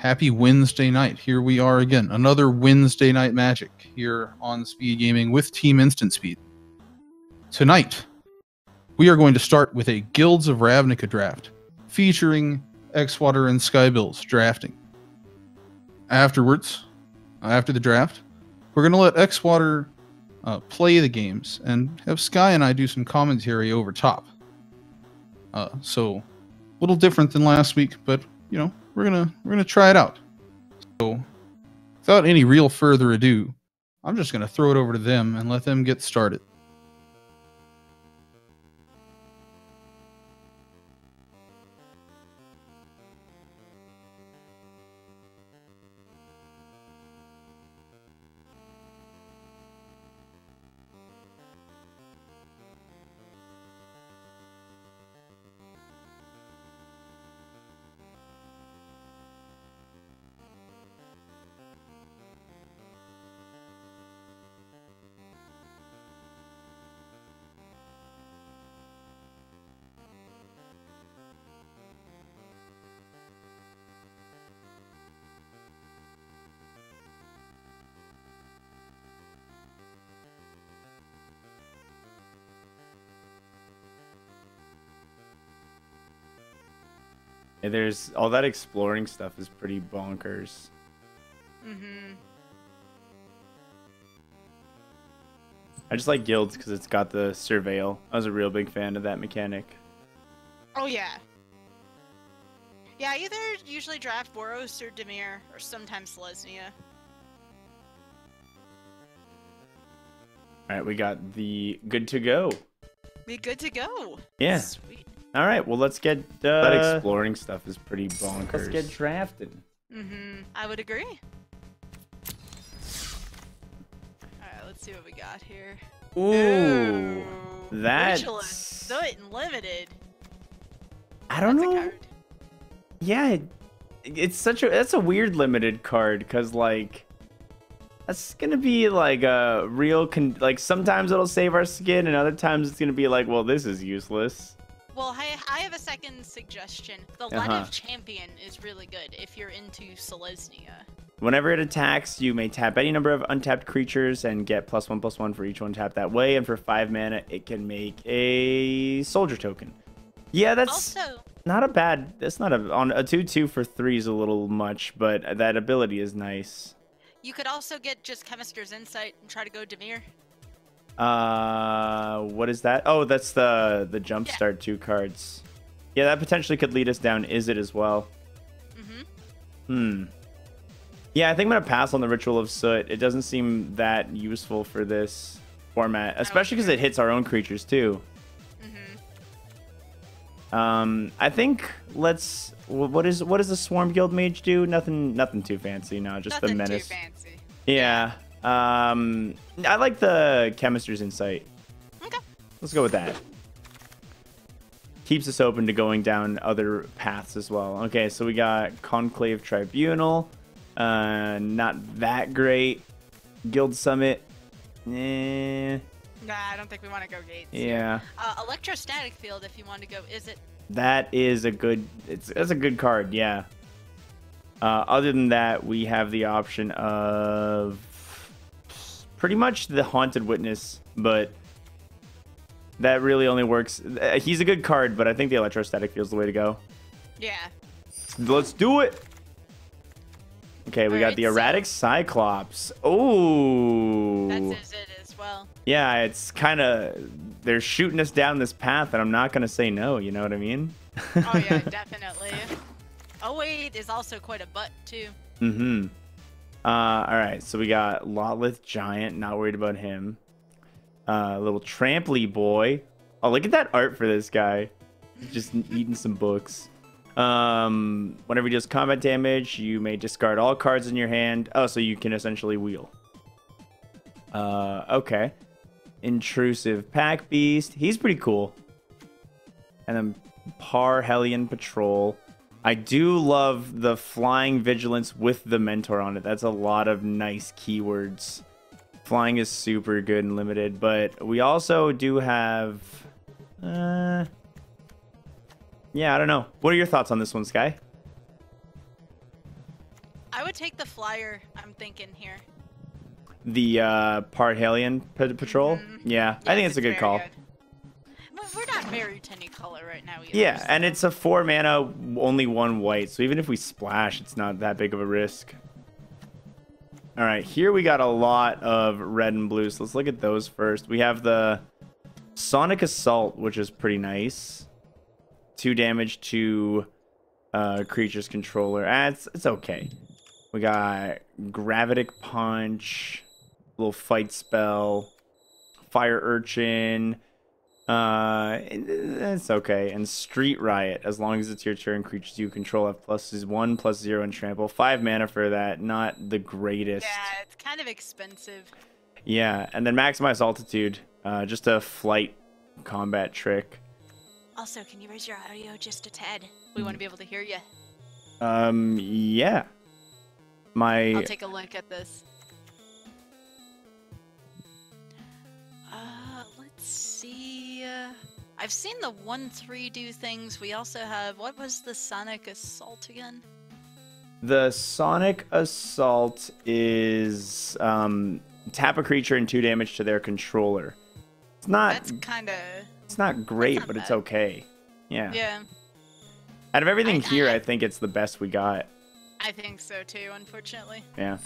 Happy Wednesday night. Here we are again. Another Wednesday night magic here on Speed Gaming with Team Instant Speed. Tonight, we are going to start with a Guilds of Ravnica draft featuring Xwater and Skybills drafting. Afterwards, after the draft, we're going to let Xwater play the games and have Sky and I do some commentary over top. So a little different than last week, but you know, we're gonna try it out. So without any real further ado, I'm just gonna throw it over to them and let them get started. Yeah, there's all that exploring stuff is pretty bonkers. I just like guilds because it's got the surveil. I was a real big fan of that mechanic. Oh yeah. Yeah, either usually draft Boros or Demir, or sometimes Selesnya. Alright, we got the good to go. Be good to go. Yeah. Sweet. Alright, well let's get that exploring stuff is pretty bonkers. Let's get drafted. I would agree. Alright, let's see what we got here. Ooh. That's Soot Limited. I don't That's know. A card. Yeah, it's that's a weird limited card because like that's gonna be like a real like sometimes it'll save our skin and other times it's gonna be like, well, this is useless. Well, I have a second suggestion. The Light of Champion is really good if you're into Selesnya. Whenever it attacks, you may tap any number of untapped creatures and get +1/+1 for each one tapped that way. And for 5 mana, it can make a soldier token. Yeah, that's also not a bad. That's not on a 2/2 for 3 is a little much, but that ability is nice. You could also get just Chemist's Insight and try to go Demir. What is that? Oh, that's the Jumpstart 2 cards. Yeah, that potentially could lead us down Izzet as well. Yeah, I think I'm gonna pass on the Ritual of Soot. It doesn't seem that useful for this format, especially because it hits our own creatures too. I think let's. What does the Swarm Guild Mage do? Nothing too fancy. No, just Nothing the menace. Too fancy. Yeah. I like the Chemist's Insight. Okay. Let's go with that. Keeps us open to going down other paths as well. Okay, so we got Conclave Tribunal. Not that great. Guild Summit. Eh. Nah, I don't think we want to go Gates. Yeah. Electrostatic Field, if you want to go, is it? That is a good. That's a good card. Yeah. Other than that, we have the option of pretty much the Haunted Witness, but that really only works. He's a good card, but I think the Electrostatic Field's the way to go. Yeah. Let's do it. Okay, we got the Erratic Cyclops. Oh. That's it as well. Yeah, it's kind of they're shooting us down this path, and I'm not gonna say no. You know what I mean? Oh yeah, definitely. Oh wait, is also quite a butt too. All right, so we got Lotlith Giant. Not worried about him. Little Tramply boy. Oh, look at that art for this guy. Just eating some books. Whenever he does combat damage, you may discard all cards in your hand. Oh, so you can essentially wheel. Okay. Intrusive Pack Beast. He's pretty cool. And then Parhelion Patrol. I do love the Flying Vigilance with the Mentor on it. That's a lot of nice keywords. Flying is super good and limited, but we also do have... yeah, I don't know. What are your thoughts on this one, Sky? I would take the flyer, I'm thinking here. The Parhelion patrol? Yeah, I think it's a good call. Well, we're not married to any color right now either. Yeah, so. and it's a 4 mana, only 1 white, so even if we splash, it's not that big of a risk. All right, here we got a lot of red and blue, so let's look at those first. We have the Sonic Assault, which is pretty nice. 2 damage to creature's controller. It's okay. We got Gravitic Punch, little fight spell, Fire Urchin. It's okay. And Street Riot, as long as it's your turn, creatures you control have +1/+0 and trample. 5 mana for that, not the greatest. Yeah, it's kind of expensive. Yeah, and then Maximize Altitude, just a flight combat trick. Also, can you raise your audio just a tad? We want to be able to hear you. Yeah. I'll take a look at this. Let's see. I've seen the 1/3 do things. We also have, what was the Sonic Assault again? The Sonic Assault is tap a creature and 2 damage to their controller. It's not. That's kind of. It's not great, not but it's bad. okay. Yeah. Yeah, Out of everything here, I think it's the best we got. I think so too. Unfortunately. Yeah.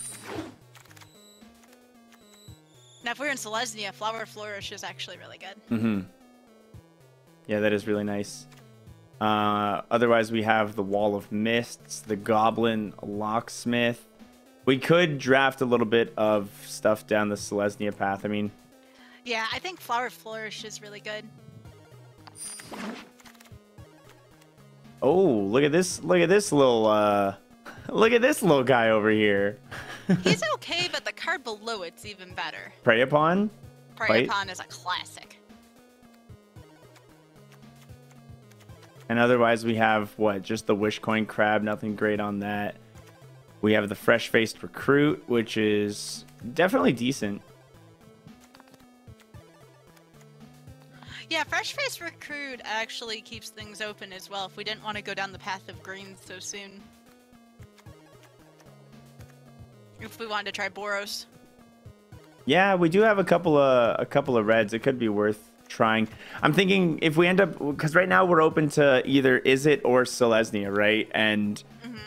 Now, if we're in Selesnya, Flower Flourish is actually really good. Mm-hmm. Yeah, that is really nice. Otherwise, we have the Wall of Mists, the Goblin Locksmith. We could draft a little bit of stuff down the Selesnya path. I mean, Yeah, I think Flower Flourish is really good. oh, look at this! Look at this little look at this little guy over here. He's okay, but the card below it's even better. Prey Upon. Prey Right. Upon is a classic. And otherwise, we have what? Just the Wishcoin Crab. Nothing great on that. We have the Fresh-Faced Recruit, which is definitely decent. Yeah, Fresh Face Recruit actually keeps things open as well if we didn't want to go down the path of green so soon. If we wanted to try Boros. Yeah, we do have a couple of reds. It could be worth trying. I'm thinking if we end up, because right now we're open to either Izzet or Selesnya, right? And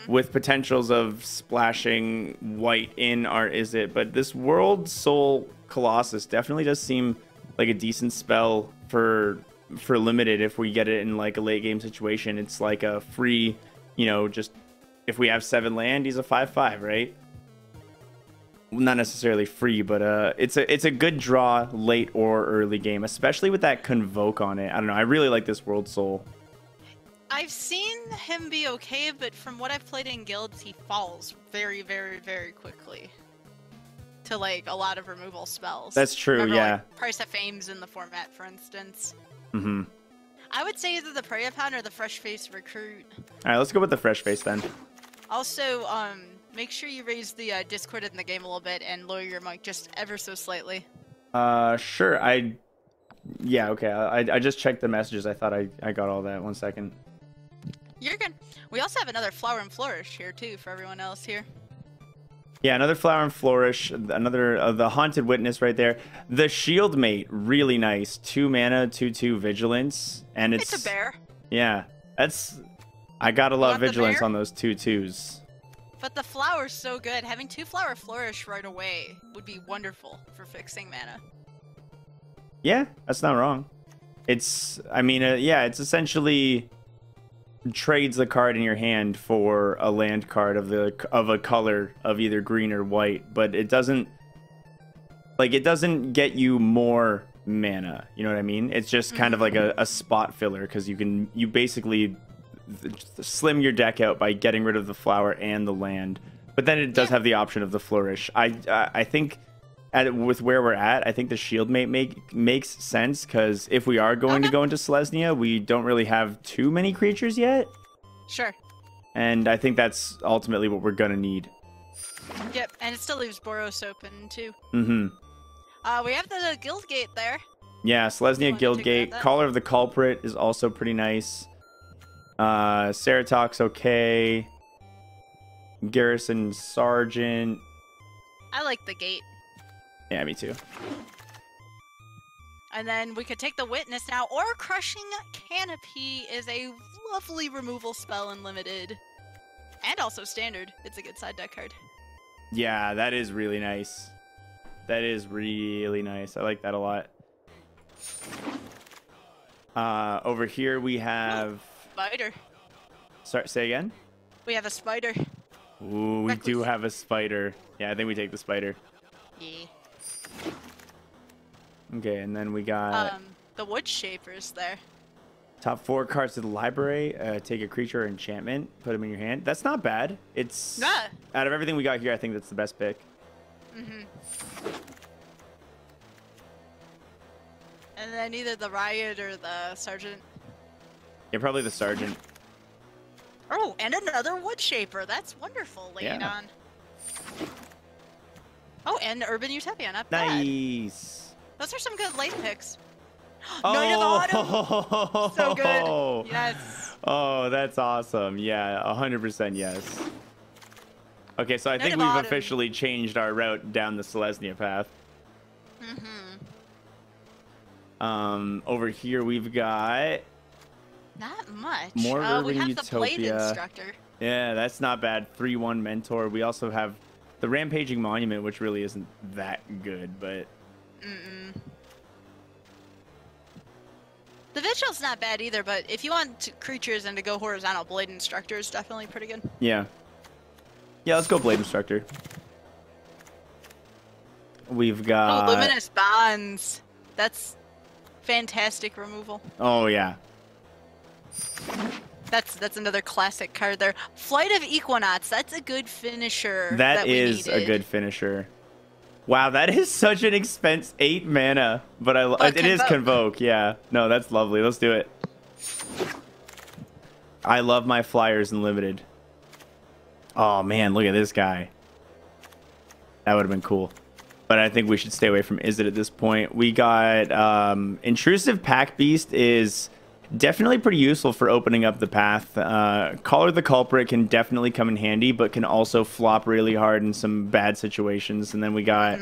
with potentials of splashing white in our Izzet, but this World Soul Colossus definitely does seem like a decent spell for limited if we get it in like a late game situation. It's like a free, just if we have 7 land, he's a 5/5, right? Not necessarily free, but it's a good draw late or early game, especially with that Convoke on it. I don't know. I really like this World Soul. I've seen him be okay, but from what I've played in guilds, he falls very, very, very quickly to like a lot of removal spells. That's true. Remember, Yeah. like, Price of Fame's in the format, for instance. Mm-hmm. I would say either the Prey Upon or the Fresh Face Recruit. All right, let's go with the Fresh Face then. Also, make sure you raise the Discord in the game a little bit and lower your mic just ever so slightly. Sure. Yeah, okay. I just checked the messages. I thought I got all that. 1 second. You're good. We also have another Flower and Flourish here too for everyone else here. Yeah, another Flower and Flourish. Another the Haunted Witness right there. The Shield Mate, really nice. 2 mana, 2/2 Vigilance, and it's a bear. Yeah, I gotta love Want the Vigilance bear? on those 2/2s. But the flower's so good. Having 2 Flower Flourish right away would be wonderful for fixing mana. Yeah, that's not wrong. It's it's essentially trades the card in your hand for a land card of a color of either green or white, but it doesn't get you more mana. You know what I mean? It's just kind of like a spot filler because you basically slim your deck out by getting rid of the flower and the land, but then it does have the option of the flourish. I think with where we're at, I think the Shield Mate makes sense because if we are going to go into Selesnya, we don't really have too many creatures yet, Sure. and I think that's ultimately what we're gonna need. Yep, and it still leaves Boros open too. Mm-hmm. We have the Guild Gate there. Yeah, Selesnya Wanted to Guildgate. grab that. Caller of the Culprit is also pretty nice. Ceratok's okay. Garrison Sergeant. I like the gate. Yeah, me too. And then we could take the Witness now, or Crushing Canopy is a lovely removal spell in Limited. And also Standard. It's a good side deck card. Yeah, that is really nice. That is really nice. I like that a lot. Over here we have... Spider. Sorry, say again? We have a spider. Ooh, we do have a spider. Yeah, I think we take the spider. Yeah. Okay, and then we got... the Wood Shaper's there. Top 4 cards to the library. Take a creature or enchantment. Put them in your hand. That's not bad. It's... Yeah. Out of everything we got here, I think that's the best pick. Mm-hmm. And then either the Riot or the Sergeant. Yeah, probably the Sergeant. Oh, and another Wood Shaper. That's wonderful. Laying on. Oh, and Urban Utopia. Not bad. Nice. Those are some good late picks. Oh. Night of the Autumn. So good. Yes. Oh, that's awesome. Yeah, 100% yes. Okay, so I think we've officially changed our route down the Selesnya path. Over here we've got... Not much. More Urban we have Utopia. The Blade Instructor. Yeah, that's not bad. 3/1 Mentor. We also have the Rampaging Monument, which really isn't that good, but... The Vigil's not bad either, but if you want creatures and to go horizontal, Blade Instructor is definitely pretty good. Yeah. Yeah, let's go Blade Instructor. We've got... Oh, Luminous Bonds. That's fantastic removal. Oh, yeah. That's another classic card there. Flight of Equinox. That's a good finisher. That is a good finisher. Wow, that is such an expense. 8 mana, but it is Convoke. Yeah, no, that's lovely. Let's do it. I love my flyers in Limited. Oh man, look at this guy. That would have been cool. But I think we should stay away from Izzet at this point. We got Intrusive Pack Beast is definitely pretty useful for opening up the path. Collar the Culprit can definitely come in handy, but can also flop really hard in some bad situations. And then we got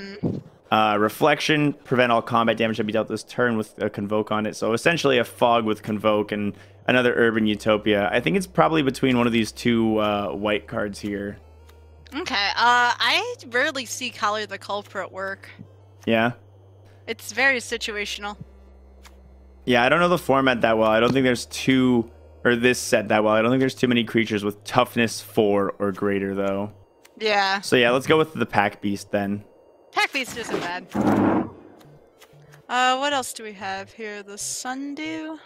Reflection, prevent all combat damage that be dealt this turn with a Convoke on it. So essentially a Fog with Convoke and another Urban Utopia. I think it's probably between one of these two white cards here. Okay, I rarely see Collar the Culprit work. Yeah? It's very situational. Yeah, I don't know the format that well. I don't think there's this set that well. I don't think there's too many creatures with toughness 4 or greater, though. Yeah. So yeah, let's go with the Pack Beast then. Pack Beast isn't bad. What else do we have here? The Sundew?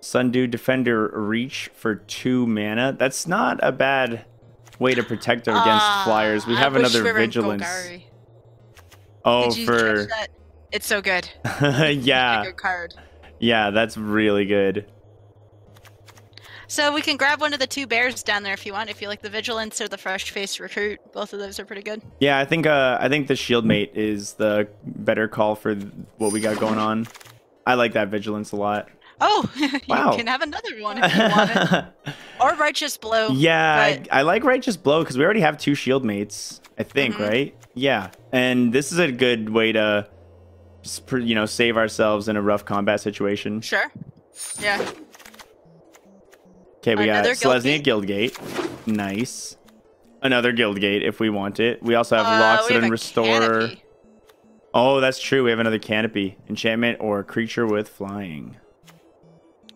Sundew, Defender, Reach for 2 mana. That's not a bad way to protect against flyers. We have another Vigilance. Oh, Did you catch that? It's so good. Yeah. It's a good card. Yeah, that's really good. So we can grab one of the 2 bears down there if you want. If you like the Vigilance or the Fresh Face Recruit, both of those are pretty good. Yeah, I think the Shieldmate is the better call for what we got going on. I like that Vigilance a lot. Oh, wow. You can have another one if you want it. Or Righteous Blow. Yeah, but... I like Righteous Blow because we already have 2 Shieldmates, I think, right? Yeah, and this is a good way to, save ourselves in a rough combat situation. Sure. Yeah. Okay, we got Selesnya Guildgate. Nice. Another Guildgate if we want it. We also have Loxodon Restorer. Canopy. Oh, that's true. We have another Canopy. Enchantment or creature with flying.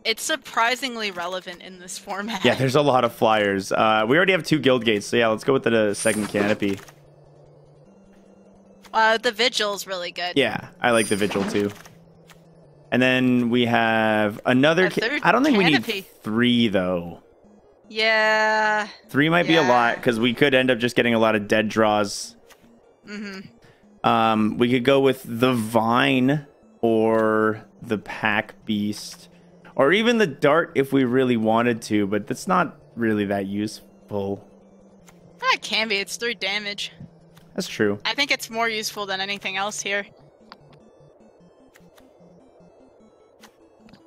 It's surprisingly relevant in this format. Yeah, there's a lot of flyers. We already have 2 Guildgates, so yeah, let's go with the second Canopy. The Vigil's really good. Yeah, I like the Vigil too. And then we have another... I don't think Canopy. We need 3, though. Yeah. 3 might be a lot, because we could end up just getting a lot of dead draws. We could go with the Vine or the Pack Beast. Or even the Dart if we really wanted to, but that's not really that useful. It can be. It's 3 damage. That's true. I think it's more useful than anything else here.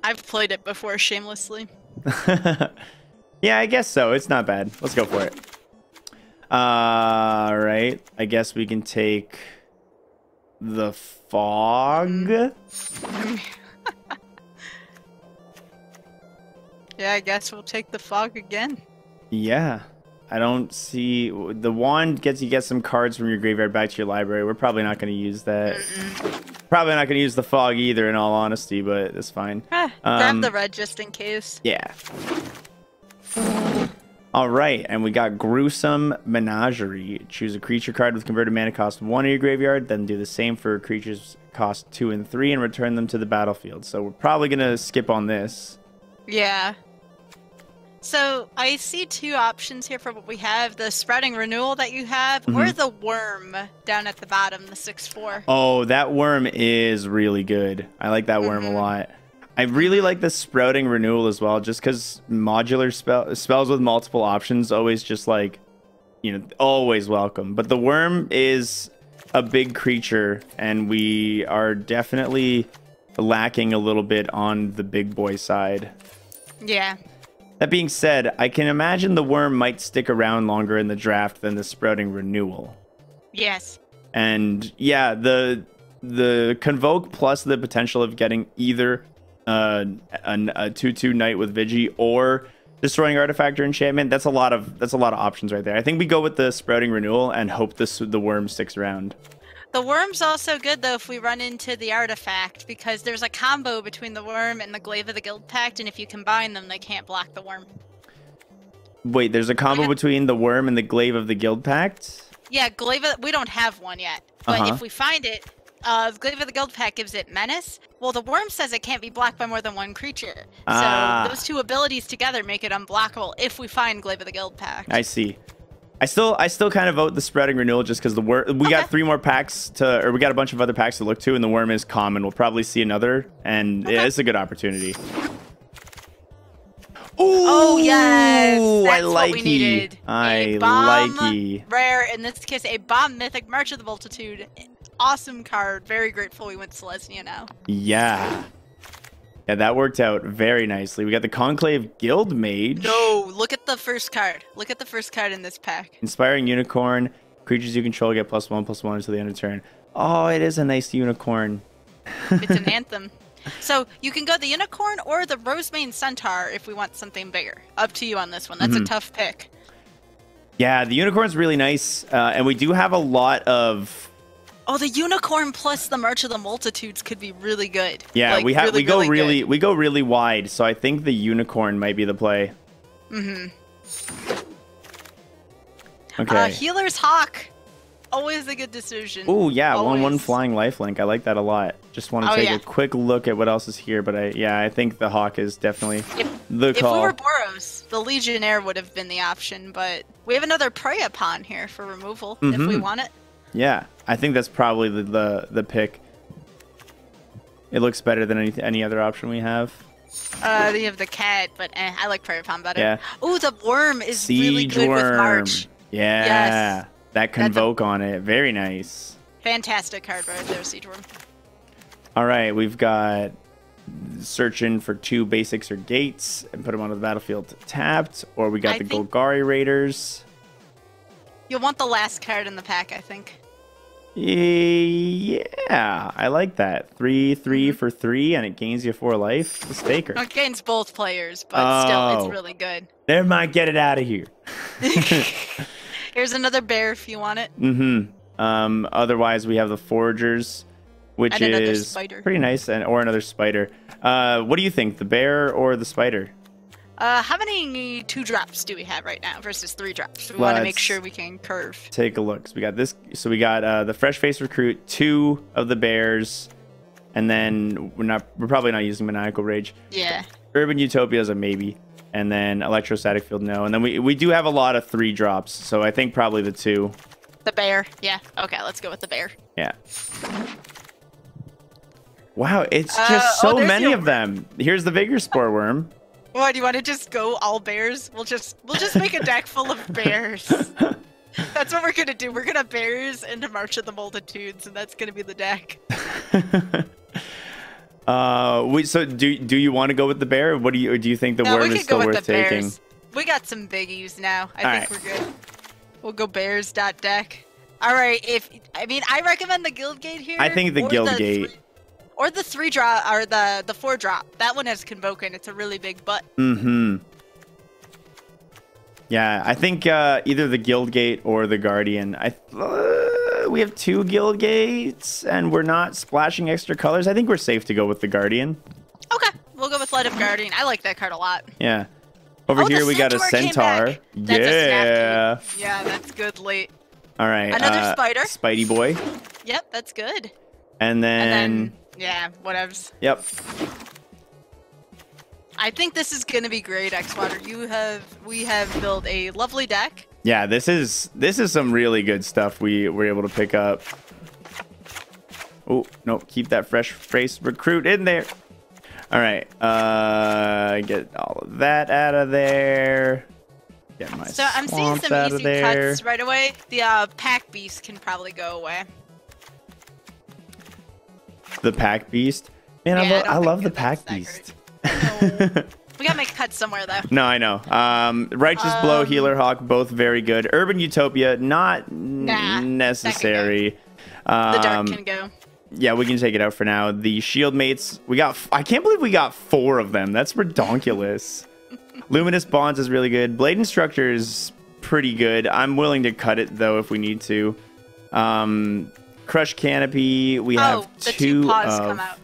I've played it before shamelessly. Yeah, I guess so. It's not bad. Let's go for it. Right. I guess we can take the fog. Yeah, I guess we'll take the fog again. Yeah. I don't see the wand gets you get some cards from your graveyard back to your library. We're probably not going to use that. Probably not going to use the fog either, in all honesty, but it's fine. Grab the red just in case. Yeah. All right, and we got Gruesome Menagerie. Choose a creature card with converted mana cost 1 in your graveyard, then do the same for creatures cost 2 and 3 and return them to the battlefield. So we're probably going to skip on this. Yeah. So I see two options here for what we have: the Sprouting Renewal that you have, or the Worm down at the bottom, the 6/4. Oh, that Worm is really good. I like that Worm a lot. I really like the Sprouting Renewal as well, just because modular spells with multiple options always just like, you know, always welcome. But the Worm is a big creature, and we are definitely lacking a little bit on the big boy side. Yeah. That being said, I can imagine the Worm might stick around longer in the draft than the Sprouting Renewal. Yes. And yeah, the Convoke plus the potential of getting either a 2/2 Knight with Vigi or destroying artifact or enchantment, that's a lot of options right there. I think we go with the Sprouting Renewal and hope the Worm sticks around. The Worm's also good, though, if we run into the artifact, because there's a combo between the Worm and the Glaive of the Guild Pact, and if you combine them, they can't block the Worm. Wait, there's a combo between the Worm and the Glaive of the Guild Pact? Yeah, we don't have one yet, but if we find it, the Glaive of the Guild Pact gives it Menace. Well, the Worm says it can't be blocked by more than one creature. So those two abilities together make it unblockable if we find Glaive of the Guild Pact. I see. I still kind of vote the Sprouting Renewal just because we got 3 more packs we got a bunch of other packs to look to, and the Worm is common. We'll probably see another, and yeah, it's a good opportunity. Ooh, oh yes, that's I like what we needed. I like rare, in this case, a Bomb Mythic March of the Multitude. Awesome card. Very grateful we went Selesnya now. Yeah. Yeah, that worked out very nicely. We got the Conclave Guild Mage. No, look at the first card. Look at the first card in this pack. Inspiring Unicorn. Creatures you control get +1/+1 until the end of turn. Oh, it is a nice unicorn. It's an anthem. So you can go the Unicorn or the Rosemane Centaur if we want something bigger. Up to you on this one. That's a tough pick. Yeah, the Unicorn's really nice. And we do have a lot of... Oh, the Unicorn plus the March of the Multitudes could be really good. Yeah, like, we go really wide, so I think the Unicorn might be the play. Okay. Healer's Hawk. Always a good decision. Oh yeah, Always. 1/1 flying lifelink. I like that a lot. Just want to take a quick look at what else is here, but I think the Hawk is definitely the call. If we were Boros, the Legionnaire would have been the option, but we have another Prey Upon here for removal if we want it. Yeah, I think that's probably the pick. It looks better than any other option we have. You have the cat, but I like Prey Upon better. Yeah. Oh, the Worm is really good with March. Yeah. Yes. That Convoke on it. Very nice. Fantastic card right there, Siege Worm. All right, we've got searching for 2 basics or gates and put them onto the battlefield tapped, or we got the Golgari Raiders. You'll want the last card in the pack, I think. Yeah, I like that. 3/3 for 3, and it gains you 4 life. The Staker. It gains both players, but still, it's really good. Never mind, get it out of here. Here's another bear if you want it. Otherwise, we have the Foragers, which is pretty nice, or another Spider. What do you think, the bear or the Spider? How many 2-drops do we have right now versus 3-drops? We want to make sure we can curve. Take a look. So we got this. So we got the Fresh Face Recruit, 2 of the bears, and then we're probably not using Maniacal Rage. Yeah. Urban Utopia is a maybe, and then Electrostatic Field no, and then we do have a lot of 3-drops. So I think probably the 2. The bear. Yeah. Okay, let's go with the bear. Yeah. Wow, it's just so many of them. Here's the Vigor Spore Worm. What, do you want to just go all bears? We'll just make a deck full of bears. That's what we're gonna do. We're gonna bears into March of the Multitudes, and that's gonna be the deck. So do you want to go with the bear? Or what do you think the worm is still worth taking? We got some biggies now. I think we're good. We'll go bears.deck. All right. I recommend the guild gate here. I think the guild gate. Or the 3-drop, or the 4-drop. That one has Convoke, it's a really big butt. Mm-hmm. Yeah, I think either the guild gate or the guardian. We have 2 guild gates, and we're not splashing extra colors. I think we're safe to go with the guardian. Okay, we'll go with Light of Guardian. I like that card a lot. Yeah. Over here we got a centaur. Yeah. Yeah, that's good late. All right. Another spider. Spidey boy. Yep, that's good. And then yeah, whatevs. Yep. I think this is gonna be great, Xwater. We have built a lovely deck. Yeah, this is some really good stuff we were able to pick up. Oh no, keep that fresh face recruit in there. All right, get all of that out of there. Get my so I'm seeing some easy cuts right away. The pack beast can probably go away. The pack beast, man, yeah, I love the pack beast. We gotta make cuts somewhere though. No, I know. Righteous Blow, Healer Hawk, both very good. Urban Utopia, not necessary. The dark can go. Yeah, we can take it out for now. The shield mates, I can't believe we got 4 of them. That's redonkulous. Luminous Bonds is really good. Blade Instructor is pretty good. I'm willing to cut it though if we need to. Crush Canopy, we have the 2 paws come out.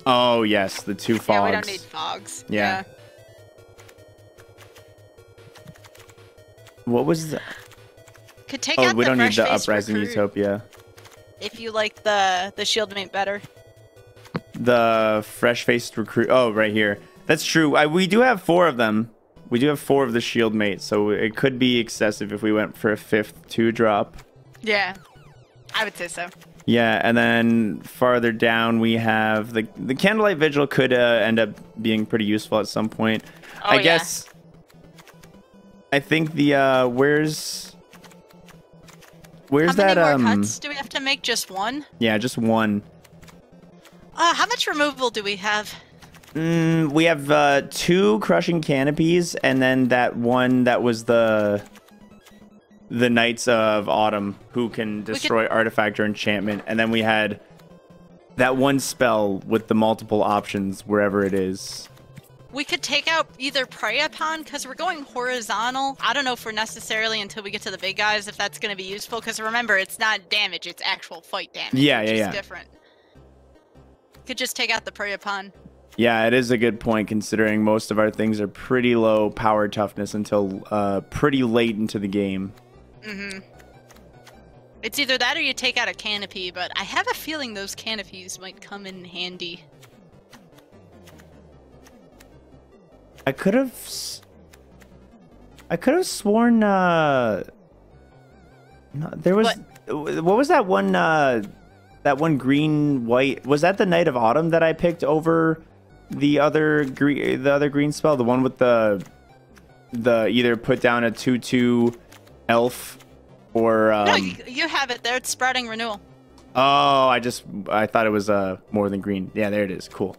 Oh yes, the 2 fogs. Yeah, we don't need fogs. Yeah. What was the? Could take out we the don't need the fresh face Uprising recruit Utopia. if you like the shield mate better. The fresh faced recruit. Oh, right here. That's true. We do have 4 of them. We do have 4 of the shield mates, so it could be excessive if we went for a 5th 2-drop. Yeah, I would say so. Yeah, and then farther down we have the Candlelight Vigil could end up being pretty useful at some point. I guess. I think the where's how that many more cuts do we have to make? Just 1? Yeah, just 1. How much removal do we have? We have 2 crushing canopies, and then that one that was the Knights of Autumn who can destroy artifact or enchantment, and then we had that one spell with the multiple options wherever it is. We could take out either Prey Upon, because we're going horizontal. I don't know if we're necessarily, until we get to the big guys, if that's going to be useful, because remember, it's not damage, it's actual fight damage. Yeah, which yeah, is yeah. different. Could just take out the Prey Upon. Yeah, it is a good point, considering most of our things are pretty low power toughness until pretty late into the game. Mm-hmm. It's either that or you take out a canopy, but I have a feeling those canopies might come in handy. I could have sworn no, there was what was that one green white, was that the Knight of Autumn that I picked over the other green spell, the one with the either put down a 2/2 elf or no, you have it there. It's Sprouting Renewal. Oh, I thought it was more than green. Yeah, there it is. Cool.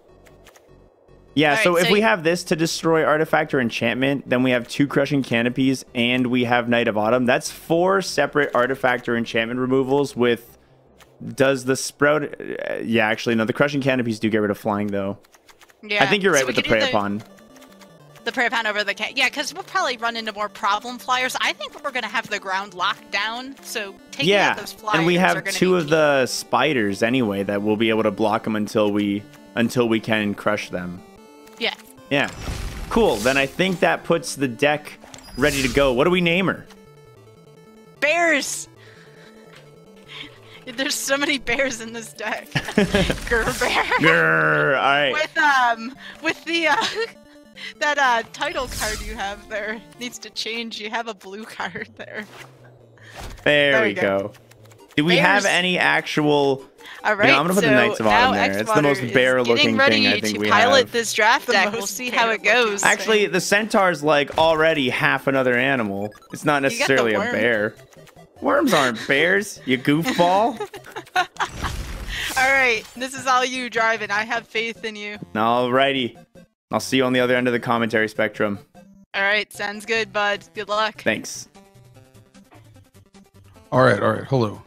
Yeah, right, so if we have this to destroy artifact or enchantment, then we have 2 crushing canopies and we have Knight of Autumn. That's 4 separate artifact or enchantment removals with... Does the sprout... yeah, actually, no, the crushing canopies do get rid of flying, though. Yeah. I think you're right with the Prey Upon. The Prey Upon over the... Yeah, because we'll probably run into more problem flyers. I think we're going to have the ground locked down, so taking out those flyers and we have 2 of key. the spiders anyway that will be able to block them until we can crush them. Yeah. Yeah. Cool. Then I think that puts the deck ready to go. What do we name her? Bears! There's so many bears in this deck. Grr bear. Grr. All right. With the that title card you have there needs to change. You have a blue card there. There we go. Do we have any actual... All right, I'm gonna put the Knights of Autumn there. It's the most bear-looking thing I think we have. Pilot this draft deck. We'll see how it goes. Actually, the Centaur's like already half another animal. It's not necessarily a bear. Worms aren't bears, you goofball. All right, this is all you driving. I have faith in you. Alrighty. I'll see you on the other end of the commentary spectrum. All right, sounds good, bud. Good luck. Thanks. All right. Hello.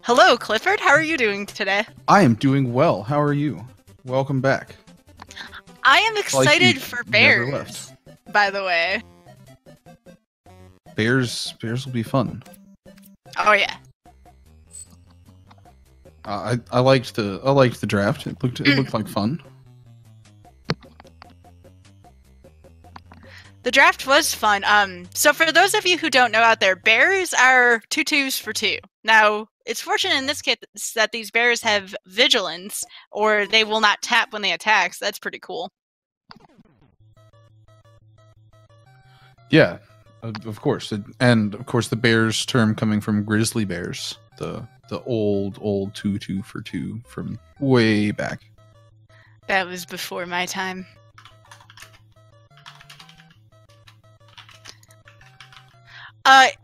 Hello, Clifford. How are you doing today? I am doing well. How are you? Welcome back. I am excited you for never bears, left. by the way. Bears will be fun. Oh yeah. I liked the draft. It looked like fun. The draft was fun. So for those of you who don't know out there, bears are 2/2s for 2. Now, it's fortunate in this case that these bears have vigilance, or they will not tap when they attack, so that's pretty cool. Yeah, of course. And of course the bears term coming from grizzly bears, the old 2/2 for 2 from way back. That was before my time.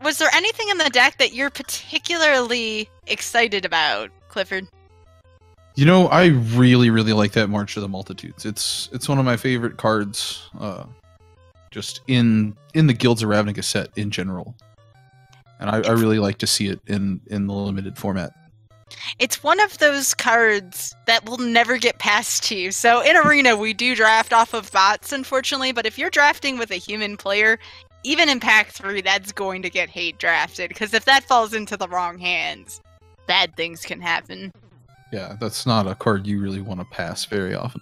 Was there anything in the deck that you're particularly excited about, Clifford? You know, I really like that March of the Multitudes. It's one of my favorite cards, just in the Guilds of Ravnica set in general, and I really like to see it in the limited format. It's one of those cards that will never get past you. So in Arena, we do draft off of bots, unfortunately, but if you're drafting with a human player, even in Pack 3, that's going to get hate drafted, because if that falls into the wrong hands, bad things can happen. Yeah, that's not a card you really want to pass very often.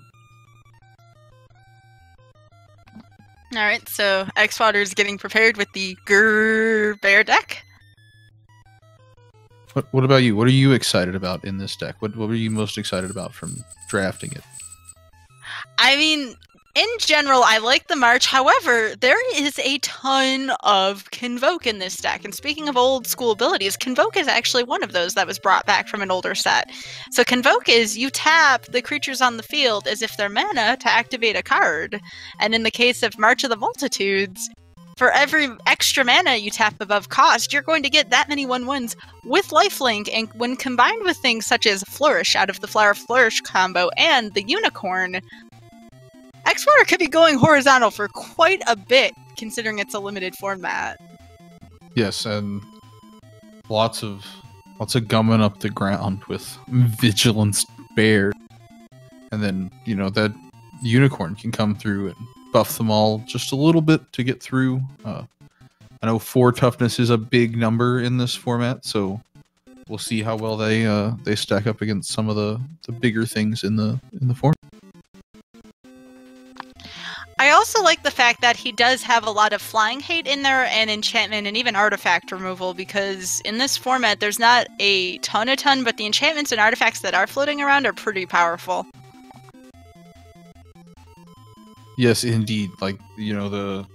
Alright, so Xwater's getting prepared with the Grrr Bear deck. What about you? What are you excited about in this deck? What were you most excited about from drafting it? I mean, in general, I like the March. However, there is a ton of Convoke in this deck. And speaking of old school abilities, Convoke is actually one of those that was brought back from an older set. So Convoke is you tap the creatures on the field as if they're mana to activate a card. And in the case of March of the Multitudes, for every extra mana you tap above cost, you're going to get that many 1/1s with lifelink, and when combined with things such as Flourish out of the Flower Flourish combo and the Unicorn, Xwater could be going horizontal for quite a bit, considering it's a limited format. Yes, and lots of gumming up the ground with Vigilance Bear, and then that Unicorn can come through and buff them all just a little bit to get through. I know 4 toughness is a big number in this format, so we'll see how well they stack up against some of the bigger things in the format. I also like the fact that he does have a lot of flying hate in there, and enchantment, and even artifact removal, because in this format there's not a ton, but the enchantments and artifacts that are floating around are pretty powerful. Yes, indeed. Like, the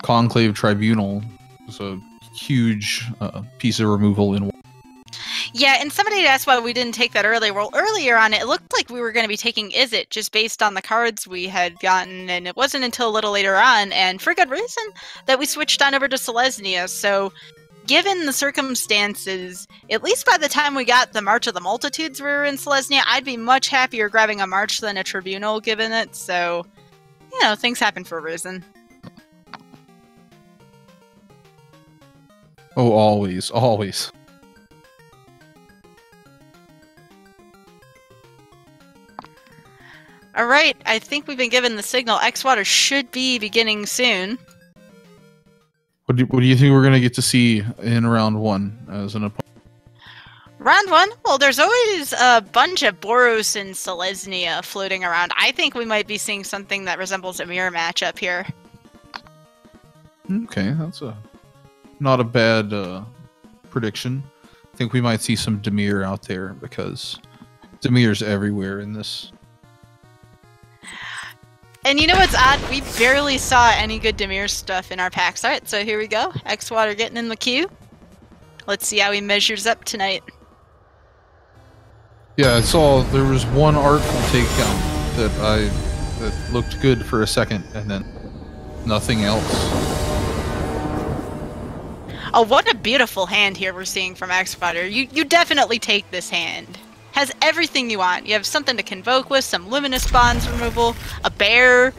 Conclave Tribunal is a huge piece of removal in. Yeah, and somebody asked why we didn't take that earlier. Well, earlier on, it looked like we were going to be taking Izzet just based on the cards we had gotten, and it wasn't until a little later on, and for good reason, that we switched on over to Selesnya. So, given the circumstances, at least by the time we got the March of the Multitudes we were in Selesnya, I'd be much happier grabbing a March than a Tribunal given it, so, things happen for a reason. Oh, always. Alright, I think we've been given the signal. Xwater should be beginning soon. What do you think we're going to get to see in round 1 as an opponent? Round 1? Well, there's always a bunch of Boros and Selesnya floating around. I think we might be seeing something that resembles a mirror matchup here. Okay, that's not a bad prediction. I think we might see some Dimir out there, because Dimir's everywhere in this. And you know what's odd? We barely saw any good Dimir stuff in our packs. Alright, so here we go. Xwater getting in the queue. Let's see how he measures up tonight. Yeah, I saw there was one artful takedown that looked good for a second, and then nothing else. Oh, what a beautiful hand here we're seeing from Xwater. You definitely take this hand. Has everything you want. You have something to Convoke with, some Luminous Bonds removal, a Bear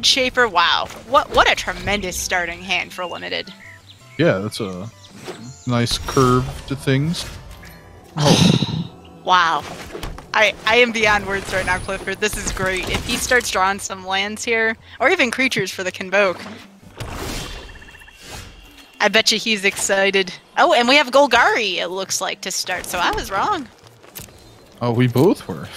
Shaper. Wow, what a tremendous starting hand for Limited. Yeah, that's nice curve to things. Oh. Wow. I am beyond words right now, Clifford. This is great. If he starts drawing some lands here, or even creatures for the Convoke, I bet you he's excited. Oh, and we have Golgari, it looks like, to start, so I was wrong. Oh, we both were.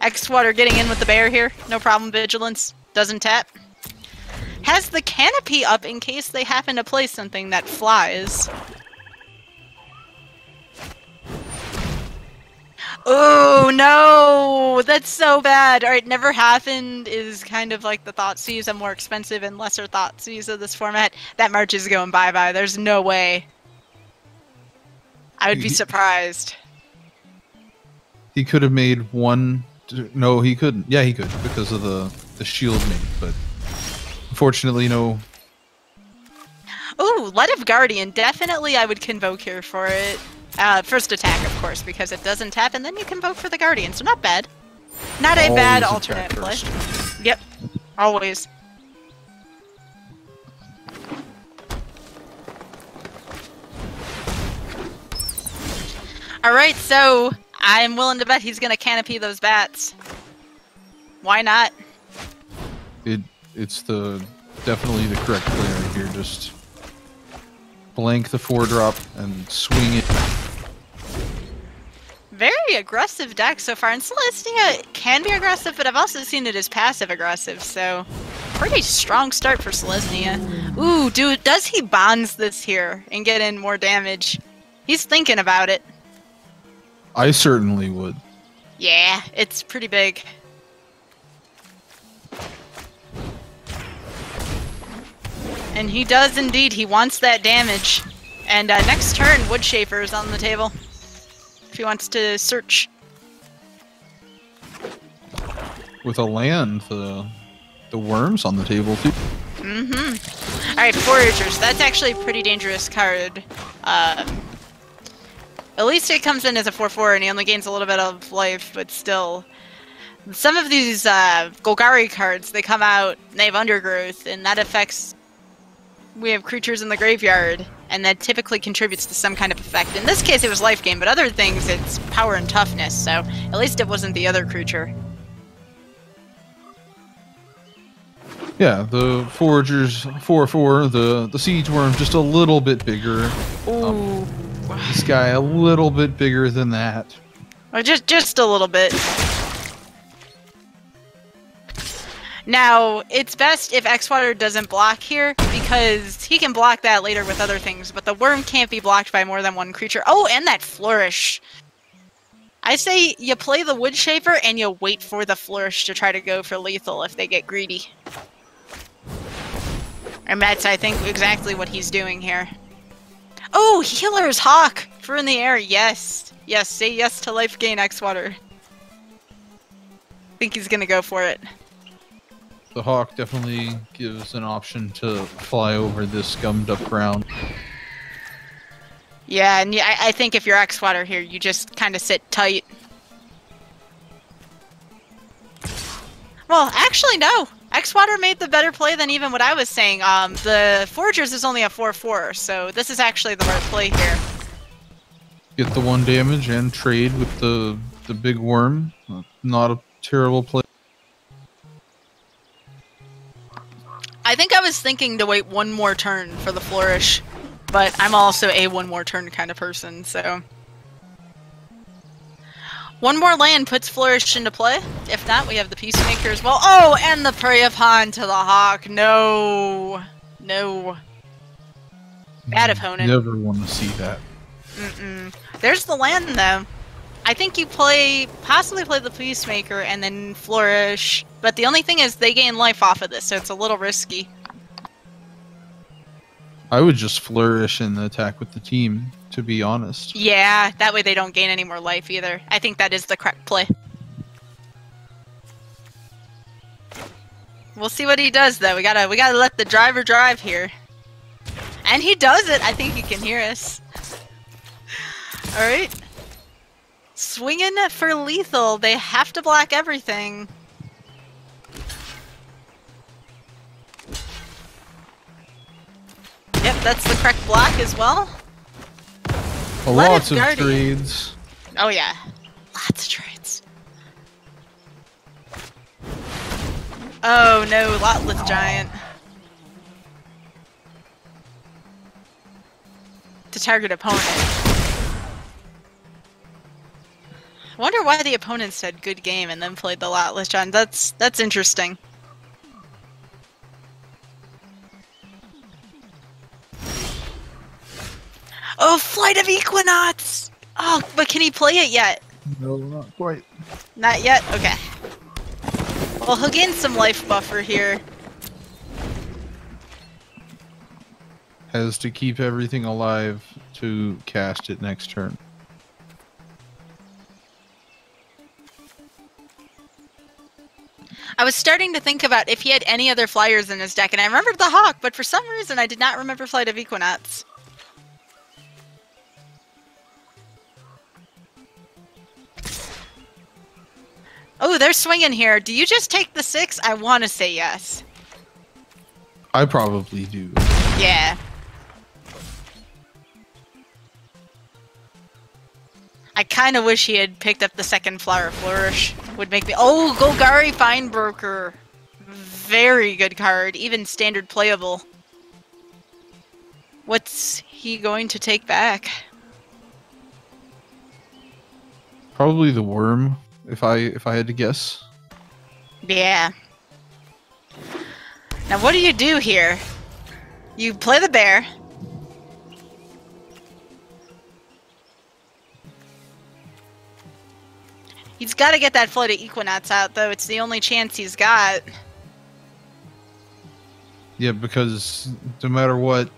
X-Water getting in with the bear here. No problem, Vigilance. Doesn't tap. Has the canopy up in case they happen to play something that flies. Oh no! That's so bad! Alright, Never Happened is kind of like the Thoughtseize, a more expensive and lesser Thoughtseize of this format. That March is going bye-bye. There's no way. I would be surprised. He could have made one... No, he couldn't. Yeah, he could, because of the shield mate, but... Unfortunately, no. Ooh, Light of Guardian. Definitely I would Convoke here for it. First attack, of course, because it doesn't tap, and then you Convoke for the Guardian, so not bad. Not a bad alternate play. Yep, always. Alright, so I'm willing to bet he's gonna canopy those bats. Why not? It's definitely the correct play right here. Just blank the 4-drop and swing it. Very aggressive deck so far, and Celestia can be aggressive, but I've also seen it as passive aggressive, so pretty strong start for Celestia. Ooh, dude, does he bonds this here and get in more damage? He's thinking about it. I certainly would. Yeah, it's pretty big. And he does indeed. He wants that damage. And next turn, Woodshaper is on the table. If he wants to search. With a land, the worm's on the table too. Mm-hmm. Alright, Foragers. That's actually a pretty dangerous card. At least it comes in as a 4/4 and he only gains a little bit of life, but still. Some of these Golgari cards, they come out and they have Undergrowth, and that affects... We have creatures in the graveyard, and that typically contributes to some kind of effect. In this case, it was life gain, but other things, it's power and toughness, so at least it wasn't the other creature. Yeah, the Foragers 4/4, the Siege Worm just a little bit bigger. Ooh. This guy a little bit bigger than that. Or just a little bit. Now, it's best if X-Water doesn't block here, because he can block that later with other things, but the worm can't be blocked by more than one creature. Oh, and that Flourish! I say you play the Woodshaper and you wait for the Flourish to try to go for lethal if they get greedy. And that's, I think, exactly what he's doing here. Oh, Healer's Hawk! For in the air, yes! Yes, say yes to life gain, X-Water. I think he's gonna go for it. The Hawk definitely gives an option to fly over this gummed up ground. Yeah, and I think if you're X-Water here, you just kind of sit tight. Well, actually, no. X-Water made the better play than even what I was saying. The Foragers is only a 4/4, so this is actually the right play here. Get the 1 damage and trade with the big worm. Not a terrible play. I think I was thinking to wait 1 more turn for the Flourish, but I'm also a 1 more turn kind of person, so... 1 more land puts Flourish into play. If not, we have the Peacemaker as well. Oh, and the Prey upon to the Hawk. No. No. Bad opponent. Never want to see that. Mm-mm. There's the land, though. I think you possibly play the Peacemaker and then Flourish, but the only thing is they gain life off of this, so it's a little risky. I would just Flourish and attack with the team, to be honest. Yeah, that way they don't gain any more life either. I think that is the correct play. We'll see what he does, though. We gotta let the driver drive here. And he does it! I think he can hear us. Alright. Swinging for lethal. They have to block everything. Yep, That's the correct block as well. Lots of trades. Oh yeah, lots of trades. Oh no, Lotless Giant. To target opponent. I wonder why the opponent said good game and then played the Lotless Giant. That's interesting. Oh, Flight of Equinox! Oh, but can he play it yet? No, not quite. Not yet? Okay. Well, he'll gain some life buffer here. Has to keep everything alive to cast it next turn. I was starting to think about if he had any other flyers in his deck, and I remembered the Hawk, but for some reason I did not remember Flight of Equinox. Oh, they're swinging here. Do you just take the 6? I want to say yes. I probably do. Yeah. I kind of wish he had picked up the second Flower Flourish. Would make me... Oh, Golgari Finebroker. Very good card. Even standard playable. What's he going to take back? Probably the Worm, if I had to guess. Yeah. Now what do you do here? You play the bear. He's got to get that Flight of Equinox out, though. It's the only chance he's got. Yeah, because no matter what,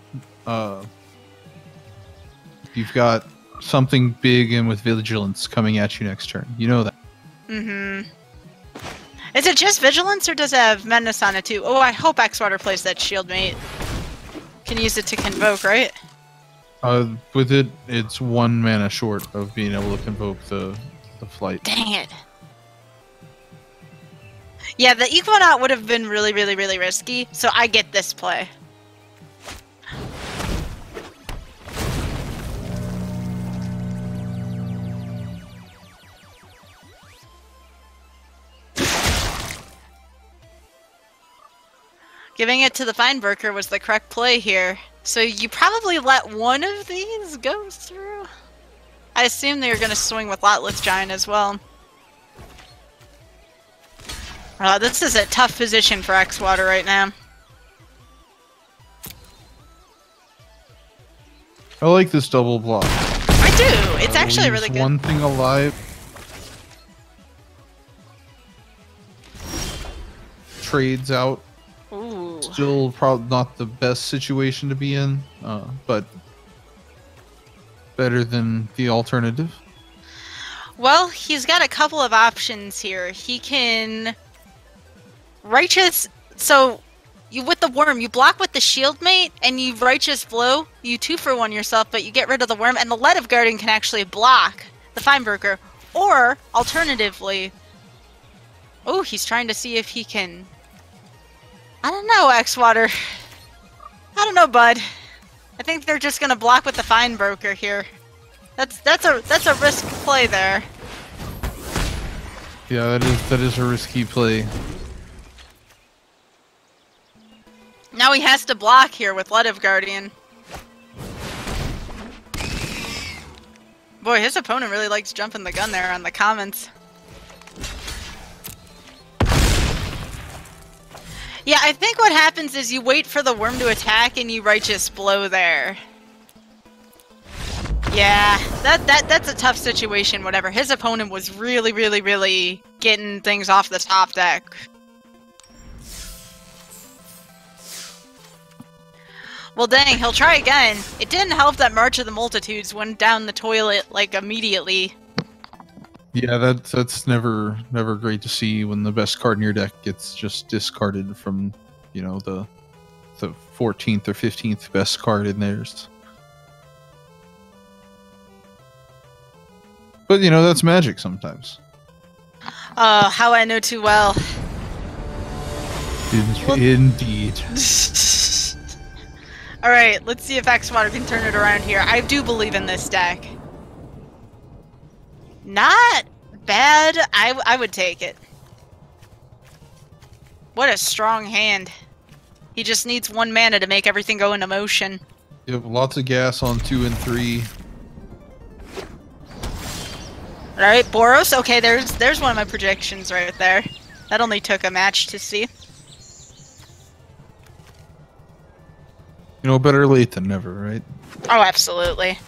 you've got something big and with Vigilance coming at you next turn. You know that. Mm-hmm. Is it just Vigilance, or does it have Menace on it, too? Oh, I hope Xwater plays that Shield Mate. Can use it to Convoke, right? With it, it's 1 mana short of being able to convoke the flight. Dang it. Yeah, the Equinox would have been really, really, really risky, so I get this play. Giving it to the Feinberger was the correct play here. So you probably let one of these go through? I assume they were going to swing with Lotless Giant as well. This is a tough position for Xwater right now. I like this double block. I do. It's actually really good. One thing alive. Trades out. Ooh. Still probably not the best situation to be in, but better than the alternative. Well, he's got a couple of options here. He can Righteous. So you with the Worm, you block with the Shield Mate, and you Righteous Blow. You 2-for-1 yourself, but you get rid of the Worm, and the Lead of Guardian can actually block the Feinberger. Or alternatively, oh, he's trying to see if he can. I don't know, Xwater. I don't know, bud. I think they're just gonna block with the Feinberger here. That's a risk play there. Yeah, that is a risky play. Now he has to block here with Lead of Guardian. Boy, his opponent really likes jumping the gun there on the comments. Yeah, I think what happens is you wait for the Worm to attack and you Righteous Blow there. Yeah, that's a tough situation, whatever. His opponent was really, really, really getting things off the top deck. Well, dang, he'll try again. It didn't help that March of the Multitudes went down the toilet, like, immediately. Yeah, that's never great to see when the best card in your deck gets just discarded from, you know, the 14th or 15th best card in theirs. But, you know, that's Magic sometimes. Oh, how I know too well. Indeed. Alright, let's see if X-Water can turn it around here. I do believe in this deck. Not bad. I would take it. What a strong hand. He just needs 1 mana to make everything go into motion. Yep, lots of gas on 2 and 3. Alright, Boros. Okay, there's one of my predictions right there. That only took a match to see. You know, better late than never, right? Oh, absolutely.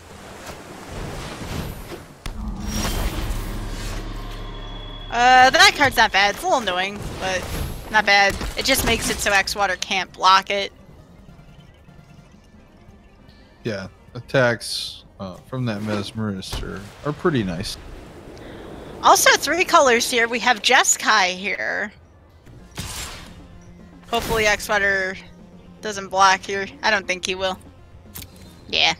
That card's not bad. It's a little annoying, but not bad. It just makes it so X-Water can't block it. Yeah, attacks from that Mesmerist are pretty nice. Also, 3 colors here. We have Jeskai here. Hopefully X-Water doesn't block here. I don't think he will. Yeah.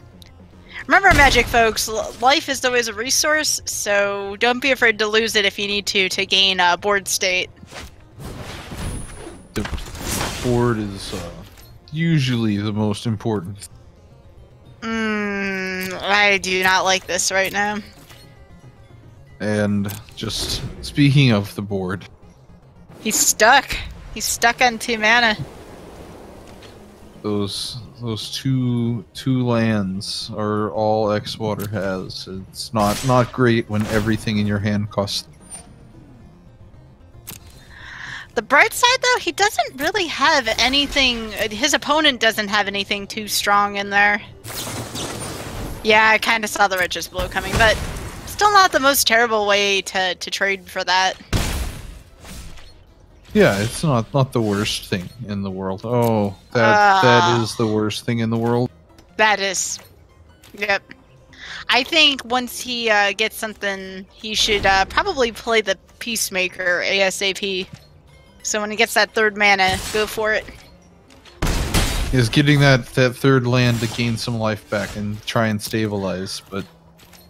Remember, Magic folks, life is always a resource, so don't be afraid to lose it if you need to gain board state. The board is usually the most important. I do not like this right now. And just speaking of the board, He's stuck. He's stuck on 2 mana. those two lands are all X-Water has. It's not great when everything in your hand costs. The bright side, though, he doesn't really have anything. His opponent doesn't have anything too strong in there. Yeah, I kind of saw the Riches Blow coming, but still not the most terrible way to trade for that. Yeah, it's not the worst thing in the world. Oh, that is the worst thing in the world. That is. Yep. I think once he gets something, he should probably play the Peacemaker ASAP. So when he gets that 3rd mana, go for it. Is getting that 3rd land to gain some life back and try and stabilize, but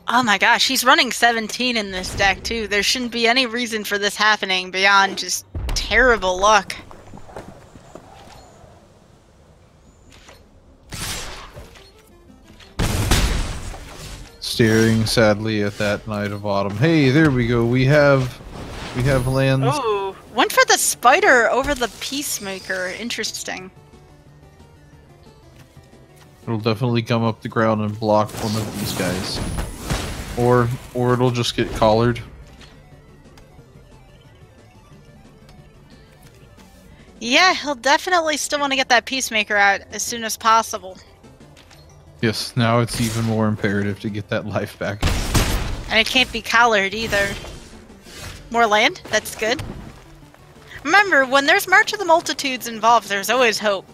Oh my gosh, he's running 17 in this deck too. There shouldn't be any reason for this happening beyond just terrible luck. staring sadly at that Knight of Autumn. Hey, there we go. We have lands. Ooh, went for the spider over the Peacemaker. Interesting. It'll definitely come up the ground and block one of these guys. Or it'll just get collared. Yeah, he'll definitely still want to get that Peacemaker out as soon as possible. Yes, now it's even more imperative to get that life back. And it can't be collared either. More land? That's good. Remember, when there's March of the Multitudes involved, there's always hope.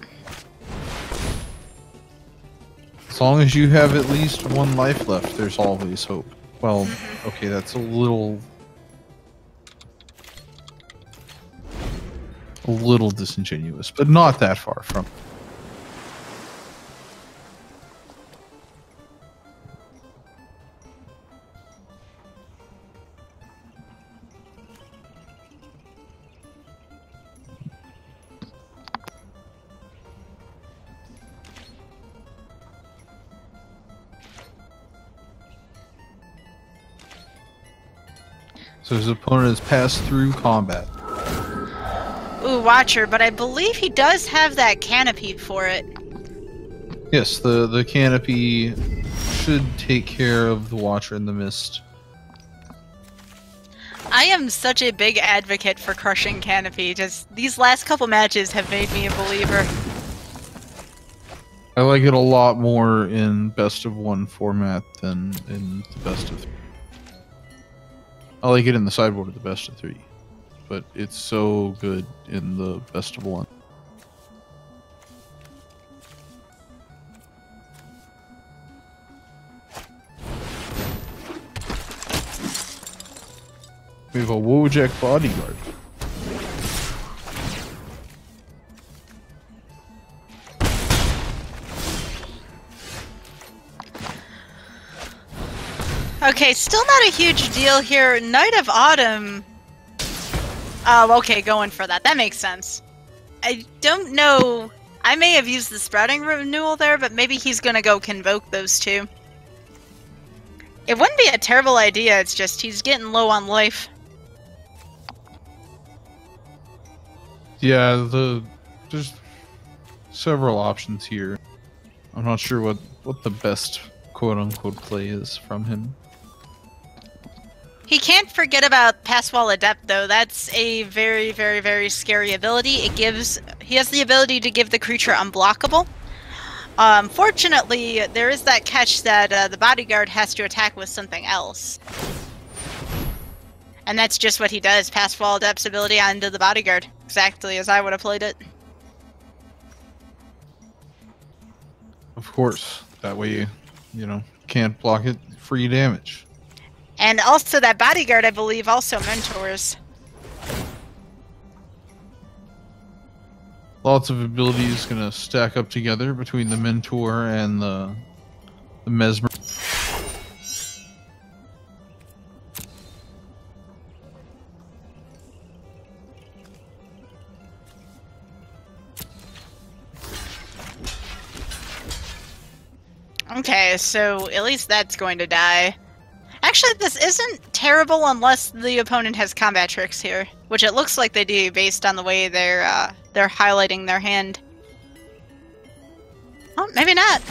As long as you have at least one life left, there's always hope. Well, okay, that's a little disingenuous, but not that far from. So his opponent has passed through combat. Ooh, Watcher, but I believe he does have that canopy for it. Yes, the canopy should take care of the Watcher in the Mist. I am such a big advocate for crushing canopy. Just these last couple matches have made me a believer. I like it a lot more in best of one format than in the best of three. I like it in the sideboard of the best of three, but it's so good in the best of one. We have a Wojak Bodyguard. Okay, still not a huge deal here. Knight of Autumn. Oh, okay, going for that. That makes sense. I don't know. I may have used the Sprouting Renewal there, but maybe he's gonna go Convoke those two. It wouldn't be a terrible idea, it's just he's getting low on life. Yeah, there's several options here. I'm not sure what the best quote-unquote play is from him. He can't forget about Pass Wall Adept, though. That's a very, very, very scary ability. He has the ability to give the creature unblockable. Fortunately, there is that catch that the bodyguard has to attack with something else. And that's just what he does. Pass Wall Adept's ability onto the bodyguard. Exactly as I would have played it. Of course. That way, you can't block it. Free damage. And also that bodyguard, I believe, also mentors. Lots of abilities gonna stack up together between the mentor and the mesmer. Okay, so at least that's going to die. Actually, this isn't terrible unless the opponent has combat tricks here, which it looks like they do based on the way they're highlighting their hand. Oh, maybe not.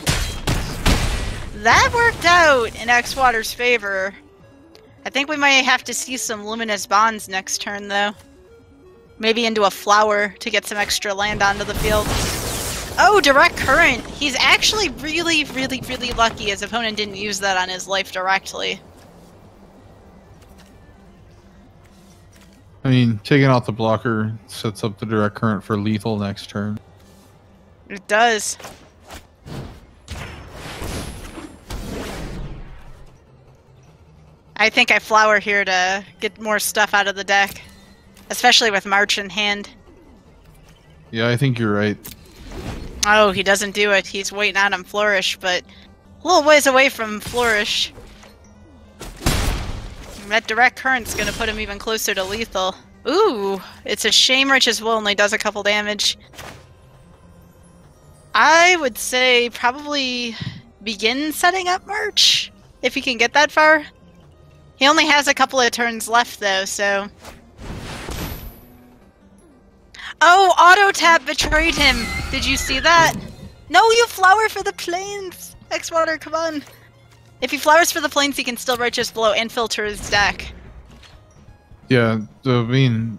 That worked out in X-Water's favor. I think we might have to see some Luminous Bonds next turn, though. Maybe into a flower to get some extra land onto the field. Oh, Direct Current! He's actually really, really, really lucky his opponent didn't use that on his life directly. I mean, taking out the blocker sets up the Direct Current for lethal next turn. It does. I think I flower here to get more stuff out of the deck. Especially with March in hand. Yeah, I think you're right. Oh, he doesn't do it. He's waiting on him Flourish, but a little ways away from Flourish. That Direct Current's gonna put him even closer to lethal. Ooh, it's a shame Rich's Will only does a couple damage. I would say probably begin setting up March, if he can get that far. He only has a couple of turns left though, so... Oh, Auto Tap betrayed him! Did you see that? No, you flower for the plains! X-Water, come on! If he flowers for the plains, he can still Righteous Blow and filter his deck. Yeah, I mean,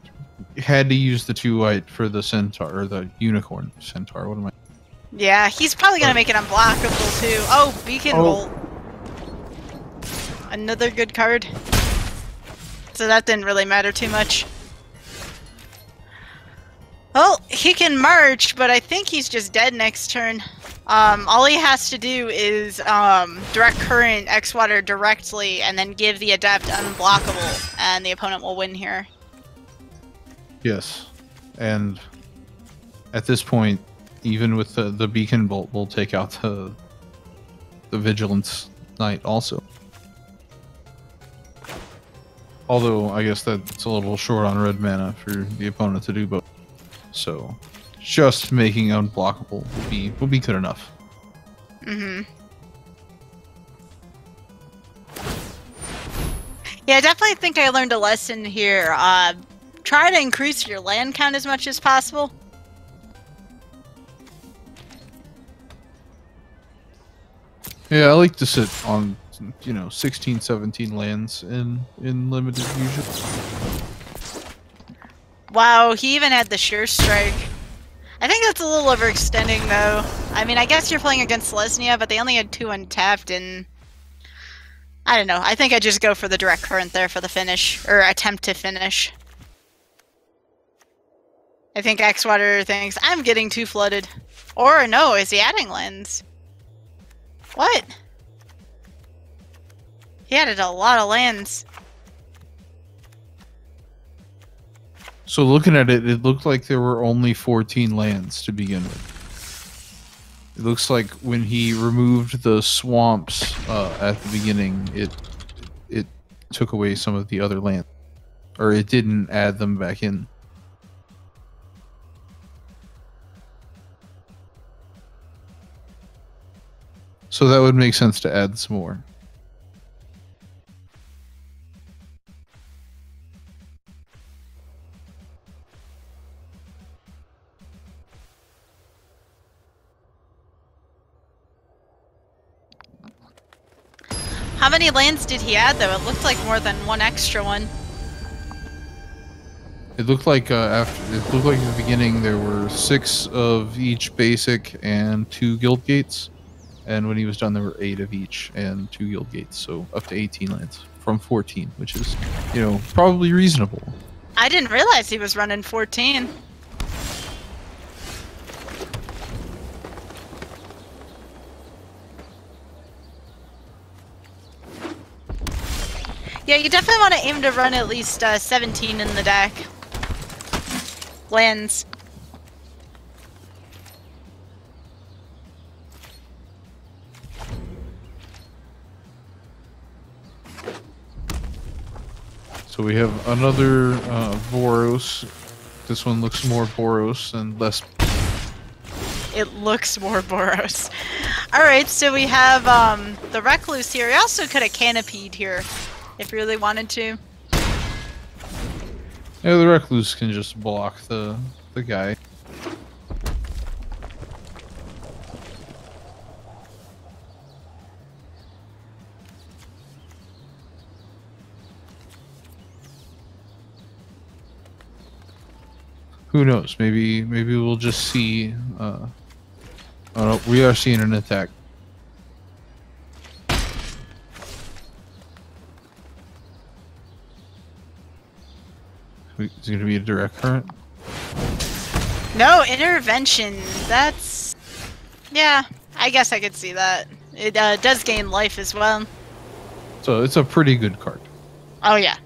had to use the 2 white for the Centaur, or the Unicorn Centaur, what am I... Yeah, he's probably gonna make it unblockable too. Oh, Beacon Bolt. Another good card. So that didn't really matter too much. Well, he can march, but I think he's just dead next turn. All he has to do is Direct Current X-Water directly and then give the Adept unblockable, and the opponent will win here. Yes, and at this point, even with the Beacon Bolt, we'll take out the Vigilance Knight also. Although, I guess that's a little short on red mana for the opponent to do both. So, just making unblockable will be good enough. Mm-hmm. Yeah, I definitely think I learned a lesson here. Try to increase your land count as much as possible. Yeah, I like to sit on, 16, 17 lands in limited usually. Wow, he even had the Sure Strike. I think that's a little overextending, though. I mean, I guess you're playing against Selesnya, but they only had 2 untapped, and... I don't know. I think I just go for the Direct Current there for the finish, or attempt to finish. I think X-Water thinks, I'm getting too flooded. Or, no, is he adding lands? What? He added a lot of lands. So looking at it, it looked like there were only 14 lands to begin with. It looks like when he removed the swamps at the beginning, it took away some of the other land, or it didn't add them back in. So that would make sense to add some more. How many lands did he add, though? It looked like more than one extra one. It looked like at the beginning there were 6 of each basic and 2 guild gates, and when he was done there were 8 of each and 2 guild gates, so up to 18 lands from 14, which is, you know, probably reasonable. I didn't realize he was running 14. Yeah, you definitely want to aim to run at least 17 in the deck. Lands. So we have another Boros. This one looks more Boros and less. It looks more Boros. Alright, so we have the Recluse here. We also could have canopied here if you really wanted to. Yeah, the Recluse can just block the guy. Who knows? Maybe we'll just see. Oh no, we are seeing an attack. Is it going to be a direct current? No, intervention. That's... yeah, I guess I could see that. It does gain life as well. So it's a pretty good card. Oh, yeah.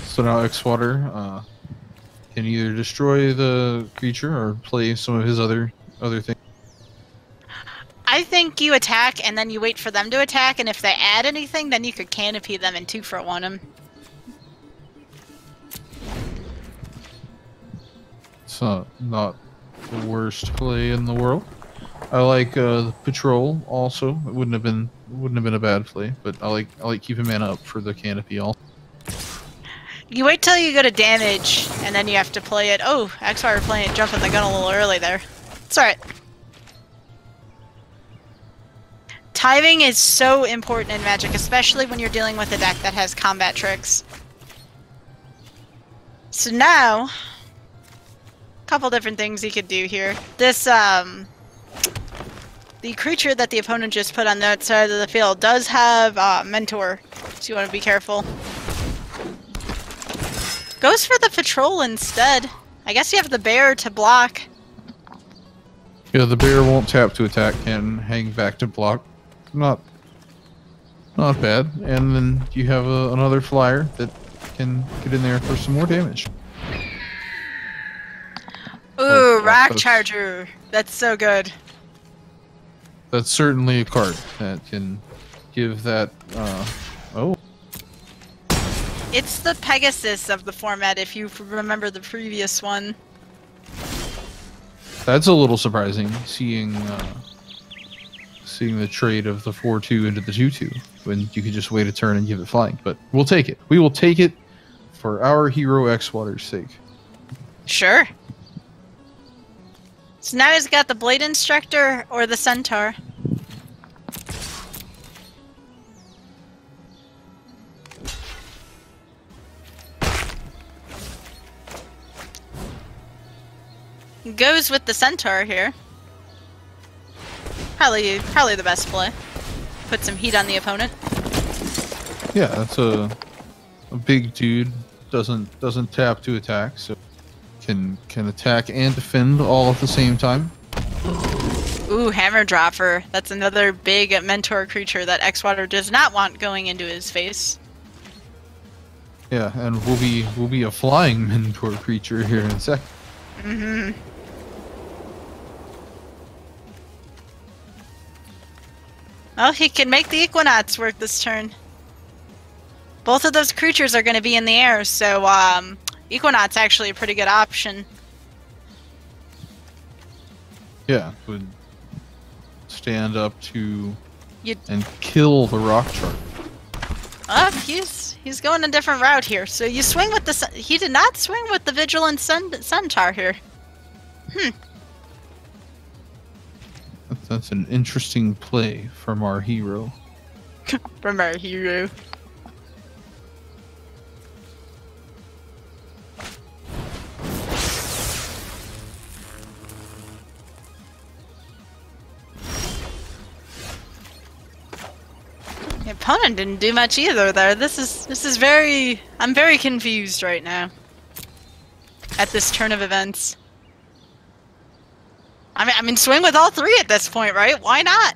So now X-Water can either destroy the creature or play some of his other things. I think you attack and then you wait for them to attack, and if they add anything, then you could canopy them and 2-for-1 them. It's not the worst play in the world. I like the patrol also. It wouldn't have been a bad play, but I like keeping mana up for the canopy also. You wait till you go to damage, and then you have to play it. Oh, X-Fire playing it, jumping the gun a little early there. It's alright. Timing is so important in Magic, especially when you're dealing with a deck that has combat tricks. So now, a couple different things you could do here. This, the creature that the opponent just put on that side of the field does have Mentor, so you want to be careful. Goes for the patrol instead. I guess you have the bear to block. Yeah, the bear won't tap to attack, can hang back to block. Not bad. And then you have another flyer that can get in there for some more damage. Ooh, Rock Charger. That's so good. That's certainly a card that can give that. Oh. It's the Pegasus of the format, if you remember the previous one. That's a little surprising, seeing the trade of the 4/2 into the 2/2, when you could just wait a turn and give it flying. But we'll take it. We will take it for our hero X-Water's sake. Sure. So now he's got the Blade Instructor or the Centaur. Goes with the Centaur here. Probably the best play. Put some heat on the opponent. Yeah, that's a big dude. Doesn't tap to attack, so can attack and defend all at the same time. Ooh, Hammer Dropper. That's another big mentor creature that X-Water does not want going into his face. Yeah, and we'll be a flying mentor creature here in a sec. Mm-hmm. Well, he can make the Equinox work this turn. Both of those creatures are going to be in the air, so Equinox actually a pretty good option. Yeah, would stand up to You and kill the rock charger. he's going a different route here. So you swing with the he did not swing with the vigilant centaur here. That's an interesting play from our hero. From our hero. The opponent didn't do much either there. This is very... I'm very confused right now. At this turn of events. I mean, swing with all three at this point, right? Why not?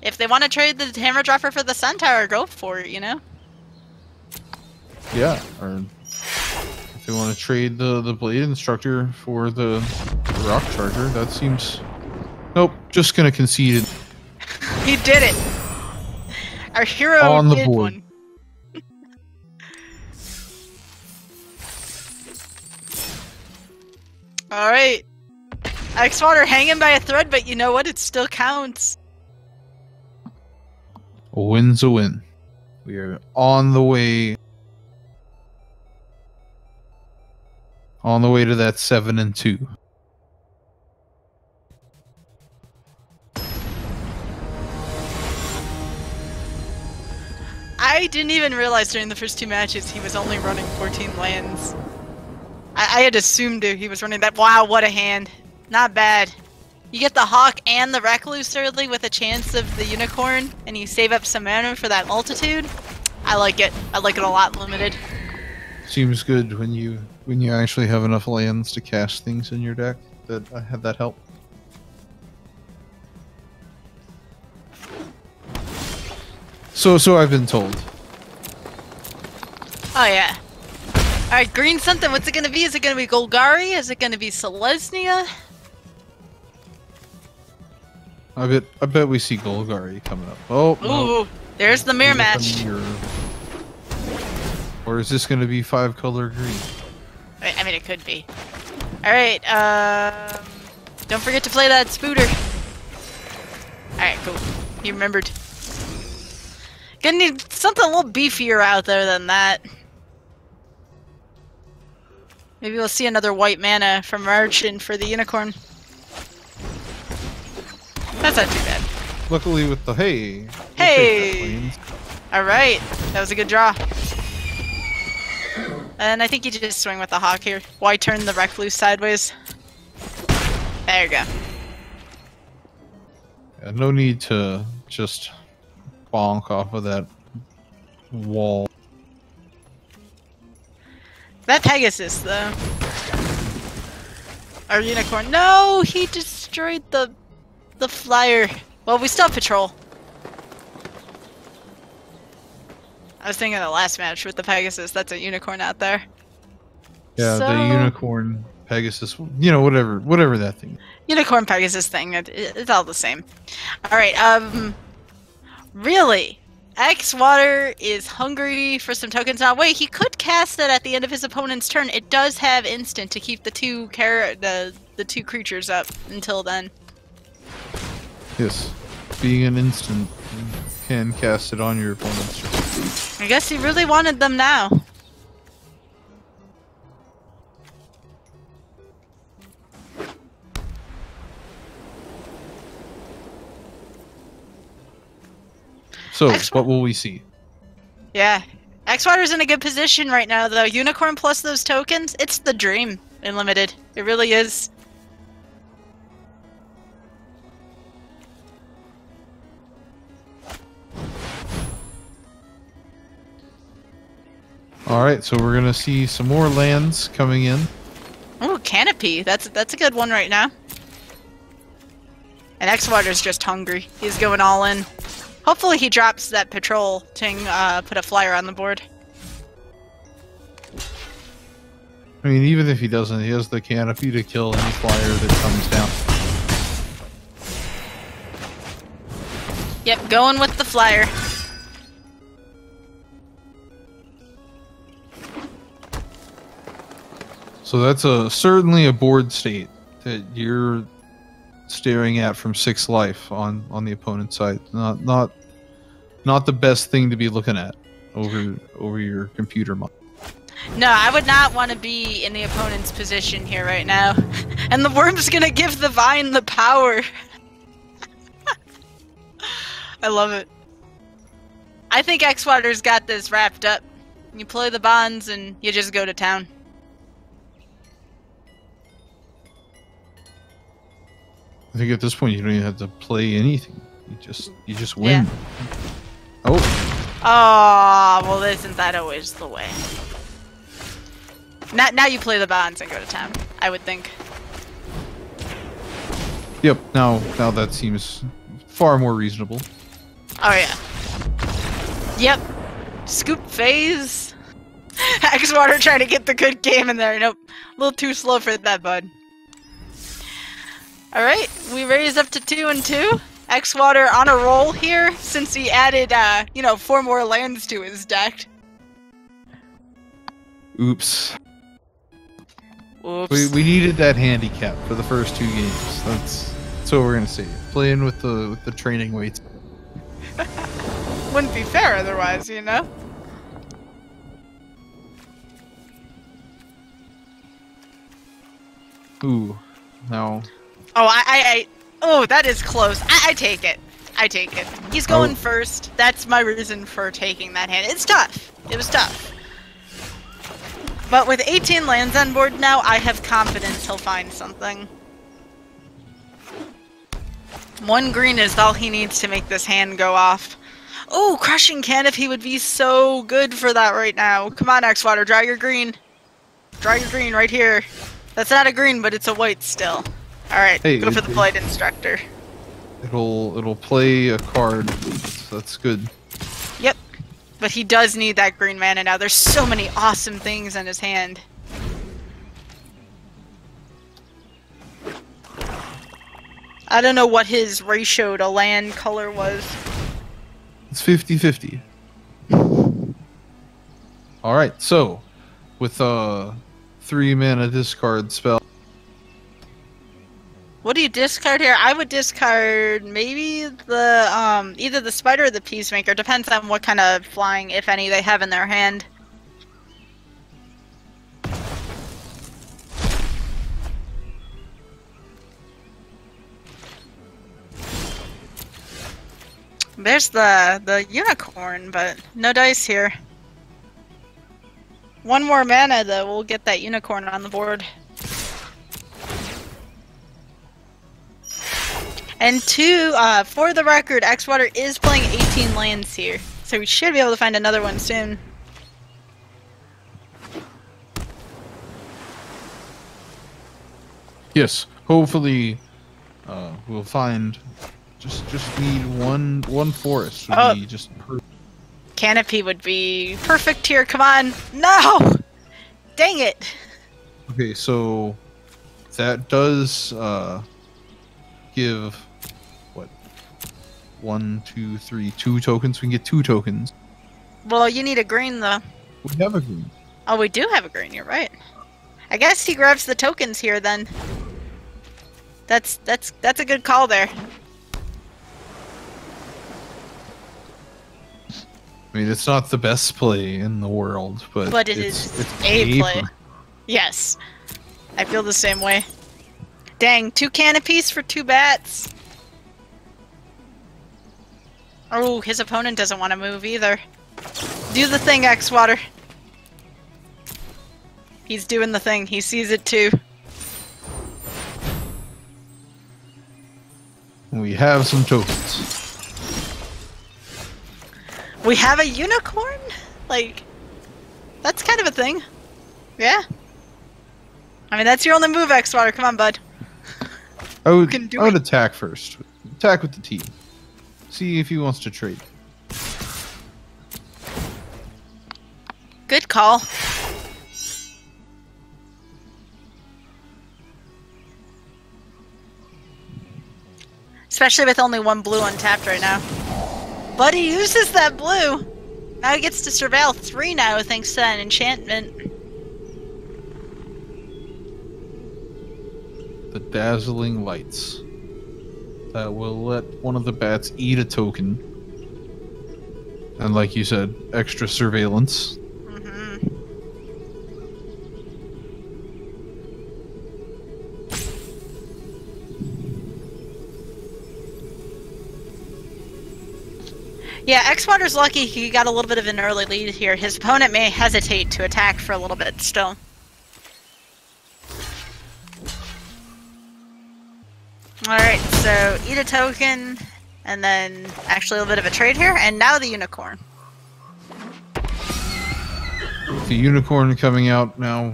If they want to trade the hammer dropper for the centaur, go for it, you know? Yeah, or if they want to trade the blade instructor for the rock charger, that seems... Nope, just gonna concede it. He did it! Our hero On the did board. one. Alright. X-Water hanging by a thread, but you know what? It still counts. A win's a win. We are on the way. On the way to that 7-2. I didn't even realize during the first two matches he was only running 14 lands. I had assumed he was running that. Wow, what a hand. Not bad. You get the Hawk and the Recluse early with a chance of the Unicorn, and you save up some mana for that Multitude. I like it. I like it a lot, limited. Seems good when you actually have enough lands to cast things in your deck that have that help. So I've been told. Oh yeah. Alright, green something. What's it gonna be? Is it gonna be Golgari? Is it gonna be Selesnya? I bet we see Golgari coming up. Oh, Ooh, no. there's the mirror match. Or is this gonna be 5-color green? I mean, it could be. Alright, don't forget to play that Spooter. Alright, cool. You remembered. Gonna need something a little beefier out there than that. Maybe we'll see another white mana from Marchin for the Unicorn. That's not too bad. Luckily with the hey. Hey! Alright, that was a good draw. And I think you just swing with the Hawk here. Why turn the Recluse sideways? There you go. Yeah, no need to just bonk off of that wall. That Pegasus, though. Our Unicorn. No! He destroyed the flyer. Well, we still have Patrol. I was thinking of the last match with the Pegasus. That's a Unicorn out there. Yeah, So... the Unicorn, Pegasus, you know, whatever that thing. Unicorn Pegasus thing. It's all the same. Alright, really? X-Water is hungry for some tokens. Now, wait, he could cast it at the end of his opponent's turn. It does have instant to keep the two creatures up until then. Yes. Being an instant, you can cast it on your opponent's turn. I guess he really wanted them now. So, what will we see? Yeah. X-Water's in a good position right now, though. Unicorn plus those tokens, it's the dream in Limited. It really is. Alright, so we're gonna see some more lands coming in. Ooh, Canopy. That's a good one right now. And X-Water's just hungry. He's going all in. Hopefully he drops that Patrol to put a flyer on the board. I mean, even if he doesn't, he has the Canopy to kill any flyer that comes down. Yep, going with the flyer. So that's certainly a board state that staring at from 6 life on the opponent's side. Not the best thing to be looking at over your computer monitor. No, I would not want to be in the opponent's position here right now. And the worm's gonna give the vine the power. I love it. I think Xwater's got this wrapped up. You play the bonds and you just go to town. I think at this point you don't even have to play anything. You just win. Yeah. Oh. Oh, well, isn't that always the way? Now you play the bonds and go to town, I would think. Yep, now that seems far more reasonable. Oh, yeah. Yep. Scoop phase. Xwater trying to get the good game in there. Nope. A little too slow for that, bud. Alright, we raise up to 2-2. Xwater on a roll here since he added, 4 more lands to his deck. Oops. Oops. We needed that handicap for the first 2 games. That's what we're gonna say. Playing with the training weights. Wouldn't be fair otherwise, you know? Ooh, no. Oh, oh, that is close. I take it. I take it. He's going first. That's my reason for taking that hand. It's tough. It was tough. But with 18 lands on board now, I have confidence he'll find something. 1 green is all he needs to make this hand go off. Oh, Crushing Canopy would be so good for that right now. Come on, Xwater, draw your green. Draw your green right here. That's not a green, but it's a white still. Alright, hey, go for the Blight Instructor. It'll play a card. That's good. Yep. But he does need that green mana now. There's so many awesome things in his hand. I don't know what his ratio to land color was. It's 50-50. Alright, so with 3 mana discard spell. What do you discard here? I would discard maybe the either the Spider or the Peacemaker. Depends on what kind of flying, if any, they have in their hand. There's the unicorn, but no dice here. 1 more mana though, we'll get that unicorn on the board. And 2, for the record, Xwater is playing 18 lands here, so we should be able to find another one soon. Yes, hopefully we'll find. Just need one forest. Would be just perfect. Canopy would be perfect here. Come on, no! Dang it! Okay, so that does give what? 1, 2, 3, 2 tokens. We can get 2 tokens. Well, you need a green though. We have a green. Oh, we do have a green. You're right. I guess he grabs the tokens here then. That's a good call there. I mean, it's not the best play in the world, but it's a play. Yes, I feel the same way. Dang, 2 canopies for 2 bats. Oh, his opponent doesn't want to move either. Do the thing, Xwater. He's doing the thing. He sees it too. We have some tokens. We have a unicorn? Like, that's kind of a thing. Yeah. I mean, that's your only move, Xwater. Come on, bud. I would attack first. Attack with the team. See if he wants to trade. Good call. Especially with only 1 blue untapped right now. But he uses that blue! Now he gets to surveil 3 now thanks to that enchantment. The dazzling lights. that will let one of the bats eat a token. And like you said, extra surveillance. Mm-hmm. Yeah, X-Water's lucky he got a little bit of an early lead here. His opponent may hesitate to attack for a little bit still. Alright, so eat a token, and then actually a little bit of a trade here, and now the unicorn. The unicorn coming out now.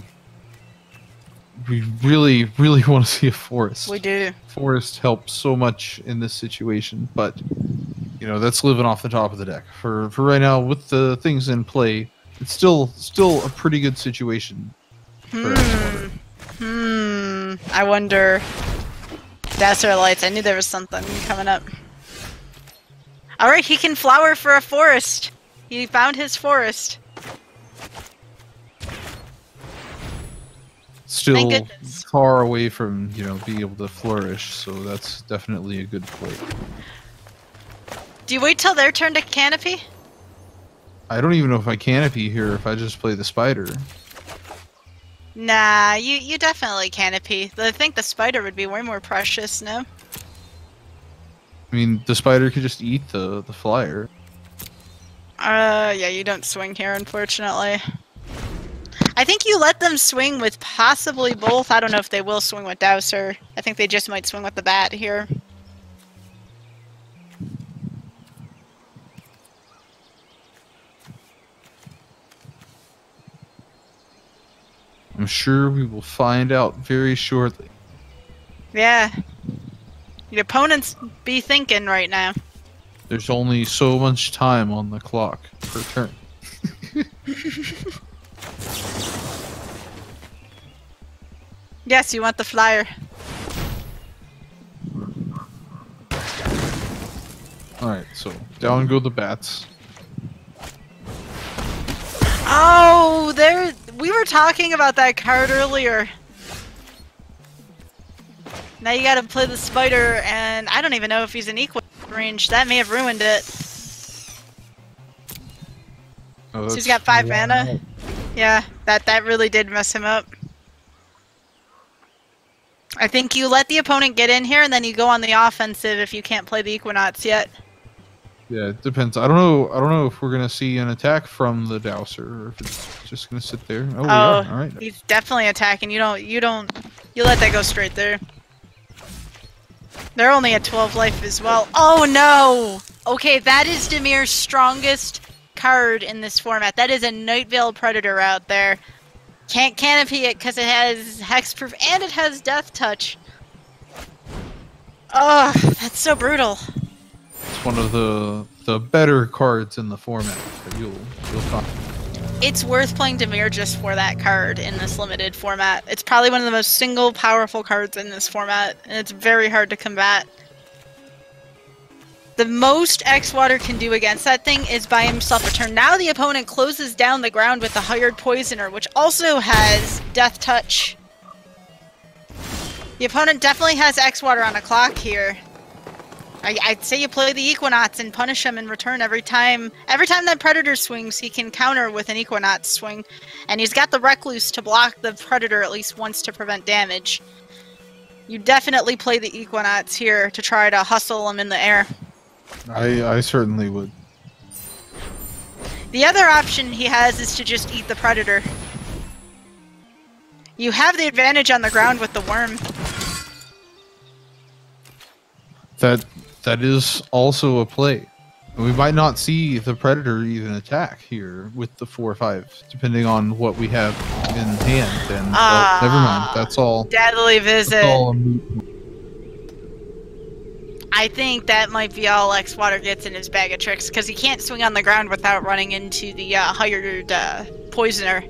We really, really want to see a forest. We do. Forest helps so much in this situation, but you know, that's living off the top of the deck. For right now, with the things in play, it's still a pretty good situation. I wonder. Dazzler Lights. I knew there was something coming up. Alright, he can flower for a forest. He found his forest. Still far away from, you know, being able to flourish, so that's definitely a good play. Do you wait till their turn to canopy? I don't even know if I canopy here if I just play the spider. Nah, you definitely canopy. I think the spider would be way more precious, no? I mean, the spider could just eat the flyer. Yeah, you don't swing here, unfortunately. I think you let them swing with possibly both. I don't know if they will swing with Dowser. I think they just might swing with the bat here. I'm sure we will find out very shortly. Yeah. Your opponents be thinking right now. There's only so much time on the clock per turn. Yes, you want the flyer. Alright, so down go the bats. Oh, we were talking about that card earlier. Now you gotta play the spider, and I don't even know if he's in equal range. That may have ruined it. Oh, So he's got 5 mana. Yeah, that really did mess him up. I think you let the opponent get in here, and then you go on the offensive if you can't play the Equinox yet. Yeah, it depends. I don't know if we're gonna see an attack from the Dowser or if it's just gonna sit there. Oh, we are. All right. He's definitely attacking. You let that go straight there. They're only at 12 life as well. Oh no! Okay, that is Demir's strongest card in this format. That is a Night Veil Predator out there. Can't canopy it because it has hexproof and it has death touch. Ugh, that's so brutal. It's one of the better cards in the format that you'll find. It's worth playing Dimir just for that card in this limited format. It's probably one of the most single powerful cards in this format, and it's very hard to combat. The most X-Water can do against that thing is buy himself a turn. Now the opponent closes down the ground with the Hired Poisoner, which also has Death Touch. The opponent definitely has X-Water on a clock here. I'd say you play the Equinox and punish him in return every time. Every time that Predator swings, he can counter with an Equinox swing. And he's got the Recluse to block the Predator at least once to prevent damage. You definitely play the Equinox here to try to hustle him in the air. I certainly would. The other option he has is to just eat the Predator. You have the advantage on the ground with the Worm. That is also a play. We might not see the Predator even attack here with the 4/5, depending on what we have in hand. And never mind. That's all. Deadly Visit. That's all I think that might be all X-Water gets in his bag of tricks, because he can't swing on the ground without running into the Hired Poisoner.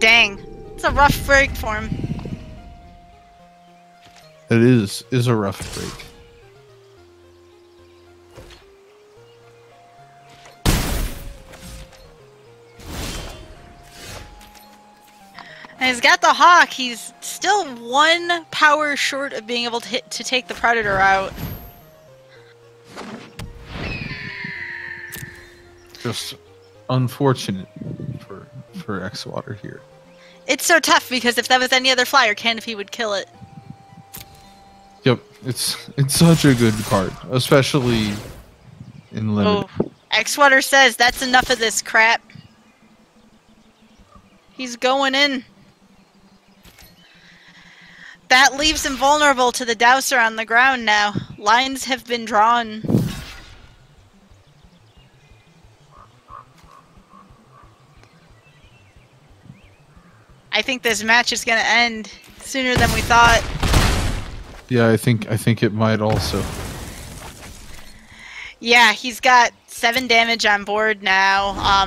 Dang. It's a rough break for him. It is a rough break. And he's got the Hawk. He's still one power short of being able to take the Predator out. Just unfortunate for X-Water here. It's so tough because if that was any other flyer, Canopy would kill it. Yep, it's such a good card, especially in limited. Oh, X-Water says that's enough of this crap. He's going in. That leaves him vulnerable to the Dowser on the ground now. Lines have been drawn. I think this match is gonna end sooner than we thought. Yeah, I think it might also. Yeah, he's got 7 damage on board now.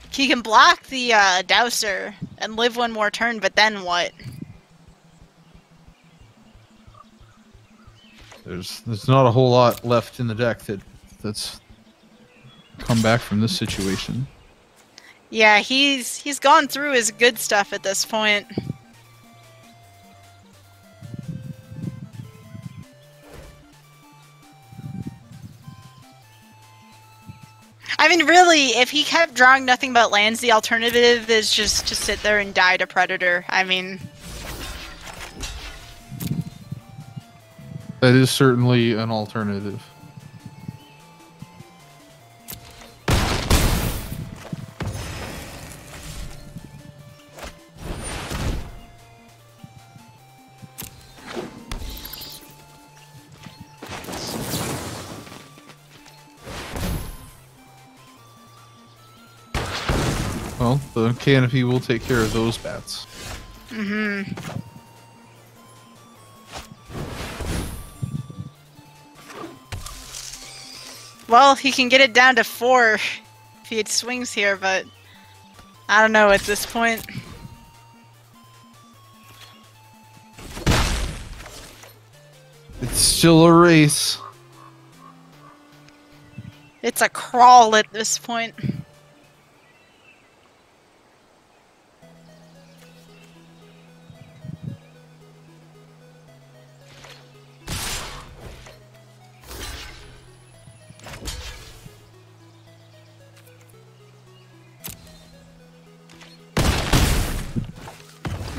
He can block the Dowser and live one more turn, but then what? There's not a whole lot left in the deck that's come back from this situation. Yeah, he's gone through his good stuff at this point. I mean, really, if he kept drawing nothing but lands, the alternative is just to sit there and die to Predator. I mean... That is certainly an alternative. Well, the Canopy will take care of those bats. Mm-hmm. Well, he can get it down to 4 if he swings here, but I don't know at this point. It's still a race. It's a crawl at this point.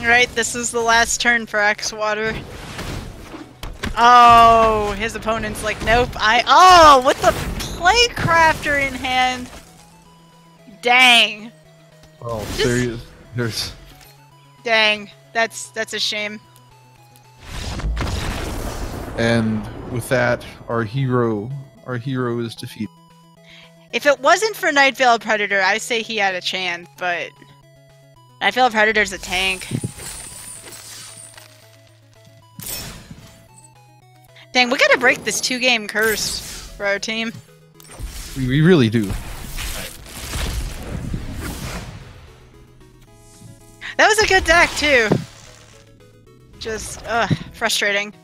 Right, this is the last turn for X-Water. Oh, his opponent's like, nope, oh, with the Playcrafter in hand. Dang. Well, there's... Dang, that's a shame. And with that, our hero is defeated. If it wasn't for Nightveil Predator, I say he had a chance, but Nightveil Predator's a tank. Dang, we gotta break this 2-game curse for our team. We really do. That was a good deck, too. Just, frustrating.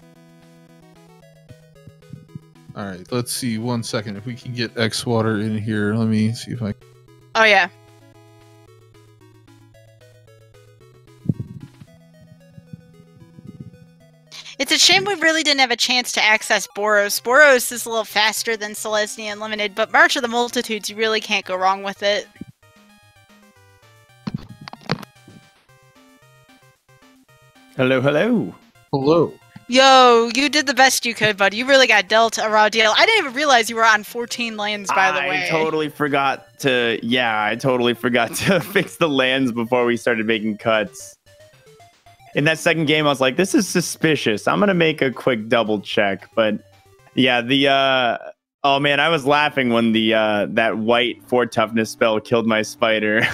Alright, let's see 1 second if we can get X-Water in here. Let me see if I... Oh, yeah. It's a shame we really didn't have a chance to access Boros. Boros is a little faster than Selesnya Unlimited, but March of the Multitudes, you really can't go wrong with it. Hello, hello. Hello. Yo, you did the best you could, bud. You really got dealt a raw deal. I didn't even realize you were on 14 lands, by the way. I totally forgot to fix the lands before we started making cuts. In that second game, I was like, this is suspicious. I'm going to make a quick double check. But yeah, oh man, I was laughing when that white 4 toughness spell killed my spider.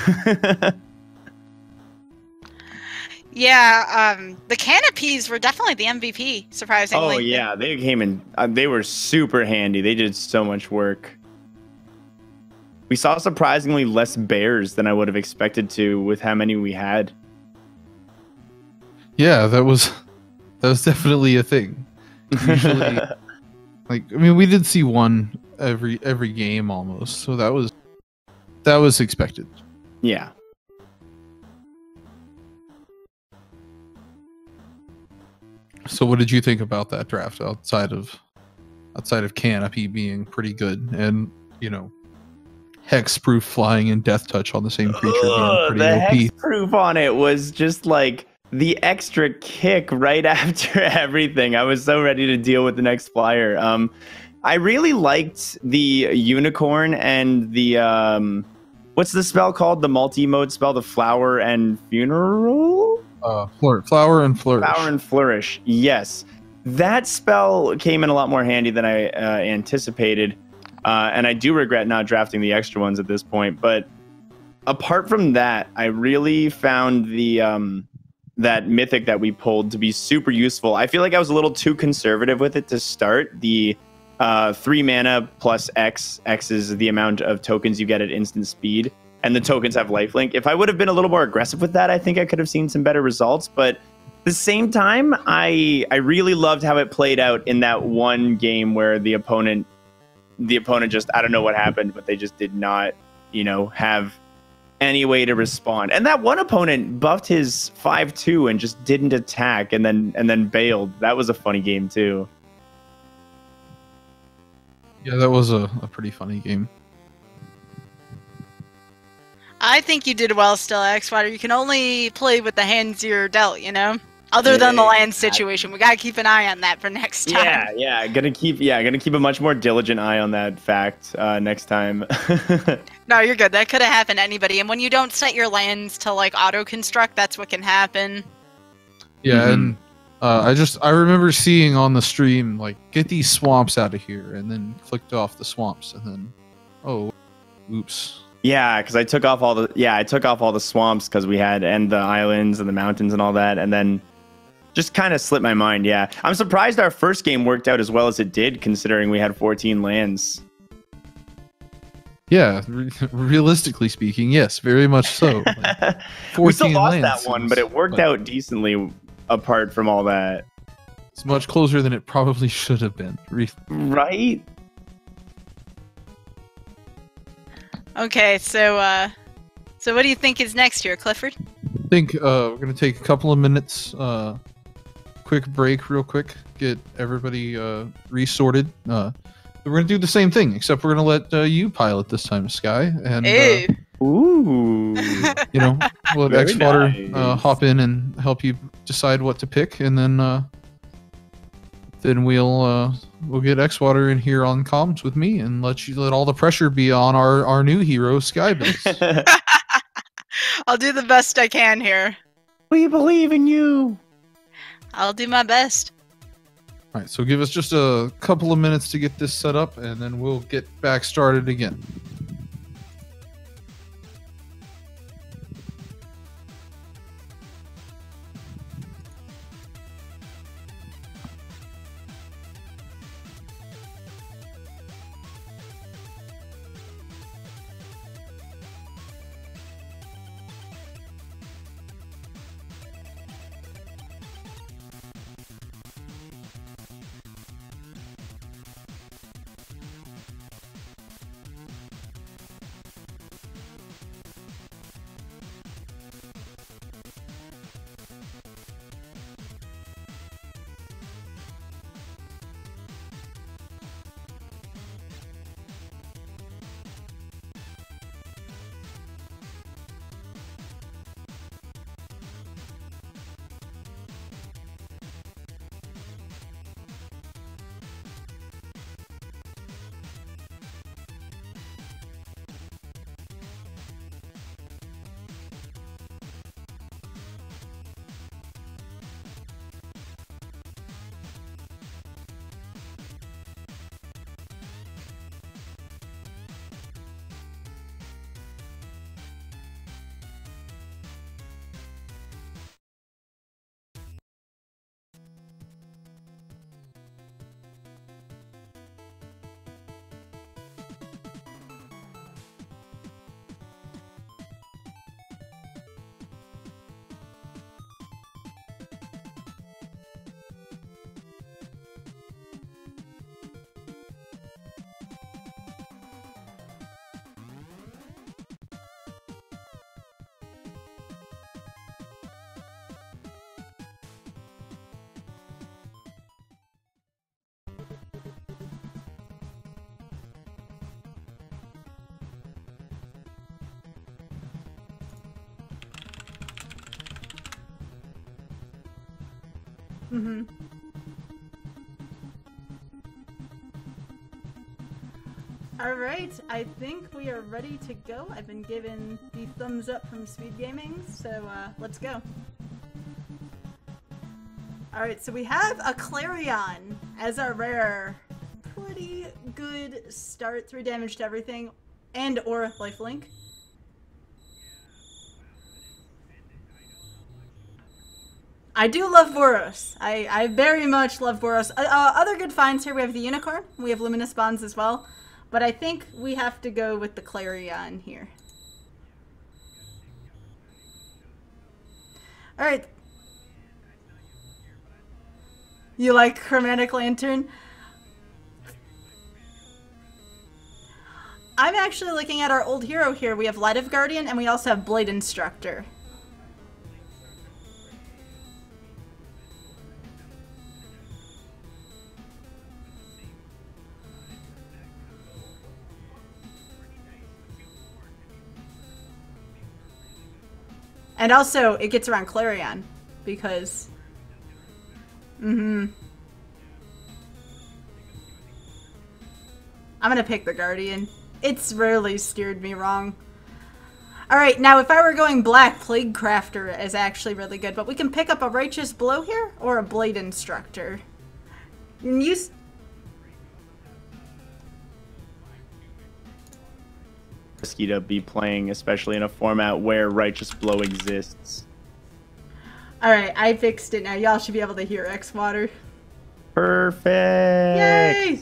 Yeah, the Canopies were definitely the MVP, surprisingly. Oh yeah, they came in, they were super handy. They did so much work. We saw surprisingly less bears than I would have expected to with how many we had. Yeah, that was definitely a thing. Usually, like, I mean, we did see one every game almost, so that was expected. Yeah. So what did you think about that draft outside of Canopy being pretty good and, you know, Hexproof flying and Death Touch on the same creature being pretty the OP? Hexproof on it was just like the extra kick right after everything. I was so ready to deal with the next flyer. I really liked the Unicorn and the what's the spell called? The multi-mode spell, the Flower and Funeral? Flower and Flourish. Flower and Flourish, yes. That spell came in a lot more handy than I anticipated. And I do regret not drafting the extra ones at this point. But apart from that, I really found the that mythic that we pulled to be super useful. I feel like I was a little too conservative with it to start. The 3 mana plus X. X is the amount of tokens you get at instant speed. And the tokens have lifelink. If I would have been a little more aggressive with that, I think I could have seen some better results. But at the same time, I really loved how it played out in that one game where the opponent just, I don't know what happened, but they just did not, you know, have any way to respond. And that one opponent buffed his 5/2 and just didn't attack and then bailed. That was a funny game too. Yeah, that was a pretty funny game. I think you did well still, Xwater. You can only play with the hands you're dealt, you know? Other than the land situation. We gotta keep an eye on that for next time. Yeah. Gonna keep a much more diligent eye on that fact next time. No, you're good. That could have happened to anybody. And when you don't set your lands to like auto construct, that's what can happen. Yeah, and I remember seeing on the stream like, get these swamps out of here, and then clicked off the swamps, and then oops. Yeah, because I took off all the swamps because we had and the islands and the mountains and all that, and then just kind of slipped my mind. Yeah, I'm surprised our first game worked out as well as it did, considering we had 14 lands. Yeah, realistically speaking, yes, very much so. Like, we still lost that one, but it worked out decently. Apart from all that, it's much closer than it probably should have been. Right? Okay, so what do you think is next here, Clifford? I think we're gonna take a couple of minutes, quick break, real quick, get everybody resorted. We're gonna do the same thing, except we're gonna let you pilot this time, Sky, and ooh, you know, we'll let Xwater nice. hop in and help you decide what to pick, and then we'll get Xwater in here on comms with me and let all the pressure be on our new hero, Skybase. I'll do the best I can here. We believe in you. I'll do my best. All right, so give us just a couple of minutes to get this set up, and then we'll get back started again. Mm-hmm. Alright, I think we are ready to go. I've been given the thumbs up from Speed Gaming, so let's go. Alright, so we have a Clarion as our rare. Pretty good start. 3 damage to everything, and or lifelink. I do love Boros. I very much love Boros. Other good finds here, we have the Unicorn, we have Luminous Bonds as well, but I think we have to go with the Clarion here. Alright. You like Chromatic Lantern? I'm actually looking at our old hero here. We have Light of Guardian, and we also have Blade Instructor. And also, it gets around Clarion, because... I'm gonna pick the Guardian. It's rarely steered me wrong. Alright, now if I were going black, Plague Crafter is actually really good, but we can pick up a Righteous Blow here, or a Blade Instructor. And use... Risky to be playing, especially in a format where Righteous Blow exists. Alright, I fixed it now. Y'all should be able to hear X-Water. Perfect! Yay!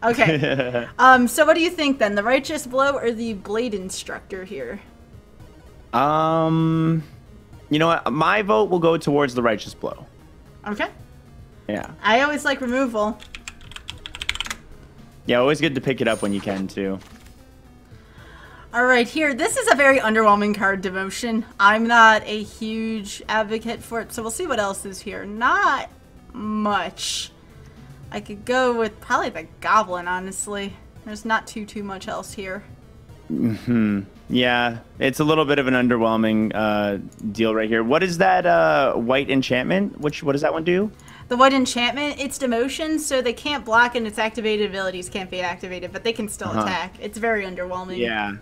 Okay. So what do you think then? The Righteous Blow or the Blade Instructor here? You know what? My vote will go towards the Righteous Blow. Okay. Yeah. I always like removal. Yeah, always good to pick it up when you can, too. Alright, here. This is a very underwhelming card, Demotion. I'm not a huge advocate for it, so we'll see what else is here. Not much. I could go with probably the Goblin, honestly. There's not too much else here. Yeah, it's a little bit of an underwhelming deal right here. What is that white enchantment? What does that one do? The white enchantment, it's demotion, so they can't block and its activated abilities can't be activated, but they can still attack. It's very underwhelming. Yeah.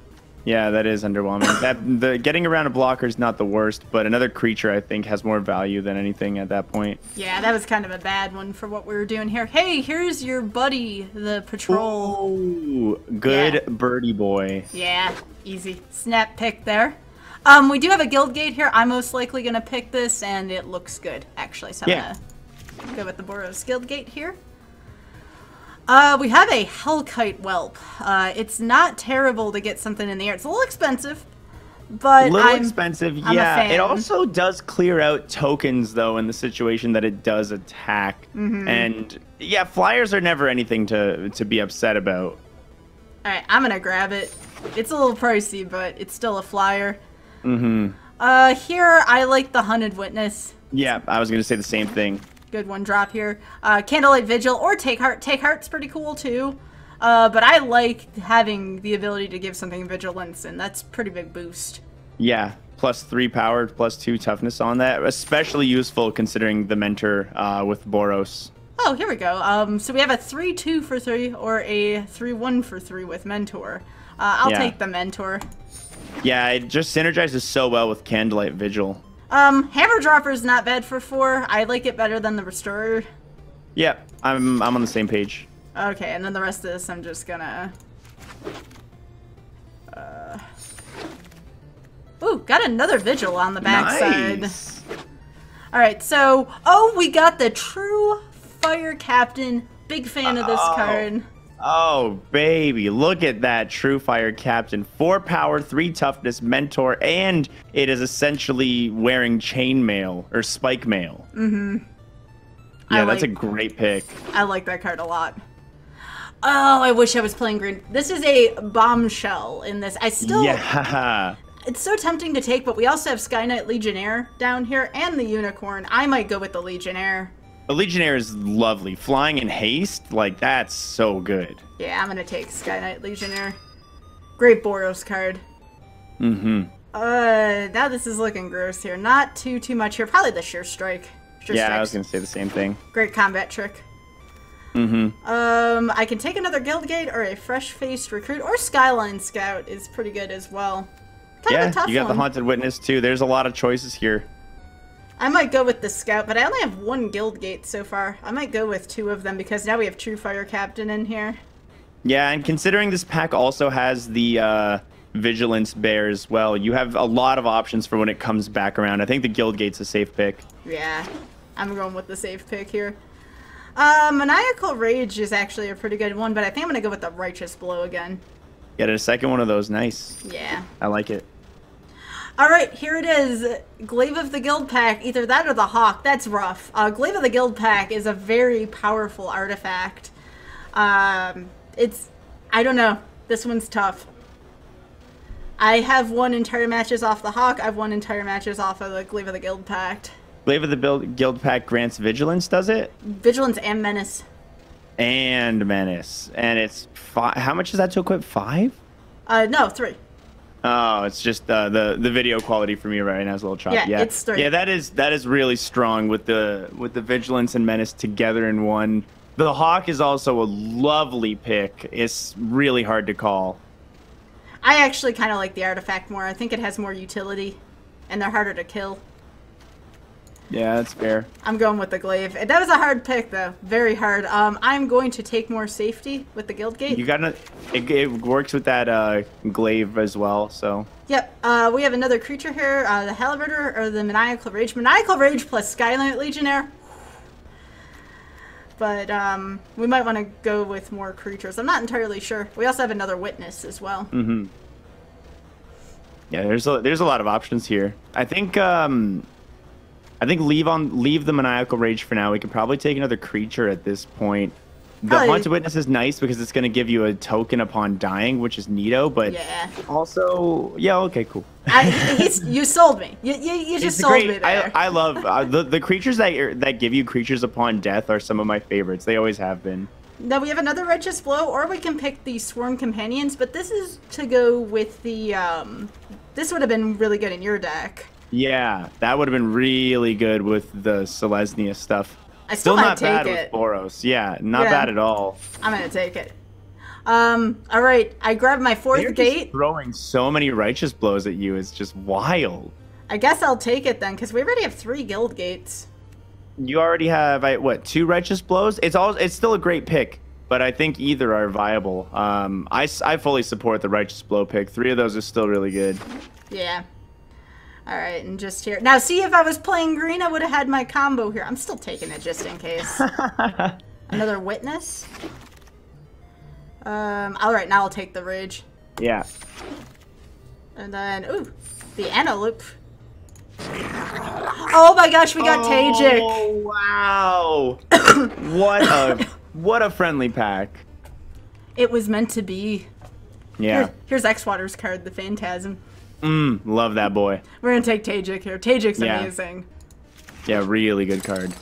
Yeah, that is underwhelming. The getting around a blocker is not the worst, but another creature I think has more value than anything at that point. Yeah, that was kind of a bad one for what we were doing here. Hey, here's your buddy, the patrol. Ooh, good birdie boy. Yeah, easy. Snap pick there. We do have a guild gate here. I'm most likely going to pick this, and it looks good, actually. So I'm going to go with the Boros guild gate here. We have a Hellkite Whelp. It's not terrible to get something in the air. It's a little expensive, but I'm a fan. It also does clear out tokens, though, in the situation that it does attack. And, yeah, flyers are never anything to be upset about. Alright, I'm gonna grab it. It's a little pricey, but it's still a flyer. Here, I like the Hunted Witness. Yeah, I was gonna say the same thing. Good one drop here. Candlelight Vigil or Take Heart. Take Heart's pretty cool too. But I like having the ability to give something vigilance, and that's a pretty big boost. Yeah, +3 power, +2 toughness on that. Especially useful considering the mentor with Boros. Oh, here we go. So we have a 3-2 for 3 or a 3-1 for 3 with Mentor. I'll take the Mentor. Yeah, it just synergizes so well with Candlelight Vigil. Hammer Dropper's not bad for 4. I like it better than the Restorer. Yep, I'm on the same page. Okay, and then the rest of this I'm just gonna... Ooh, got another Vigil on the backside. Nice. Alright, so... Oh, we got the True Fire Captain. Big fan of this card. Oh, baby. Look at that True Fire Captain. 4 power, 3 toughness, mentor, and it is essentially wearing chainmail or spike mail. Yeah, that's a great pick. I like that card a lot. Oh, I wish I was playing green. This is a Bombshell in this. I still... Yeah. It's so tempting to take, but we also have Sky Knight Legionnaire down here and the Unicorn. I might go with the Legionnaire. The Legionnaire is lovely. Flying in haste, like, that's so good. Yeah, I'm going to take Sky Knight Legionnaire. Great Boros card. Now Now this is looking gross here. Not too much here. Probably the Sure Strike. Yeah, I was gonna say the same thing. Great combat trick. I can take another Guildgate or a fresh-faced recruit, or Skyline Scout is pretty good as well. Kind of a tough you got one. the Haunted Witness too. There's a lot of choices here. I might go with the Scout, but I only have one Guildgate so far. I might go with 2 of them because now we have True Fire Captain in here. Yeah, and considering this pack also has the Vigilance Bear as well, you have a lot of options for when it comes back around. I think the Guildgate's a safe pick. Yeah, I'm going with the safe pick here. Maniacal Rage is actually a pretty good one, but I think I'm going to go with the Righteous Blow again. Get a second one of those. Nice. Yeah. I like it. All right, here it is. Glaive of the Guild Pack. Either that or the Hawk. That's rough. Glaive of the Guild Pack is a very powerful artifact. I don't know. This one's tough. I have won entire matches off the Hawk. I've won entire matches off of the Glaive of the Guild Pack. Glaive of the Guild Pack grants Vigilance, does it? Vigilance and Menace. And Menace. And it's 5. How much is that to equip? 5? No, 3. Oh, it's just the video quality for me right now is a little choppy. Yeah, it's 3. Yeah, that is really strong with the Vigilance and Menace together in one. The Hawk is also a lovely pick. It's really hard to call. I actually kind of like the artifact more. I think it has more utility, and they're harder to kill. Yeah, that's fair. I'm going with the Glaive. That was a hard pick, though. Very hard. I'm going to take more safety with the Guildgate. You got it works with that Glaive as well, so. Yep. We have another creature here, the Halberdier or the Maniacal Rage. Maniacal Rage plus Skylight Legionnaire. But we might want to go with more creatures. I'm not entirely sure. We also have another Witness as well. Mm-hmm. Yeah, there's a lot of options here. I think leave the Maniacal Rage for now. We could probably take another creature at this point. The Haunted Witness is nice because it's going to give you a token upon dying, which is neato, but also, yeah, okay, cool. You sold me. You just sold me there. I love the creatures that give you creatures upon death are some of my favorites. They always have been. Now we have another Righteous Blow, or we can pick the Sworn Companions, but this is to go with the, this would have been really good in your deck. Yeah, that would have been really good with the Selesnya stuff. I still not might take bad it. with Boros. Yeah, not bad at all. I'm gonna take it. All right, I grabbed my 4th gate. Just throwing so many Righteous Blows at you is just wild. I guess I'll take it then, because we already have 3 Guild Gates. You already have what, 2 Righteous Blows? It's still a great pick, but I think either are viable. I fully support the Righteous Blow pick. 3 of those are still really good. Yeah. All right, and just here. Now, see, if I was playing green, I would have had my combo here. I'm still taking it just in case. Another Witness. All right, now I'll take the Rage. Yeah. And then, ooh, the Antelope. Oh my gosh, we got Tajik. Oh, wow. What a friendly pack. It was meant to be. Yeah. Here's X-Water's card, the Phantasm. Love that boy. We're gonna take Tajik here. Tajik's amazing. Yeah, really good card.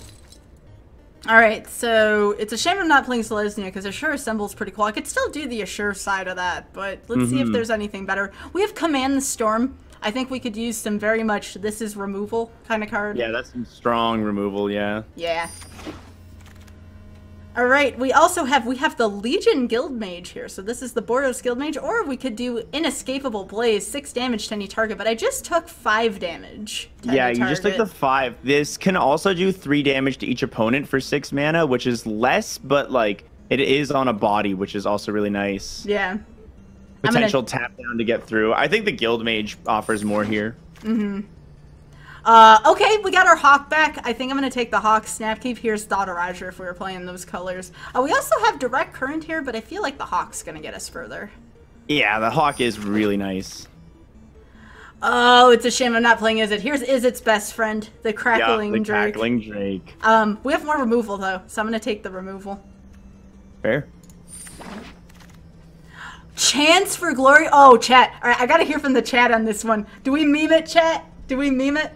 Alright, so it's a shame I'm not playing Selesnya because Assure Assemble's pretty cool. I could still do the Assure side of that, but let's see if there's anything better. We have Command the Storm. I think we could use some very much this is removal kind of card. Yeah, that's some strong removal, yeah. Yeah. All right, we have the Legion Guild Mage here. So this is the Boros Guild Mage, or we could do Inescapable Blaze, 6 damage to any target, but I just took 5 damage to any target. You just took the 5. This can also do 3 damage to each opponent for 6 mana, which is less, but like it is on a body, which is also really nice. Yeah. Potential tap down to get through. I think the Guild Mage offers more here. Okay, we got our Hawk back. I think I'm going to take the Hawk. Snapkeep. Here's Daughter Roger if we were playing those colors. We also have Direct Current here, but I feel like the Hawk's going to get us further. Yeah, the Hawk is really nice. Oh, it's a shame I'm not playing Izzet. Here's Izzet's best friend, the Crackling Drake. Crackling Drake. We have more removal, though, so I'm going to take the removal. Fair. Chance for Glory. Oh, chat. All right, I got to hear from the chat on this one. Do we meme it, chat? Do we meme it?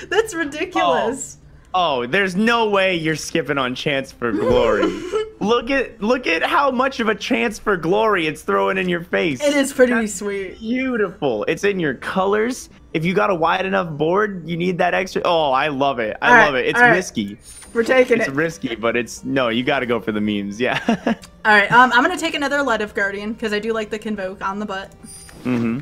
That's ridiculous. Oh, there's no way you're skipping on Chance for Glory. Look at how much of a Chance for Glory it's throwing in your face. It is pretty sweet. Beautiful. It's in your colors. if you got a wide enough board, you need that extra. Oh, I love it. I love it. It's risky. We're taking it. It's risky, but it's no. You got to go for the memes. Yeah. All right. I'm gonna take another Light of Guardian because I do like the Convoke on the butt. Mm-hmm.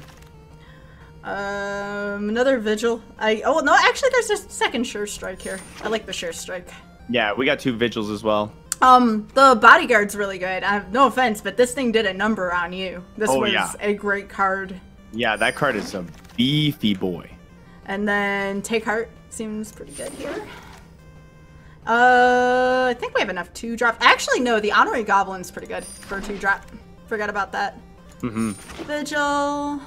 Another Vigil. Oh no, actually, there's a second Sure Strike here. I like the Sure Strike. Yeah, we got 2 Vigils as well. The Bodyguard's really good. No offense, but this thing did a number on you. This was a great card. Yeah, that card is a beefy boy. And then Take Heart seems pretty good here. I think we have enough 2-drop. Actually, no, the Honorary Goblin's pretty good for 2-drop. Forgot about that. Mm-hmm. Vigil.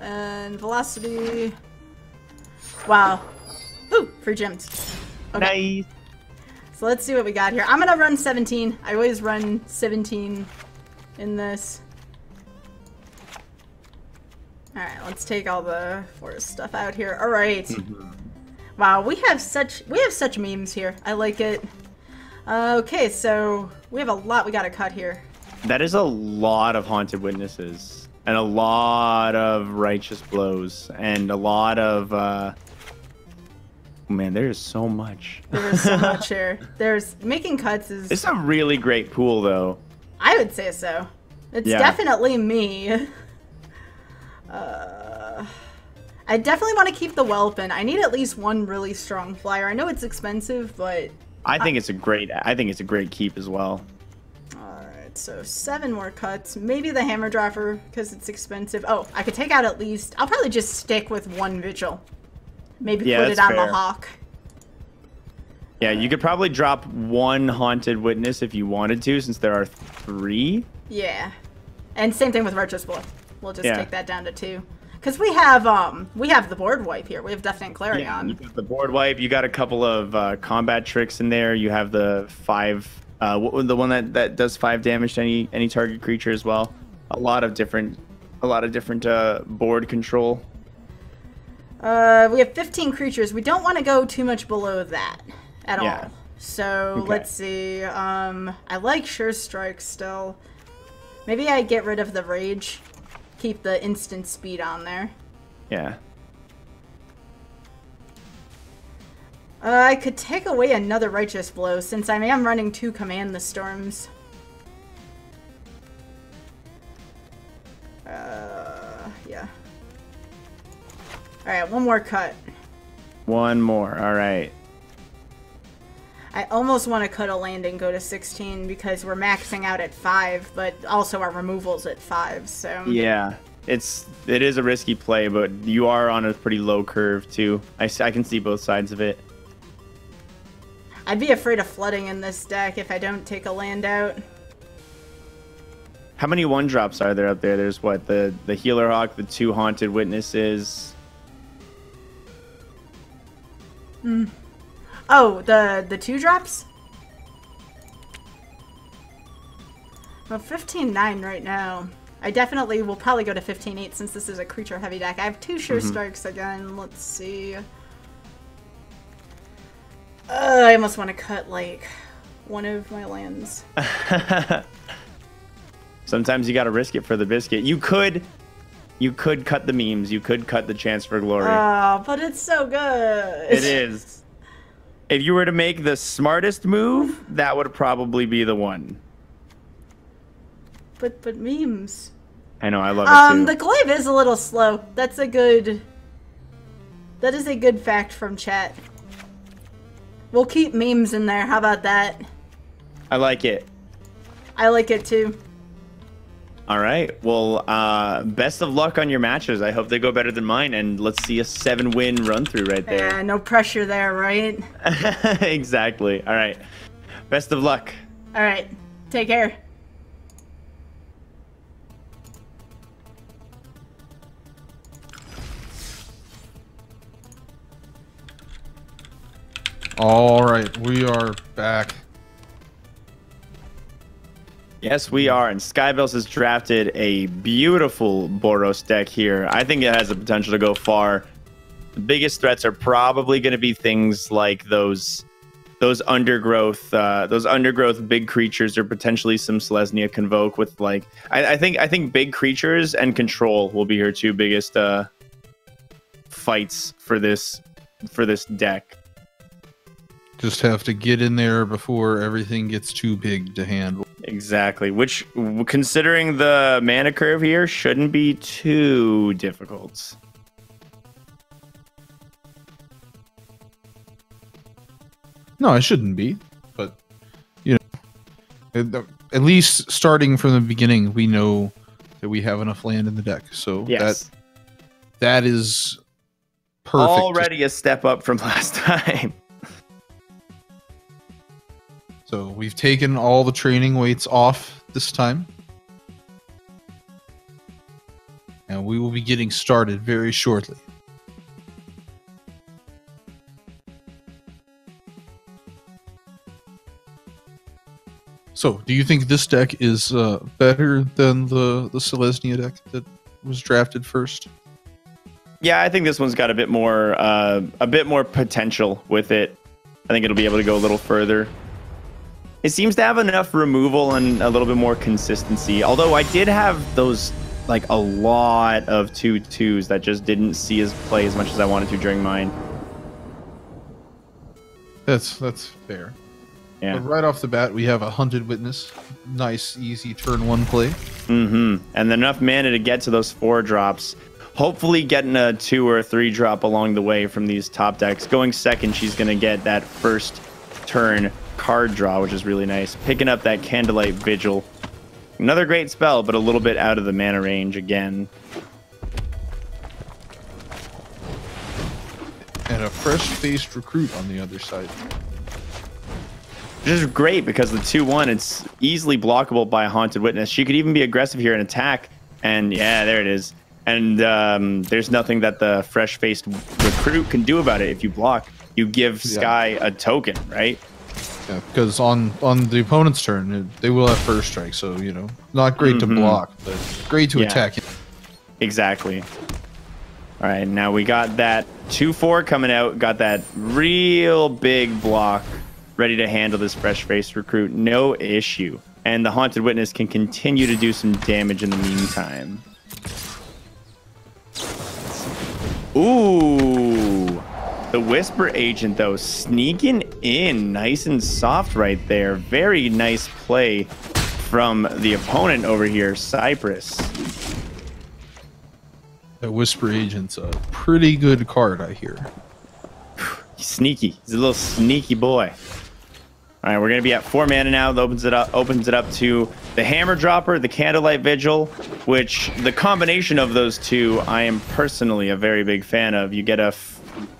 And Velocity. Wow. Ooh, free gems. Okay. Nice. So let's see what we got here. I'm gonna run 17. I always run 17 in this. Alright, let's take all the forest stuff out here. Alright. Wow, we have such memes here. I like it. Okay, so we have a lot we gotta cut here. That is a lot of Haunted Witnesses. And a lot of Righteous Blows. And a lot of man, there is so much. There is so much here. There's making cuts is. It's a really great pool, though. I would say so. It's definitely me. I definitely want to keep the Whelpin. I need at least one really strong flyer. I know it's expensive, but I think it's a great. I think it's a great keep as well. All right, so 7 more cuts. Maybe the Hammer Dropper because it's expensive. Oh, I could take out at least. I'll probably just stick with 1 Vigil. Maybe put it on the Hawk. Yeah, you could probably drop 1 Haunted Witness if you wanted to, since there are 3. Yeah, and same thing with Righteous Blow. We'll just take that down to 2. Because we have the board wipe here. We have Deafening Clarion. Yeah, you got the board wipe. You got a couple of combat tricks in there. You have the 5, the one that does 5 damage to any target creature as well. A lot of different board control. We have 15 creatures. We don't want to go too much below that at all. So let's see. I like Sure Strike still. Maybe I get rid of the Rage. Keep the instant speed on there. Yeah. I could take away another Righteous Blow since I am running 2 Command the Storms. Yeah. Alright, 1 more cut. 1 more, alright. I almost want to cut a land and go to 16 because we're maxing out at 5, but also our removal's at 5, so... Yeah, it is a risky play, but you are on a pretty low curve, too. I can see both sides of it. I'd be afraid of flooding in this deck if I don't take a land out. How many 1-drops are there up there? There's what? The Healer Hawk, the 2 Haunted Witnesses... Oh, the 2-drops? Well, 15-9 right now. I definitely will probably go to 15-8 since this is a creature heavy deck. I have 2 Sure Strikes again. Let's see. I almost want to cut like one of my lands. Sometimes you got to risk it for the biscuit. You could cut the memes. You could cut the Chance for Glory. Oh, but it's so good. It is. If you were to make the smartest move, that would probably be the one. But memes. I know, I love it too. The glaive is a little slow. That is a good fact from chat. We'll keep memes in there. How about that? I like it. I like it too. All right. Well, best of luck on your matches. I hope they go better than mine, and let's see a 7-win run through right there. Yeah, no pressure there, right? Exactly. All right. Best of luck. All right. Take care. All right, we are back. Yes, we are, and Skybells has drafted a beautiful Boros deck here. I think it has the potential to go far. The biggest threats are probably going to be things like those those undergrowth big creatures, or potentially some Selesnya Convoke with like I think big creatures and control will be her two biggest fights for this deck. Just have to get in there before everything gets too big to handle. Exactly, which, considering the mana curve here, shouldn't be too difficult. No, it shouldn't be, but you know, at least starting from the beginning, we know that we have enough land in the deck, so yes, that is perfect. Already a step up from last time. So we've taken all the training weights off this time. And we will be getting started very shortly. So, do you think this deck is better than the Selesnya deck that was drafted first? Yeah, I think this one's got a bit more potential with it. I think it'll be able to go a little further. It seems to have enough removal and a little bit more consistency. Although I did have those, like, a lot of 2/2s that just didn't see as play as much as I wanted to during mine. That's fair. Yeah. But right off the bat, we have a Hunted Witness. Nice, easy turn 1 play. Mm-hmm. And enough mana to get to those 4 drops. Hopefully getting a 2 or 3 drop along the way from these top decks. Going second, she's going to get that first turn card draw, which is really nice. Picking up that Candlelight Vigil. Another great spell, but a little bit out of the mana range And a fresh-faced Recruit on the other side. Which is great because the 2/1, it's easily blockable by a Haunted Witness. She could even be aggressive here and attack. And yeah, there it is. And there's nothing that the fresh-faced Recruit can do about it. If you block, you give Sky a token, right? Yeah, because on the opponent's turn, they will have first strike, so, you know, not great to block, but great to attack. Exactly. All right, now we got that 2/4 coming out, got that real big block ready to handle this fresh-faced Recruit, no issue. And the Haunted Witness can continue to do some damage in the meantime. Ooh. The Whisper Agent, though, sneaking in nice and soft right there. Very nice play from the opponent over here, Cypress. The Whisper Agent's a pretty good card, I hear. He's sneaky. He's a little sneaky boy. All right, we're going to be at 4 mana now. That opens it up to the Hammer Dropper, the Candlelight Vigil, which the combination of those two, I am personally a very big fan of. You get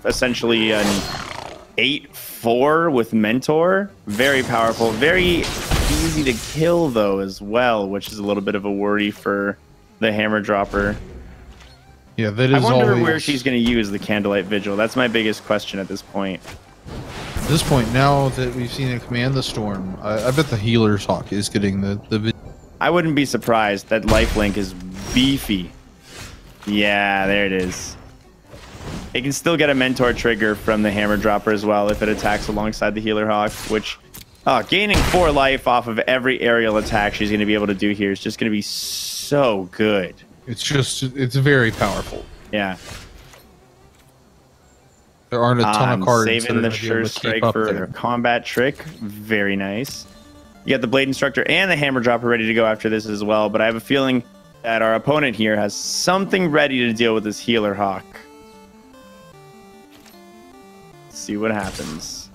essentially an 8/4 with Mentor. Very powerful. Very easy to kill, though, as well, which is a little bit of a worry for the Hammer Dropper. Yeah, that is. I wonder always... where she's going to use the Candlelight Vigil. That's my biggest question at this point. At this point, now that we've seen it command the Storm, I bet the Healer's Hawk is getting the I wouldn't be surprised. That lifelink is beefy. Yeah, there it is. It can still get a Mentor trigger from the Hammer Dropper as well if it attacks alongside the Healer Hawk, which gaining 4 life off of every aerial attack she's going to be able to do here is just going to be so good. It's very powerful. Yeah. There aren't a ton of cards. Saving the Sure Strike for a combat trick. Very nice. You got the Blade Instructor and the Hammer Dropper ready to go after this as well, but I have a feeling that our opponent here has something ready to deal with this Healer Hawk. Let's see what happens.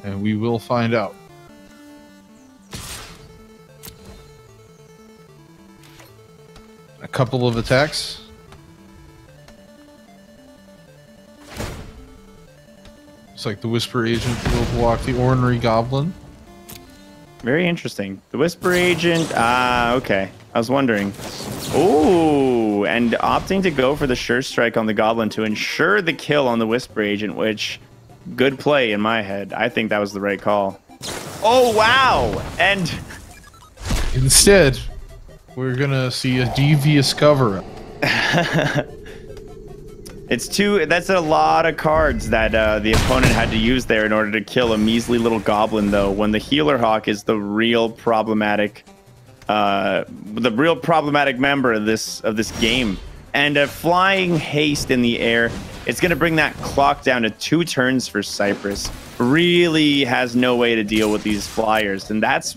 And we will find out. A couple of attacks. Looks like the Whisper Agent will block the Ornery Goblin. Very interesting. The Whisper Agent, okay. I was wondering. Ooh, and opting to go for the Sure Strike on the Goblin to ensure the kill on the Whisper Agent, which, good play in my head. I think that was the right call. Oh, wow! And instead, we're gonna see a devious cover-up. That's a lot of cards that the opponent had to use there in order to kill a measly little goblin, though, when the Healer Hawk is the real problematic member of this game. And a flying haste in the air, it's going to bring that clock down to 2 turns for Cypress. Really has no way to deal with these flyers, and that's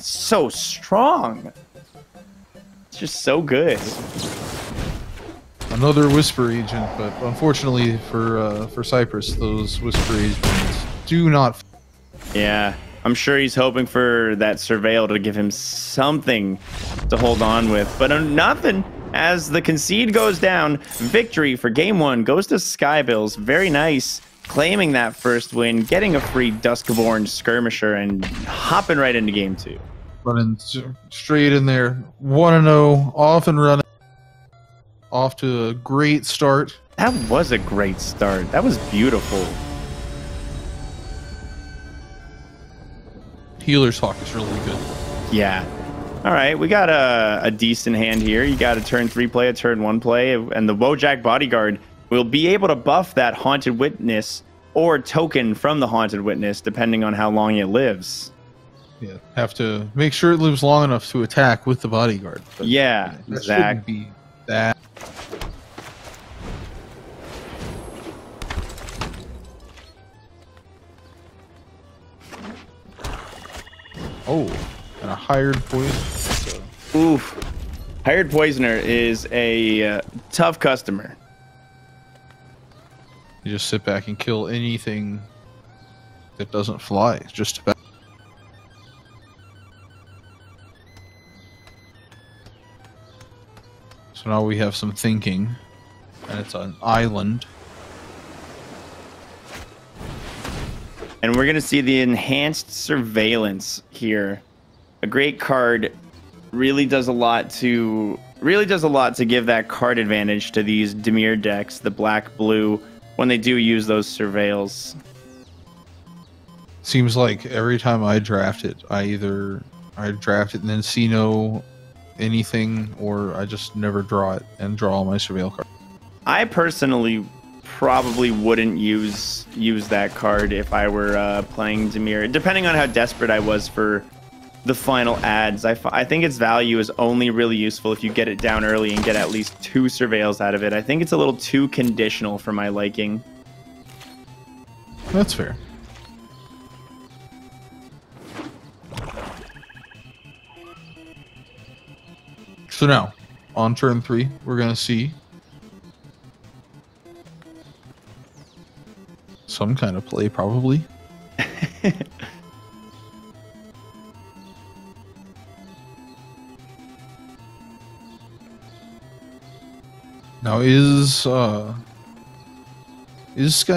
so strong. It's just so good. Another Whisper Agent, but unfortunately for Cypress, those Whisper Agents do not. Yeah, I'm sure he's hoping for that Surveil to give him something to hold on with, but nothing. As the concede goes down, victory for game 1 goes to Skybills. Very nice, claiming that first win, getting a free Duskborn skirmisher, and hopping right into game 2. Running straight in there, 1-0, off and running. Off to a great start. That was a great start. That was beautiful. Healer's Hawk is really good. Yeah. All right, we got a decent hand here. You got a turn 3 play, a turn 1 play, and the Wojak Bodyguard will be able to buff that Haunted Witness or token from the Haunted Witness, depending on how long it lives. Yeah, have to make sure it lives long enough to attack with the Bodyguard. But yeah, that shouldn't be that. Oh, and a hired poison. So. Oof. Hired Poisoner is a tough customer. You just sit back and kill anything that doesn't fly. It's just about. So now we have some thinking, and it's an island. And we're going to see the Enhanced Surveillance here. A great card. Really does a lot to give that card advantage to these Dimir decks, the black-blue, when they do use those surveils. Seems like every time I draft it, I draft it and then see no anything, or I just never draw it and draw all my surveil cards. I personally probably wouldn't use that card if I were playing Dimir, depending on how desperate I was for the final ads. I think its value is only really useful if you get it down early and get at least 2 surveils out of it. I think it's a little too conditional for my liking. That's fair. So now, on turn 3, we're going to see some kind of play, probably. Now, is Sky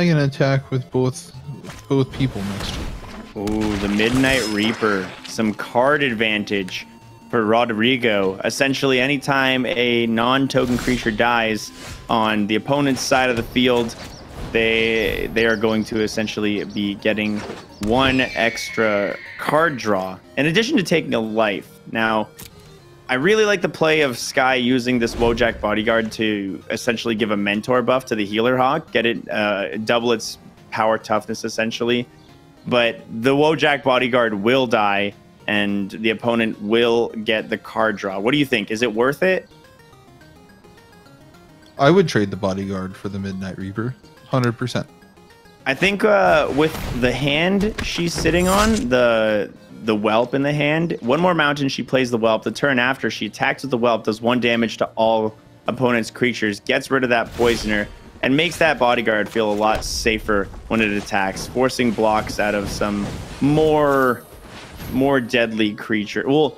gonna attack with both people next turn? Ooh, the Midnight Reaper, some card advantage for Rodrigo. Essentially, anytime a non-token creature dies on the opponent's side of the field, they are going to essentially be getting 1 extra card draw, in addition to taking a life. Now, I really like the play of Sky using this Wojak Bodyguard to essentially give a mentor buff to the Healer Hawk, get it double its power toughness essentially. But the Wojak Bodyguard will die, and the opponent will get the card draw. What do you think? Is it worth it? I would trade the Bodyguard for the Midnight Reaper, 100%. I think with the hand she's sitting on, the Whelp in the hand, 1 more mountain, she plays the Whelp. The turn after, she attacks with the Whelp, does 1 damage to all opponent's creatures, gets rid of that Poisoner, and makes that Bodyguard feel a lot safer when it attacks, forcing blocks out of some more deadly creature. Well,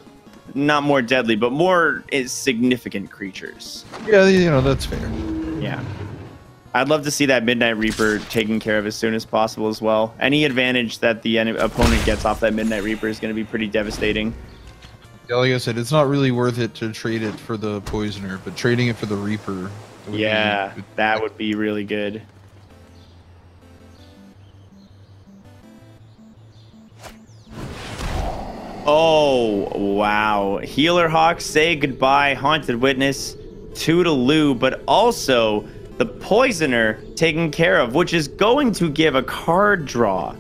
not more deadly, but more significant creatures. Yeah, that's fair. Yeah. I'd love to see that Midnight Reaper taken care of as soon as possible as well. Any advantage that the opponent gets off that Midnight Reaper is going to be pretty devastating. Yeah, like I said, it's not really worth it to trade it for the Poisoner, but trading it for the Reaper. Yeah, that would be really good. Oh, wow. Healer Hawk, say goodbye. Haunted Witness, toodaloo, but also the Poisoner taken care of, which is going to give a card draw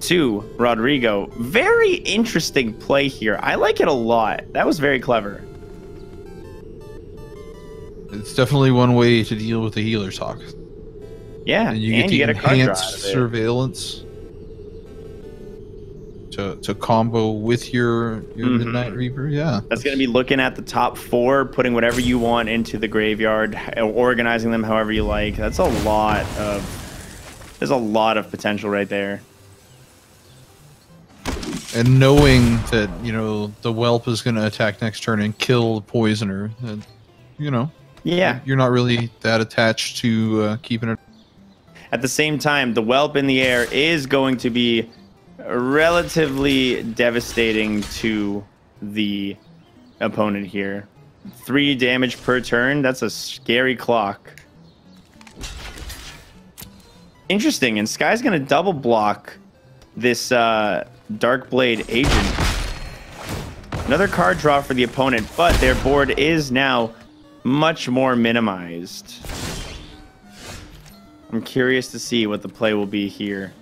to Rodrigo. Very interesting play here. I like it a lot. That was very clever. It's definitely one way to deal with the healer's hawk. Yeah, and you get a card draw out enhanced of it. surveillance to combo with your Midnight Reaper. Yeah, that's going to be looking at the top 4, putting whatever you want into the graveyard, organizing them however you like. That's a lot of... There's a lot of potential right there. And knowing that, you know, the Whelp is going to attack next turn and kill the Poisoner, and, you know, yeah, you're not really that attached to keeping it. At the same time, the Whelp in the air is going to be relatively devastating to the opponent here. 3 damage per turn. That's a scary clock. Interesting, and Sky's going to double block this Darkblade agent. Another card draw for the opponent, but their board is now much more minimized. I'm curious to see what the play will be here.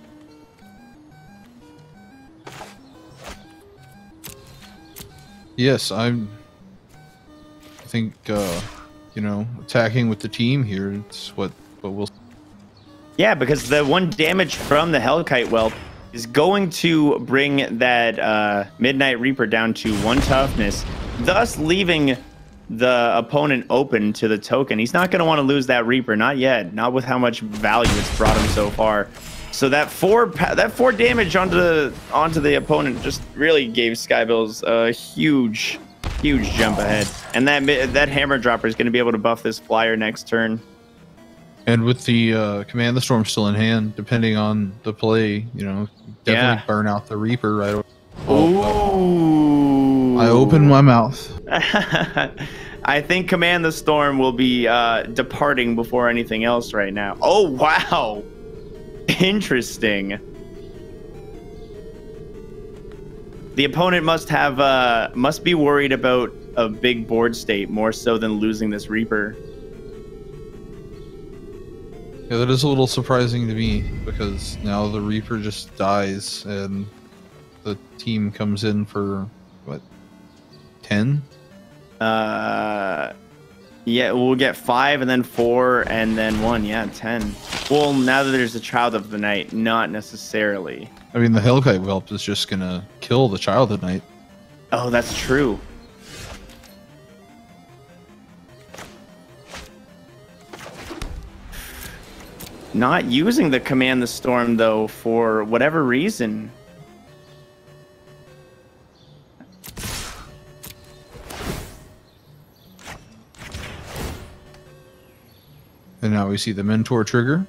Yes, I think, you know, attacking with the team here, it's what we'll... Yeah, because the 1 damage from the Hellkite Whelp is going to bring that Midnight Reaper down to 1 toughness, thus leaving the opponent open to the token. He's not going to want to lose that Reaper, not yet, not with how much value it's brought him so far. So that 4 damage onto the opponent just really gave Skybills a huge jump ahead. And that Hammer Dropper is going to be able to buff this Flyer next turn. And with the Command the Storm still in hand, depending on the play, you know, definitely burn out the Reaper right away. Ooh. I opened my mouth. I think Command the Storm will be departing before anything else right now. Oh, wow. Interesting. The opponent must be worried about a big board state more so than losing this Reaper. Yeah, that is a little surprising to me, because now the Reaper just dies and the team comes in for, what, 10? Yeah, we'll get 5 and then 4 and then 1. Yeah, 10. Well, now that there's a Child of the Night, not necessarily. I mean, the Hellkite Whelp is just gonna kill the Child of the Night. Oh, that's true. Not using the Command the Storm, though, for whatever reason. And now we see the Mentor trigger.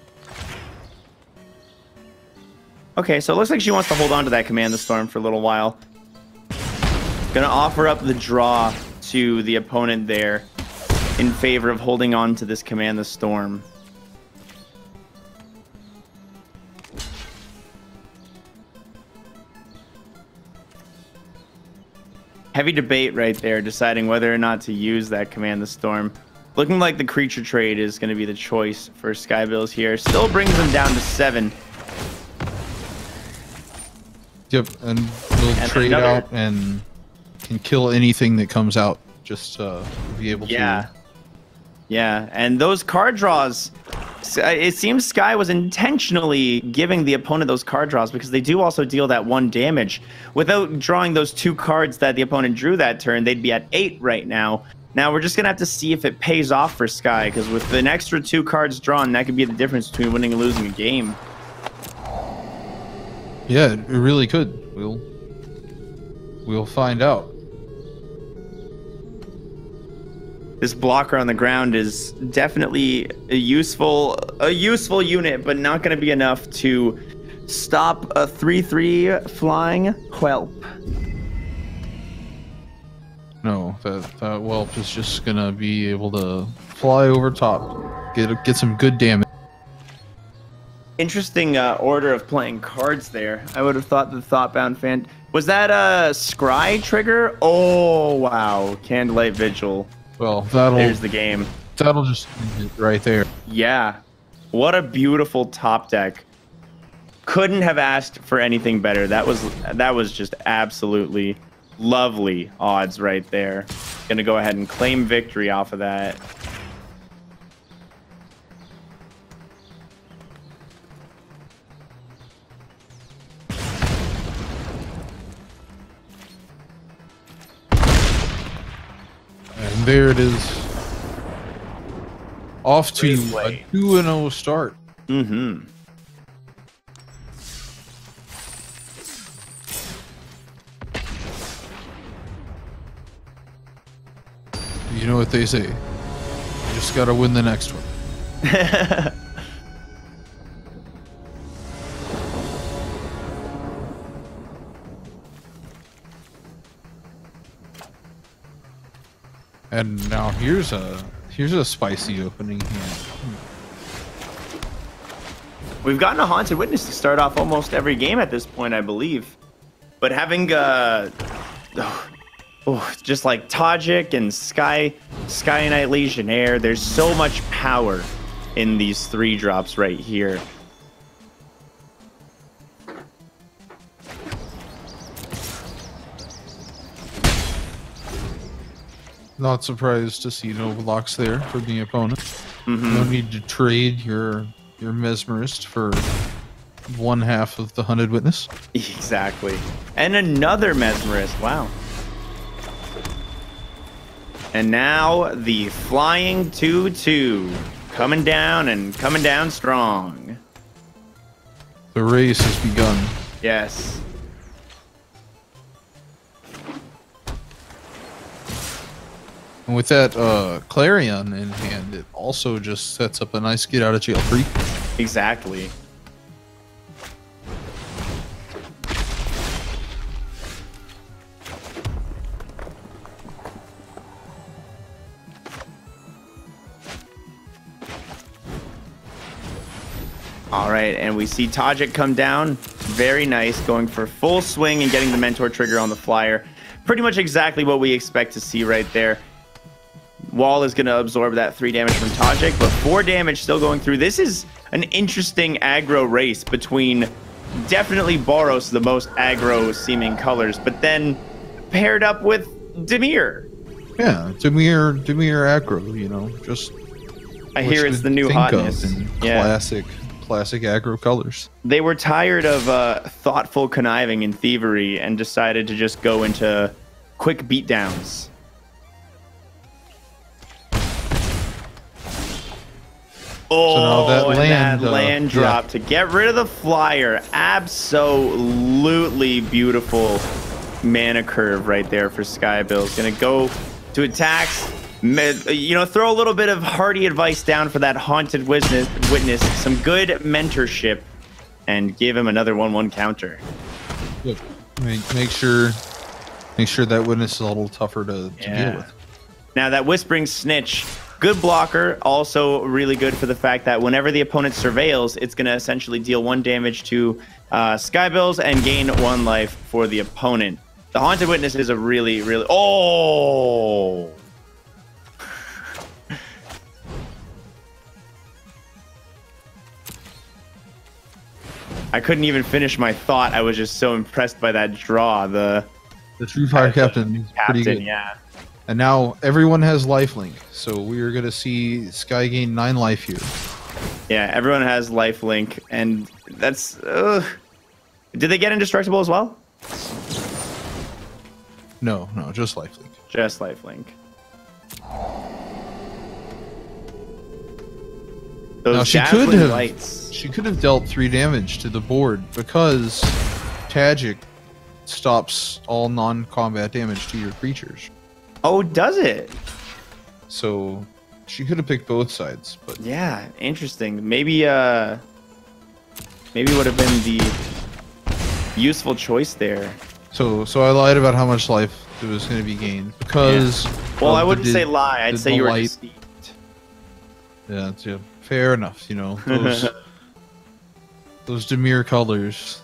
Okay, so it looks like she wants to hold on to that Command the Storm for a little while. Gonna offer up the draw to the opponent there in favor of holding on to this Command the Storm. Heavy debate right there, deciding whether or not to use that Command the Storm. Looking like the creature trade is going to be the choice for Skybills here. Still brings them down to 7. Yep, and we'll trade out and can kill anything that comes out, just to be able to... Yeah, and those card draws, it seems Sky was intentionally giving the opponent those card draws because they do also deal that 1 damage. Without drawing those 2 cards that the opponent drew that turn, they'd be at 8 right now. Now we're just going to have to see if it pays off for Sky, because with an extra 2 cards drawn, that could be the difference between winning and losing a game. Yeah, it really could. We'll find out. This blocker on the ground is definitely a useful unit, but not going to be enough to stop a 3/3 flying Whelp. No, that Whelp is just gonna be able to fly over top, get some good damage. Interesting order of playing cards there. I would have thought the Thoughtbound fan... Was that a Scry trigger? Oh, wow. Candlelight Vigil. Well, There's the game. that'll just end it right there. Yeah. What a beautiful top deck. Couldn't have asked for anything better. That was just absolutely lovely odds right there. Gonna go ahead and claim victory off of that. And there it is. Off to a 2-0 start. Mm-hmm. You know what they say. You just gotta win the next one. And now here's a spicy opening hand. We've gotten a Haunted Witness to start off almost every game at this point, I believe. But having just like Tajik and Sky Knight Legionnaire, there's so much power in these 3 drops right here. Not surprised to see no blocks there for the opponent. Mm-hmm. No need to trade your Mesmerist for 1/2 of the Hunted Witness. Exactly. And another Mesmerist. Wow. And now the flying 2/2 coming down and coming down strong. The race has begun. Yes. And with that Clarion in hand, it also just sets up a nice get out of jail free. Exactly. All right, and we see Tajik come down. Very nice, going for full swing and getting the Mentor trigger on the flyer. Pretty much exactly what we expect to see right there. Wall is going to absorb that 3 damage from Tajik, but 4 damage still going through. This is an interesting aggro race between definitely Boros, the most aggro seeming colors, but then paired up with Dimir. Yeah, Dimir aggro, you know, just... I hear it's the new hotness. Yeah. Classic aggro colors. They were tired of thoughtful conniving and thievery and decided to just go into quick beatdowns. Oh, so that land drop to get rid of the flyer. Absolutely beautiful mana curve right there for Skybills. Gonna go to attacks. You know, throw a little bit of hearty advice down for that Haunted Witness. Some good mentorship, and give him another 1/1 counter. Yep. Make sure that Witness is a little tougher to deal with. Now that Whispering Snitch, good blocker, also really good for the fact that whenever the opponent surveils, it's going to essentially deal 1 damage to Skybills and gain 1 life for the opponent. The Haunted Witness is a really... Oh! I couldn't even finish my thought. I was just so impressed by that draw. The True Fire Captain is pretty good. Yeah. And now everyone has lifelink, so we are going to see Sky gain 9 life here. Yeah, everyone has lifelink, and that's... Did they get indestructible as well? No, just lifelink. Just lifelink. Those now she could have dealt 3 damage to the board because Tajik stops all non-combat damage to your creatures. Oh, does it? So she could have picked both sides, but yeah, interesting. Maybe would have been the useful choice there. So I lied about how much life it was going to be gained because well, I wouldn't say lie. I'd say you were deceived. Yeah, fair enough. You know, those Dimir colors.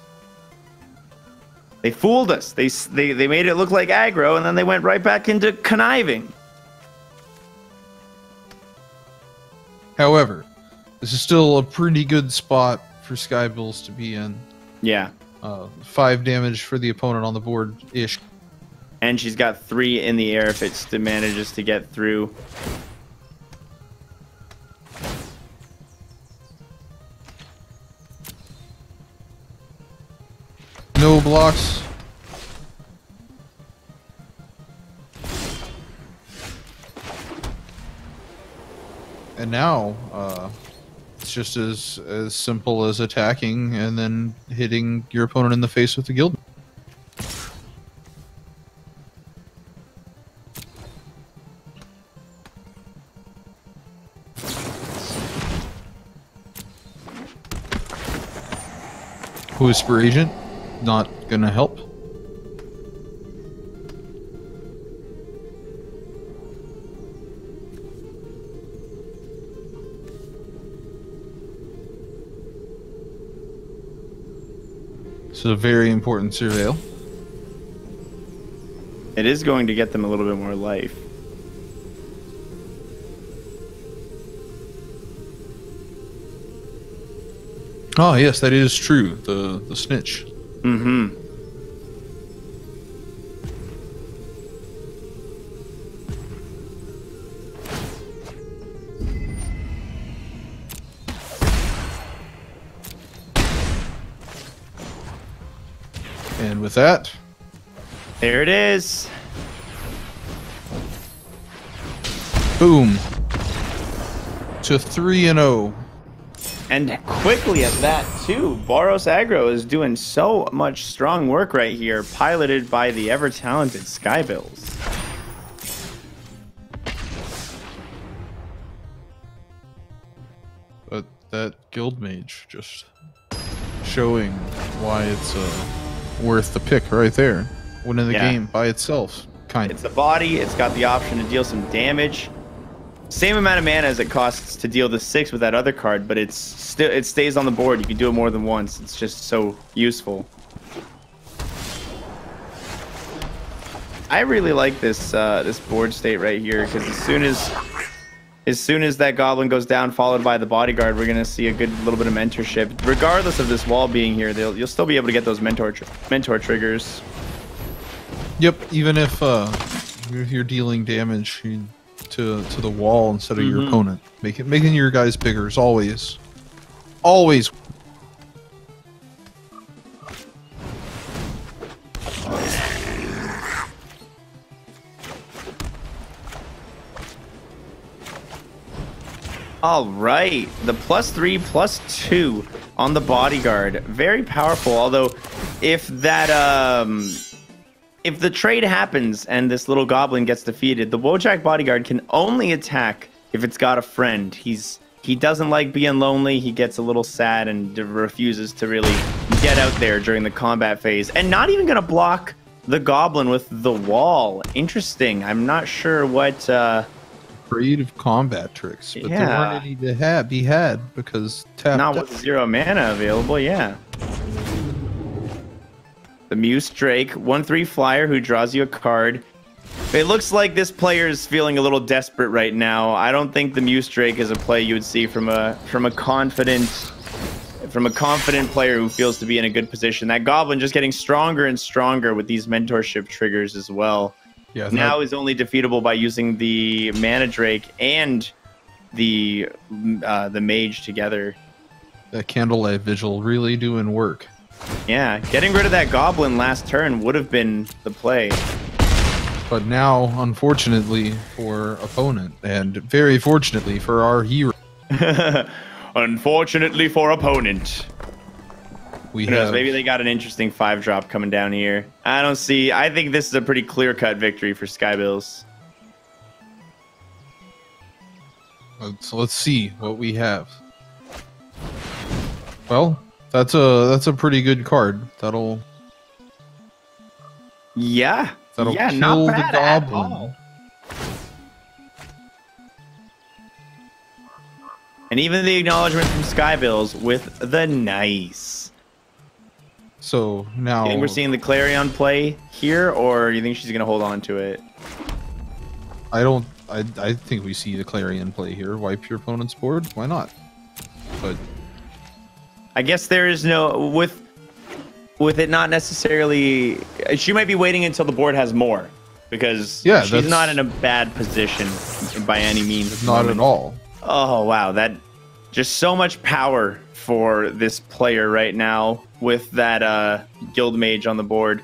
They fooled us. They made it look like aggro, and then they went right back into conniving. However, this is still a pretty good spot for Skybills to be in. Yeah. 5 damage for the opponent on the board-ish. And she's got 3 in the air if it still manages to get through. No blocks. And now, it's just as simple as attacking and then hitting your opponent in the face with the guild. Whisper Agent, not gonna help. This is a very important surveil. It is going to get them a little bit more life. Oh yes, that is true. The snitch. Mm-hmm. And with that, There it is. boom. To 3-0. And quickly at that, too. Boros Aggro is doing so much strong work right here, piloted by the ever-talented Skybills. But that guild mage just showing why it's worth the pick right there. Winning the game by itself, kind of. It's a body. It's got the option to deal some damage. Same amount of mana as it costs to deal the 6 with that other card, but it stays on the board. You can do it more than once. It's just so useful. I really like this this board state right here, because as soon as that goblin goes down, followed by the bodyguard, we're gonna see a good little bit of mentorship. Regardless of this wall being here, you'll still be able to get those mentor triggers. Yep, even if you're dealing damage to the wall instead of your opponent, making your guys bigger is always. All right, the +3, +2 on the bodyguard, very powerful. Although, if that if the trade happens and this little goblin gets defeated, the Wojak bodyguard can only attack if it's got a friend. He doesn't like being lonely. He gets a little sad and refuses to really get out there during the combat phase. And not even gonna block the goblin with the wall. Interesting. I'm not sure what. Creative combat tricks, but there weren't any to be had because not with 0 mana available. Yeah. The Muse Drake, 1/3 flyer who draws you a card. It looks like this player is feeling a little desperate right now. I don't think the Muse Drake is a play you would see from a confident player who feels to be in a good position. That goblin just getting stronger and stronger with these mentorship triggers as well. Yeah, now is only defeatable by using the Mana Drake and the mage together. That Candlelight Vigil really doing work. Yeah, getting rid of that goblin last turn would have been the play. But now, unfortunately for opponent, and very fortunately for our hero. Unfortunately for opponent. Who knows, maybe they got an interesting 5-drop coming down here. I think this is a pretty clear-cut victory for Skybills. So let's see what we have. Well, that's a pretty good card. That'll kill the goblin. And even the acknowledgement from Skybills with the nice. So now, you think we're seeing the Clarion play here, or do you think she's gonna hold on to it? I don't I think we see the Clarion play here. Wipe your opponent's board. Why not? But I guess there is no with it not necessarily. She might be waiting until the board has more, because she's not in a bad position by any means. Not at all. Oh wow, that just so much power for this player right now with that guild mage on the board.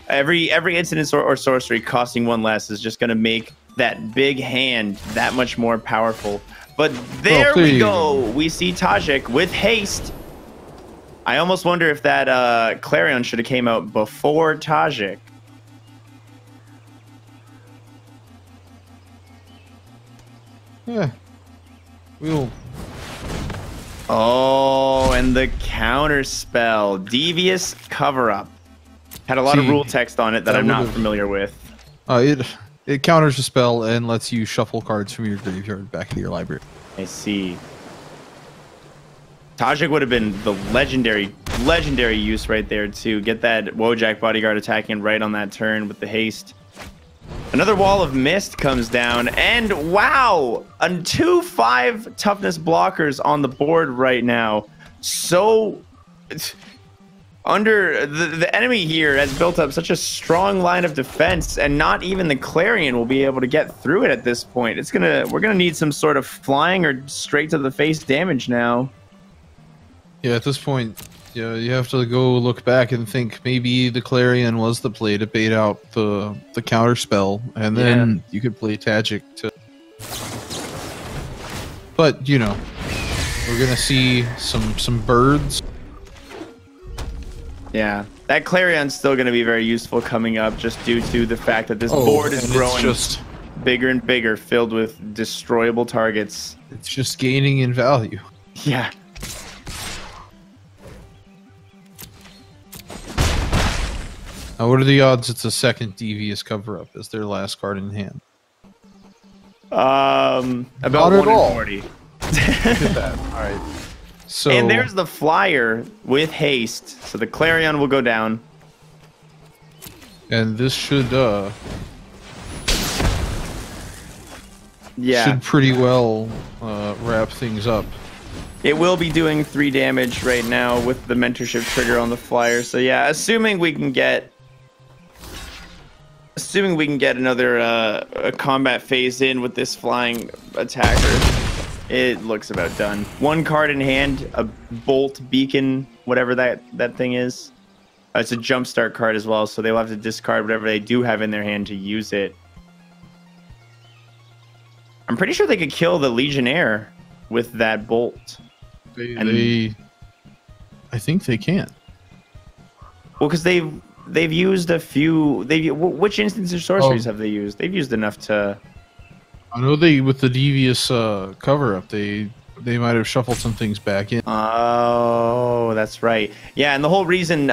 Every incident or sorcery costing 1 less is just going to make that big hand that much more powerful. But there we go. We see Tajik with haste. I almost wonder if that Clarion should have came out before Tajik. Yeah. We'll... Oh, and the counter spell. Devious Cover-Up. Had a lot of rule text on it that I'm not familiar with. It counters a spell and lets you shuffle cards from your graveyard back into your library. I see. Tajik would have been the legendary use right there to get that Wojak bodyguard attacking right on that turn with the haste. Another wall of mist comes down, and wow, 2/5 toughness blockers on the board right now. So under the enemy here has built up such a strong line of defense, and not even the Clarion will be able to get through it at this point. We're gonna need some sort of flying or straight to the face damage now. Yeah, at this point, yeah, you have to go look back and think maybe the Clarion was the play to bait out the counter spell, and then you could play Tajik to. But you know, we're gonna see some birds. Yeah, that Clarion's still going to be very useful coming up, just due to the fact that this board is growing just bigger and bigger, filled with destroyable targets. It's just gaining in value. Yeah. Now, what are the odds it's a second Devious Cover-Up as their last card in hand? About 1 in 40. Look at that. All right. So, and there's the flyer with haste, so the Clarion will go down. And this should should pretty well wrap things up. It will be doing 3 damage right now with the mentorship trigger on the flyer. So yeah, assuming we can get another combat phase in with this flying attacker. It looks about done. 1 card in hand, a bolt beacon, whatever that thing is. It's a jumpstart card as well, so they'll have to discard whatever they do have in their hand to use it. I'm pretty sure they could kill the Legionnaire with that bolt. I think they can. Well, because they've used a few. Which instances of sorceries have they used? They've used enough to. I know with the Devious Cover-Up, they might have shuffled some things back in. Oh, that's right. Yeah, and the whole reason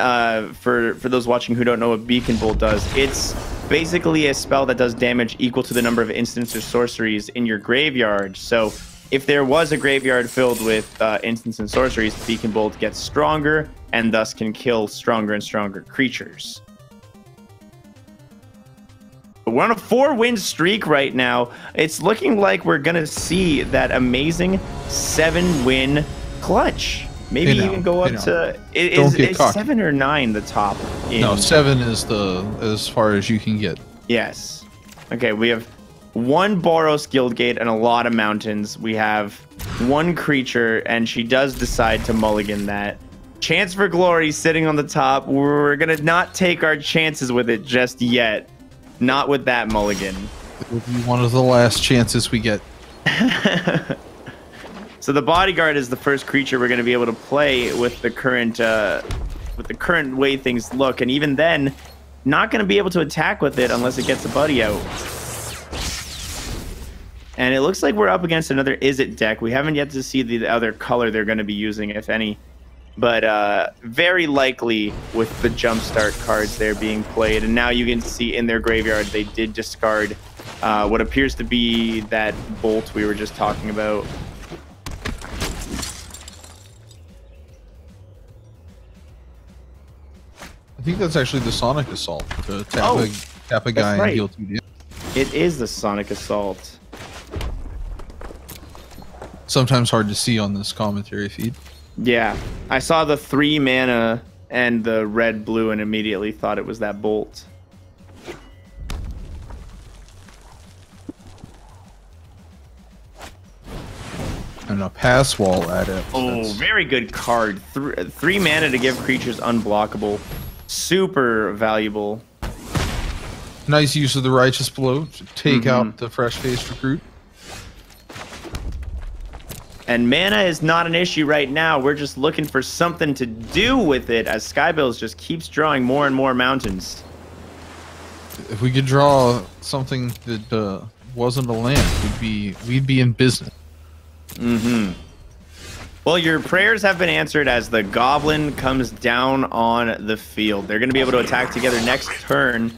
for those watching who don't know what Beacon Bolt does, it's basically a spell that does damage equal to the number of instants or sorceries in your graveyard. So if there was a graveyard filled with instants and sorceries, Beacon Bolt gets stronger and thus can kill stronger and stronger creatures. We're on a 4-win streak right now. It's looking like we're going to see that amazing 7-win clutch. Maybe even go up to... Is 7 or 9 the top? No, 7 is as far as you can get. Yes. Okay, we have 1 Boros Guildgate and a lot of mountains. We have 1 creature, and she does decide to mulligan that. Chance for Glory sitting on the top. We're going to not take our chances with it just yet. Not with that mulligan. It will be one of the last chances we get. So the bodyguard is the first creature we're going to be able to play with the current way things look, and even then, not going to be able to attack with it unless it gets a buddy out. And it looks like we're up against another Is It deck. We haven't yet to see the other color they're going to be using, if any. But very likely with the jumpstart cards they're being played. And now you can see in their graveyard they did discard what appears to be that bolt we were just talking about. I think that's actually the Sonic Assault. To tap a guy and deal 2 damage. It is the Sonic Assault. sometimes hard to see on this commentary feed. Yeah, I saw the 3 mana and the red blue and immediately thought it was that bolt. And a pass wall adept. Oh, very good card. 3 mana to give creatures unblockable. Super valuable. Nice use of the Righteous Blow to take out the fresh-faced recruit. And mana is not an issue right now. We're just looking for something to do with it as Skybills just keeps drawing more and more mountains. If we could draw something that wasn't a land, we'd be in business. Well, your prayers have been answered as the goblin comes down on the field. They're going to be able to attack together next turn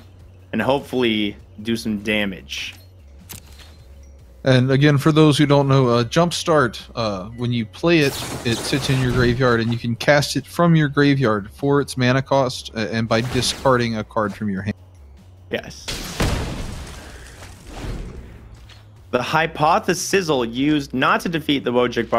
and hopefully do some damage. And again, for those who don't know, Jumpstart, when you play it, it sits in your graveyard, and you can cast it from your graveyard for its mana cost, and by discarding a card from your hand. Yes. The Hypothesis used not to defeat the Wojcik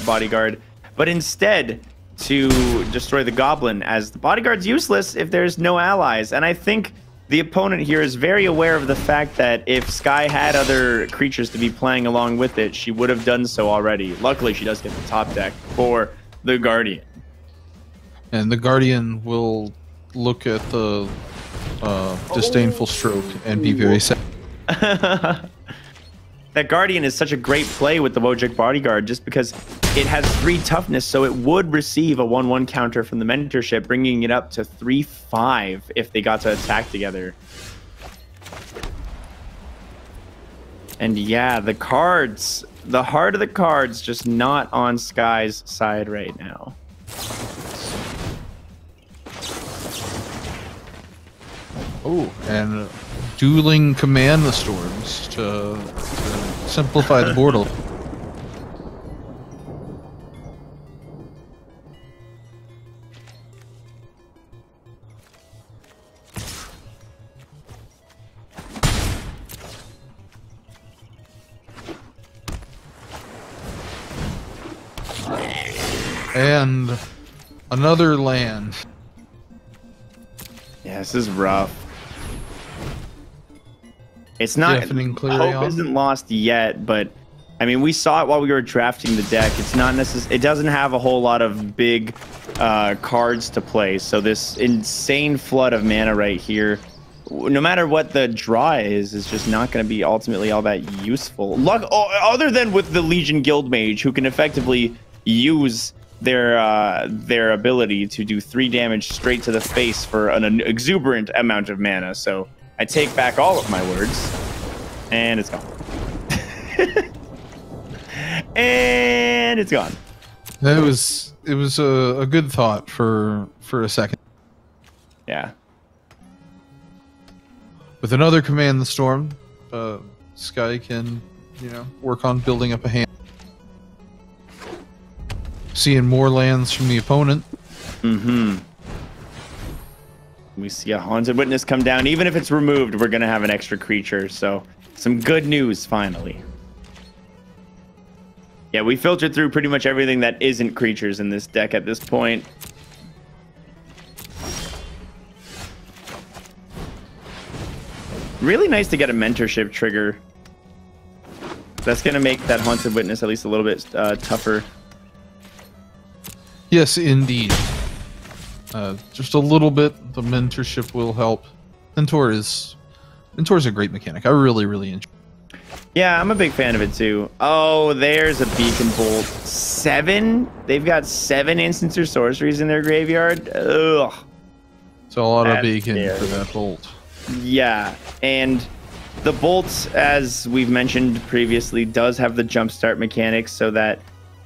bodyguard, but instead to destroy the goblin, as the bodyguard's useless if there's no allies. And I think the opponent here is very aware of the fact that if Sky had other creatures to be playing along with it, she would have done so already. Luckily, she does get the top deck for the Guardian. And the Guardian will look at the disdainful stroke and be very sad. That Guardian is such a great play with the Wojcik bodyguard just because it has 3 toughness, so it would receive a 1/1 counter from the mentorship, bringing it up to 3/5 if they got to attack together. And yeah, the cards, the heart of the cards, just not on Sky's side right now. Oh, and dueling command the storms to simplify the board a little. And another land. Yeah, this is rough. It's not, hope isn't lost yet, but I mean, we saw it while we were drafting the deck. It's not necessarily, it doesn't have a whole lot of big cards to play. So this insane flood of mana right here, no matter what the draw is just not going to be ultimately all that useful. Other than with the Legion Guild Mage, who can effectively use their ability to do 3 damage straight to the face for an exuberant amount of mana. So I take back all of my words, and it's gone. And it's gone. It was a good thought for a second. Yeah. With another command the storm, Sky can, work on building up a hand. Seeing more lands from the opponent. We see a Haunted Witness come down. Even if it's removed, we're going to have an extra creature. So some good news, finally. Yeah, we filtered through pretty much everything that isn't creatures in this deck at this point. Really nice to get a mentorship trigger. That's going to make that Haunted Witness at least a little bit tougher. Yes, indeed. Just a little bit. The mentorship will help. Mentor's a great mechanic. I really enjoy it. Yeah, I'm a big fan of it too. Oh, there's a Beacon Bolt. 7? They've got 7 instants or sorceries in their graveyard. Ugh. It's a lot of beacon for that bolt. Yeah, and the bolt, as we've mentioned previously, does have the jumpstart mechanics so that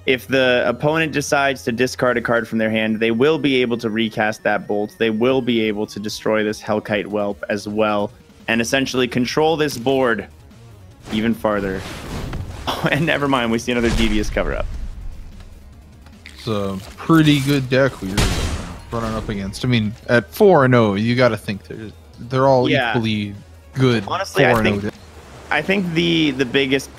if the opponent decides to discard a card from their hand, they will be able to recast that bolt. They will be able to destroy this Hellkite Whelp as well, and essentially control this board even farther. Oh, and never mind, we see another Devious cover-up. It's a pretty good deck we're running up against. I mean, at 4-0, you got to think they're all equally good. Honestly, I think the biggest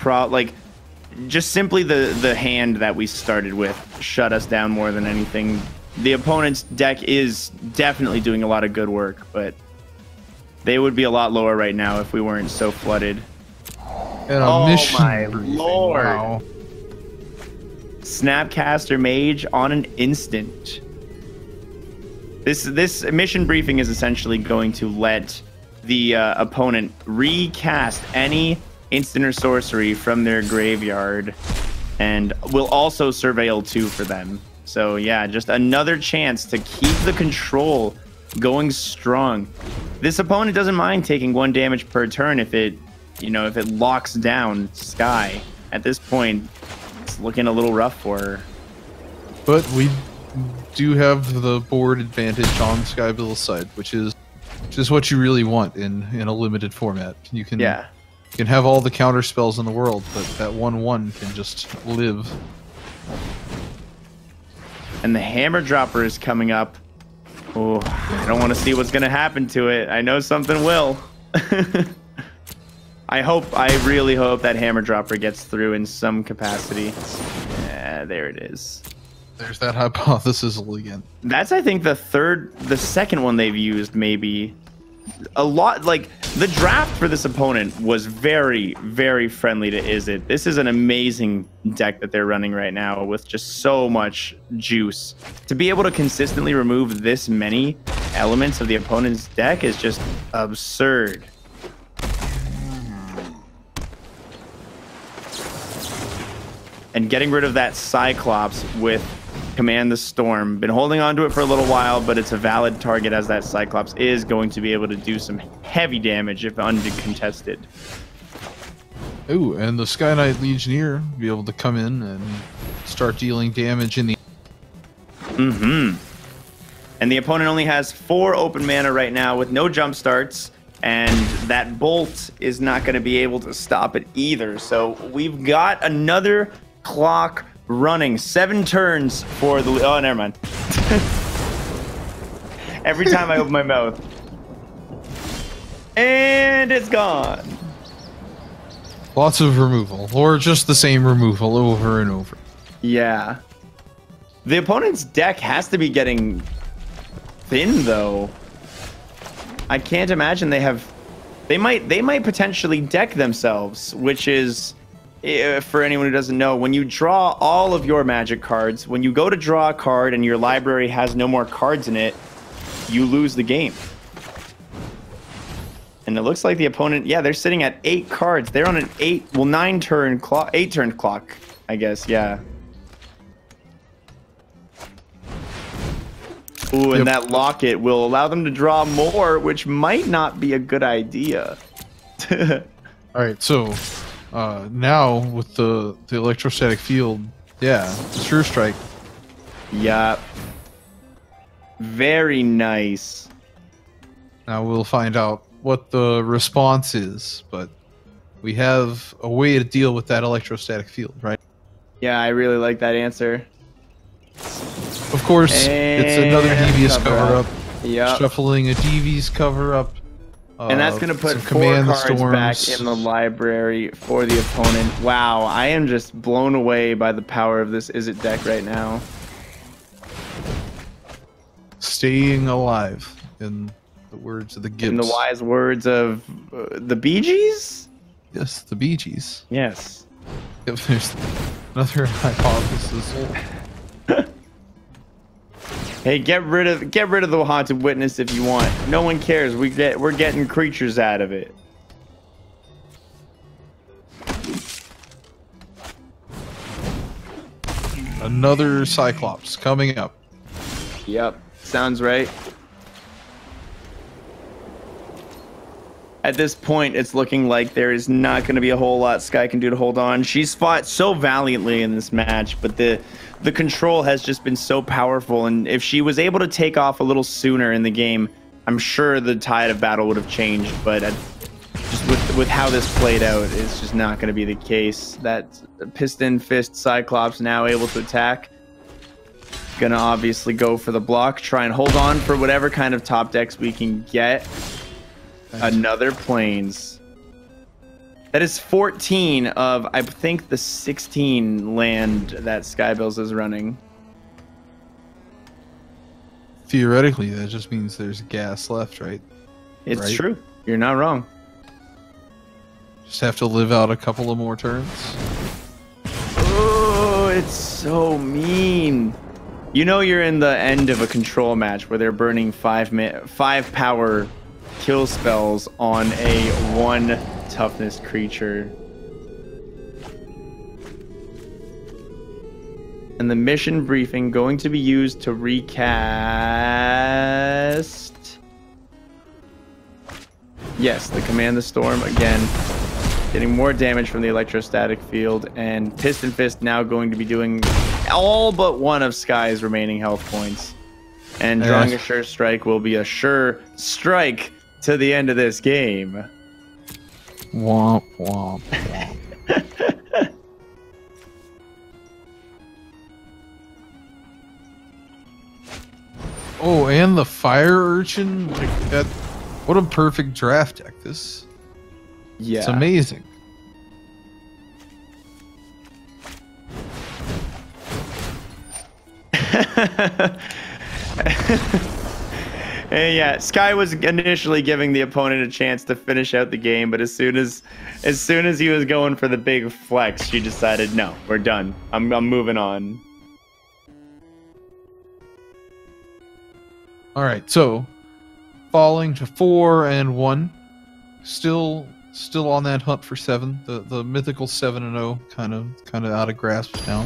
just simply the hand that we started with shut us down more than anything. The opponent's deck is definitely doing a lot of good work, but they would be a lot lower right now if we weren't so flooded. And oh mission my briefing. lord! Wow. Snapcaster Mage on an instant. This mission briefing is essentially going to let the opponent recast any instant or sorcery from their graveyard, and will also surveil 2 for them. So yeah, just another chance to keep the control going strong. This opponent doesn't mind taking 1 damage per turn if it, you know, if it locks down Sky. At this point, it's looking a little rough for her. But we do have the board advantage on Skybill's side, which is what you really want in a limited format. You can you can have all the counter spells in the world, but that 1/1 can just live. And the Hammer Dropper is coming up. Oh, I don't want to see what's going to happen to it. I know something will. I really hope that Hammer Dropper gets through in some capacity. Yeah, there it is. There's that hypothesis again. That's, I think, the second one they've used, maybe. A lot, like, the draft for this opponent was very, very friendly to Izzet. This is an amazing deck that they're running right now with just so much juice. To be able to consistently remove this many elements of the opponent's deck is just absurd. And getting rid of that Cyclops with Command the Storm. Been holding on to it for a little while, but it's a valid target as that Cyclops is going to be able to do some heavy damage if uncontested. Ooh, and the Sky Knight Legionnaire be able to come in and start dealing damage in the... And the opponent only has 4 open mana right now with no jump starts, and that Bolt is not going to be able to stop it either. So we've got another clock running. 7 turns for the... Oh, never mind. Every time I open my mouth. And it's gone. Lots of removal, or just the same removal over and over. Yeah. The opponent's deck has to be getting thin, though. I can't imagine they have... They might potentially deck themselves, which is... For anyone who doesn't know, when you draw all of your Magic cards, when you go to draw a card and your library has no more cards in it, you lose the game. And it looks like the opponent, yeah, they're sitting at 8 cards. They're on an 8 turn clock, I guess, yeah. Ooh, and that locket will allow them to draw more, which might not be a good idea. Alright, so... now with the electrostatic field, yeah, True Strike. Yeah. Very nice. Now we'll find out what the response is, but we have a way to deal with that electrostatic field, right? Yeah, I really like that answer. Of course, it's another Devious cover-up. Yeah. Shuffling a Devious cover-up. And that's going to put 4 cards back in the library for the opponent. Wow, I am just blown away by the power of this Izzet deck right now. Staying alive, in the words of the Gibbs. In the wise words of the Bee Gees? Yes, the Bee Gees. Yes. If there's another hypothesis. Hey, get rid of the Haunted Witness if you want. No one cares. We're getting creatures out of it. Another Cyclops coming up. Yep, sounds right. At this point, it's looking like there is not going to be a whole lot Sky can do to hold on. She's fought so valiantly in this match, but the control has just been so powerful, and if she was able to take off a little sooner in the game, I'm sure the tide of battle would have changed, but just with how this played out, it's just not going to be the case. That Piston Fist Cyclops now able to attack. Gonna obviously go for the block, try and hold on for whatever kind of top decks we can get. Another Plains. That is 14 of, I think, the 16 land that Skybills is running. Theoretically, that just means there's gas left, right? It's true. You're not wrong. Just have to live out a couple of more turns. Oh, it's so mean. You know you're in the end of a control match where they're burning 5 power kill spells on a 1 toughness creature. And the mission briefing going to be used to recast. Yes, the Command the Storm again. Getting more damage from the electrostatic field, and Piston Fist now going to be doing all but one of Sky's remaining health points. And drawing a sure strike will be a sure strike to the end of this game. Womp, womp, womp. Oh, and the Fire Urchin? Like that. What a perfect draft deck. This. Yeah. It's amazing. And yeah, Sky was initially giving the opponent a chance to finish out the game, but as soon as he was going for the big flex, she decided, no, we're done. I'm moving on. All right, so falling to 4 and 1, still on that hunt for 7. The mythical 7-0 kind of out of grasp now.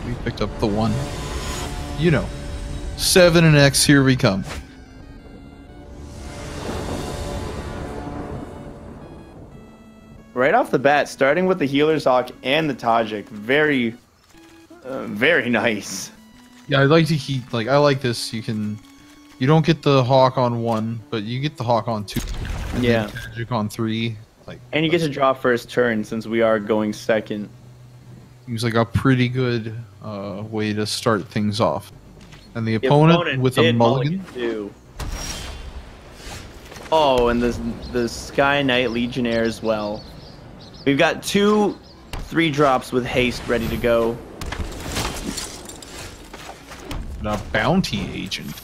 We picked up the 1. You know, 7 and X. Here we come. Right off the bat, starting with the Healer's Hawk and the Tajik, very nice. Yeah, I like to keep I like this. You don't get the Hawk on 1, but you get the Hawk on 2. And yeah. then Tajik on 3. And you get to draw first turn since we are going second. Seems like a pretty good way to start things off. And the opponent with a mulligan too. Oh, and the Sky Knight Legionnaire as well. We've got 2 3-drops with haste ready to go. and a bounty agent.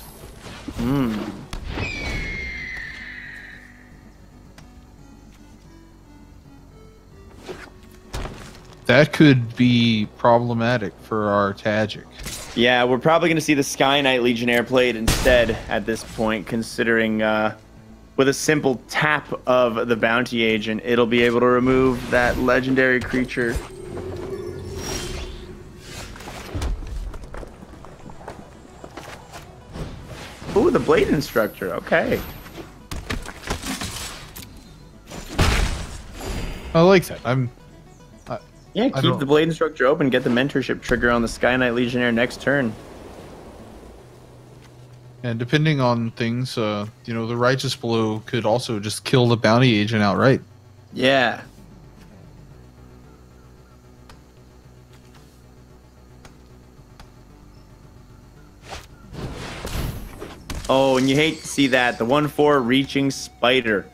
That could be problematic for our Tajik. Yeah, we're probably going to see the Sky Knight Legionnaire played instead at this point, considering with a simple tap of the bounty agent, it'll be able to remove that legendary creature. Ooh, the Blade Instructor. Okay. I like that. Yeah, keep the Blade Instructor open, get the mentorship trigger on the Sky Knight Legionnaire next turn. And depending on things, the Righteous Blow could also just kill the bounty agent outright. Yeah. Oh, and you hate to see that. The 1/4 Reaching Spider,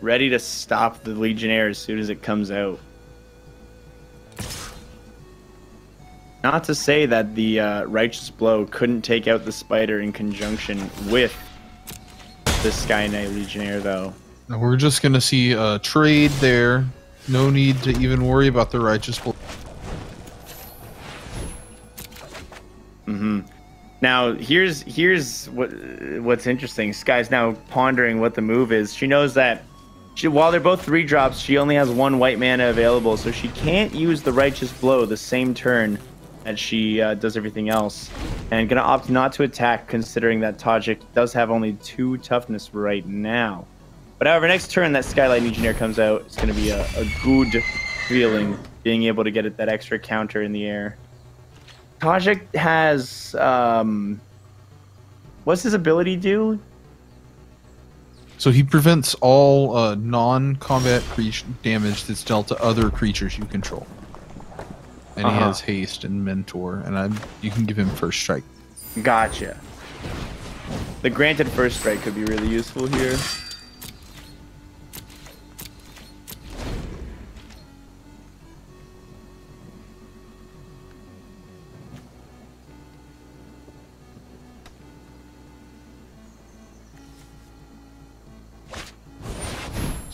ready to stop the Legionnaire as soon as it comes out. Not to say that the Righteous Blow couldn't take out the Spider in conjunction with the Sky Knight Legionnaire, though. Now we're just going to see a trade there. No need to even worry about the Righteous Blow. Now, here's what's interesting. Sky's now pondering what the move is. She knows that while they're both 3-drops, she only has 1 white mana available, so she can't use the Righteous Blow the same turn that she does everything else. And gonna opt not to attack, considering that Tajik does have only 2 toughness right now. But however, next turn that Skylight Legionnaire comes out, it's gonna be a good feeling, being able to get it that extra counter in the air. Tajik has what's his ability do? So he prevents all non-combat damage that's dealt to other creatures you control. And he has haste and mentor, and you can give him first strike. Gotcha. The granted first strike could be really useful here.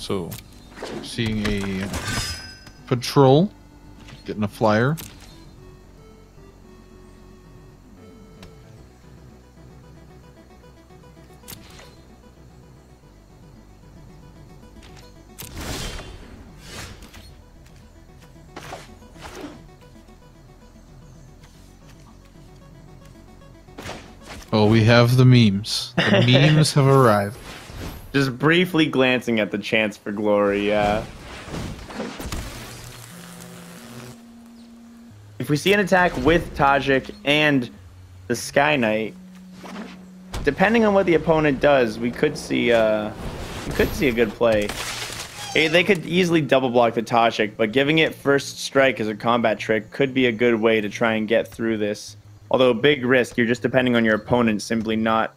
So, seeing a patrol, getting a flyer. Oh, we have the memes. The memes have arrived. Just briefly glancing at the chance for glory, yeah. If we see an attack with Tajik and the Sky Knight, depending on what the opponent does, we could see a good play. They could easily double block the Tajik, but giving it first strike as a combat trick could be a good way to try and get through this. Although big risk, you're just depending on your opponent simply not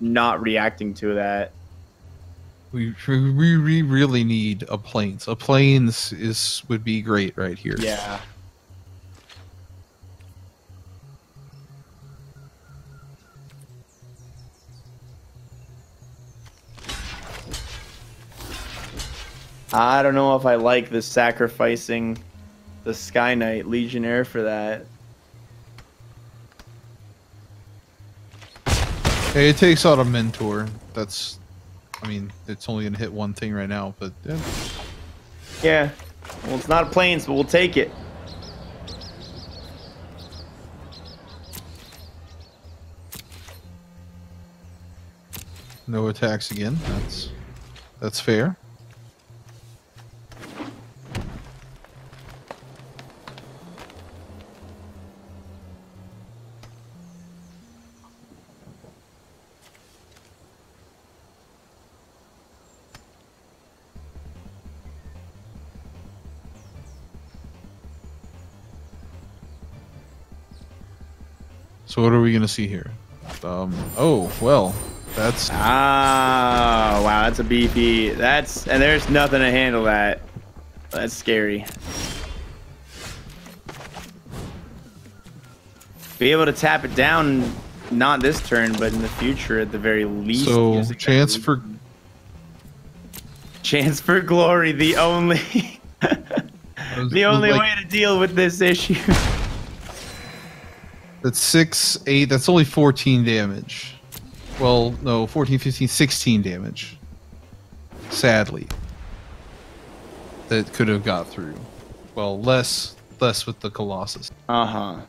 reacting to that. We really need a planes. A planes would be great right here. Yeah. I don't know if I like the sacrificing the Sky Knight Legionnaire for that. Hey, it takes out a mentor. That's, I mean, it's only gonna hit one thing right now, but yeah. Yeah. Well, it's not a planes, but we'll take it. No attacks again. That's fair. So what are we gonna see here? Oh well, that's wow, that's a beefy. And there's nothing to handle that. That's scary. Be able to tap it down, not this turn, but in the future at the very least. So chance for glory, the only way to deal with this issue. That's 6, 8, that's only 14 damage. Well, no, 14, 15, 16 damage. Sadly. That could have got through. Well, less with the Colossus. Uh-huh.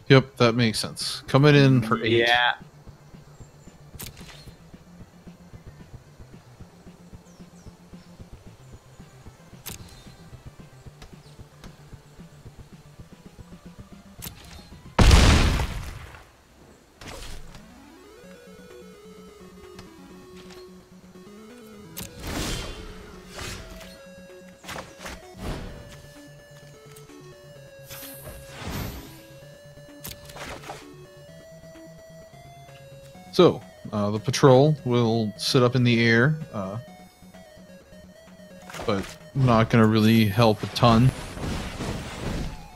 Yep, that makes sense. Coming in for 8. Yeah. So, the patrol will sit up in the air, but not going to really help a ton.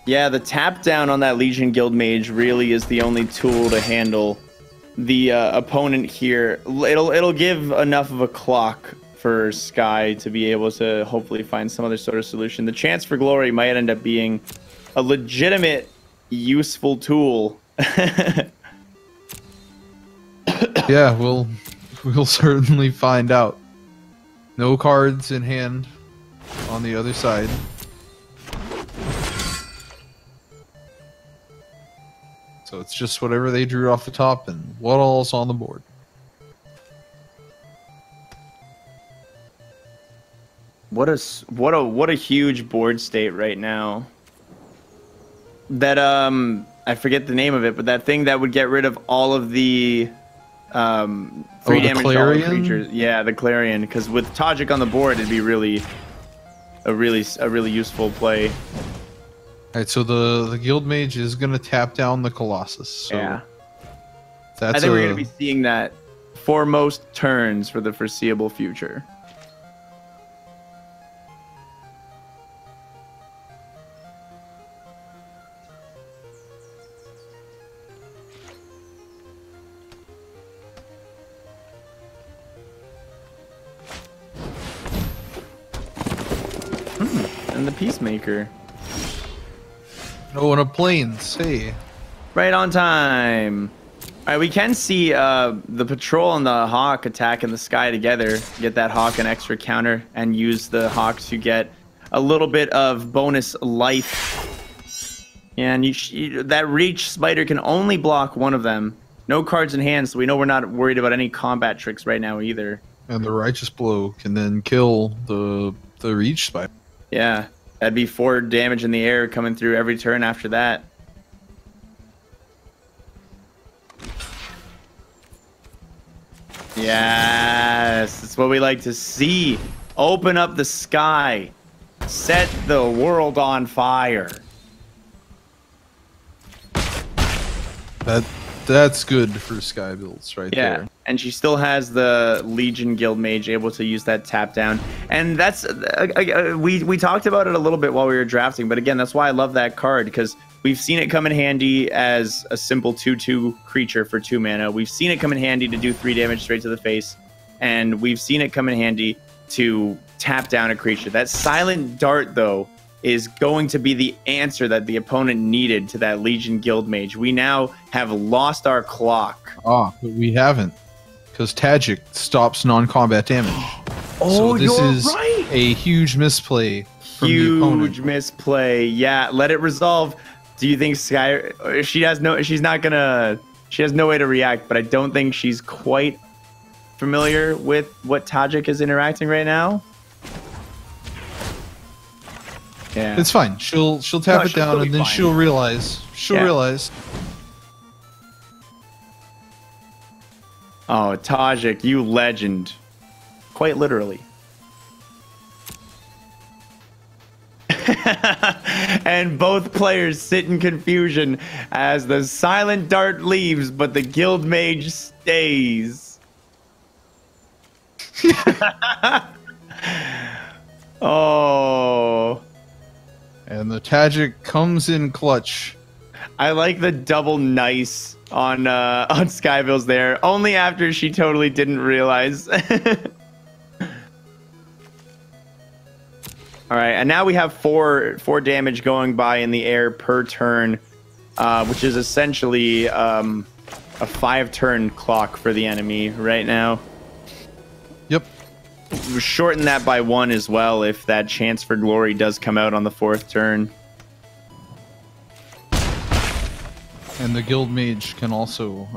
Yeah, the tap down on that Legion Guild Mage really is the only tool to handle the opponent here. It'll give enough of a clock for Sky to be able to hopefully find some other sort of solution. The chance for glory might end up being a legitimate, useful tool. Yeah, we'll certainly find out. No cards in hand on the other side. So it's just whatever they drew off the top and what all's on the board. What a huge board state right now. That I forget the name of it, but that thing that would get rid of all of the 3 damage to all the creatures. Yeah, the Clarion. Because with Tajik on the board, it'd be a really useful play. Alright, so the Guild Mage is gonna tap down the Colossus. So yeah. That's I think we're gonna be seeing that for most turns for the foreseeable future. and the Peacemaker. Oh, and a planes. Hey. Right on time. All right, we can see the Patrol and the Hawk attack in the sky together. Get that Hawk an extra counter and use the Hawk to get a little bit of bonus life. And that Reach Spider can only block one of them. No cards in hand, so we know we're not worried about any combat tricks right now either. And the Righteous Blow can then kill the Reach Spider. Yeah, that'd be 4 damage in the air coming through every turn after that. Yes, that's what we like to see. Open up the sky. Set the world on fire. That's good for sky builds right there. And she still has the Legion Guild Mage able to use that tap down. And that's we talked about it a little bit while we were drafting, but again, that's why I love that card, because we've seen it come in handy as a simple 2/2 creature for 2 mana. We've seen it come in handy to do 3 damage straight to the face, and we've seen it come in handy to tap down a creature. That Silent Dart, though, is going to be the answer that the opponent needed to that Legion Guild Mage. We now have lost our clock. Ah, but we haven't, because Tajik stops non-combat damage. Oh, so this you're is right. A huge misplay from the opponent. Huge misplay. Yeah, let it resolve. Do you think Sky? She has no way to react, but I don't think she's quite familiar with what Tajik is interacting right now. Yeah, It's fine. She'll tap it down, and then fine. she'll realize. Realize. Oh, Tajik, you legend. Quite literally. And both players sit in confusion as the Silent Dart leaves, but the Guild Mage stays. Oh. And the Tajik comes in clutch. I like the double nice on Skyville's there. Only after she totally didn't realize. All right, and now we have four damage going by in the air per turn, which is essentially a 5-turn clock for the enemy right now. Yep. We'll shorten that by 1 as well if that Chance for Glory does come out on the 4th turn. And the Guild Mage can also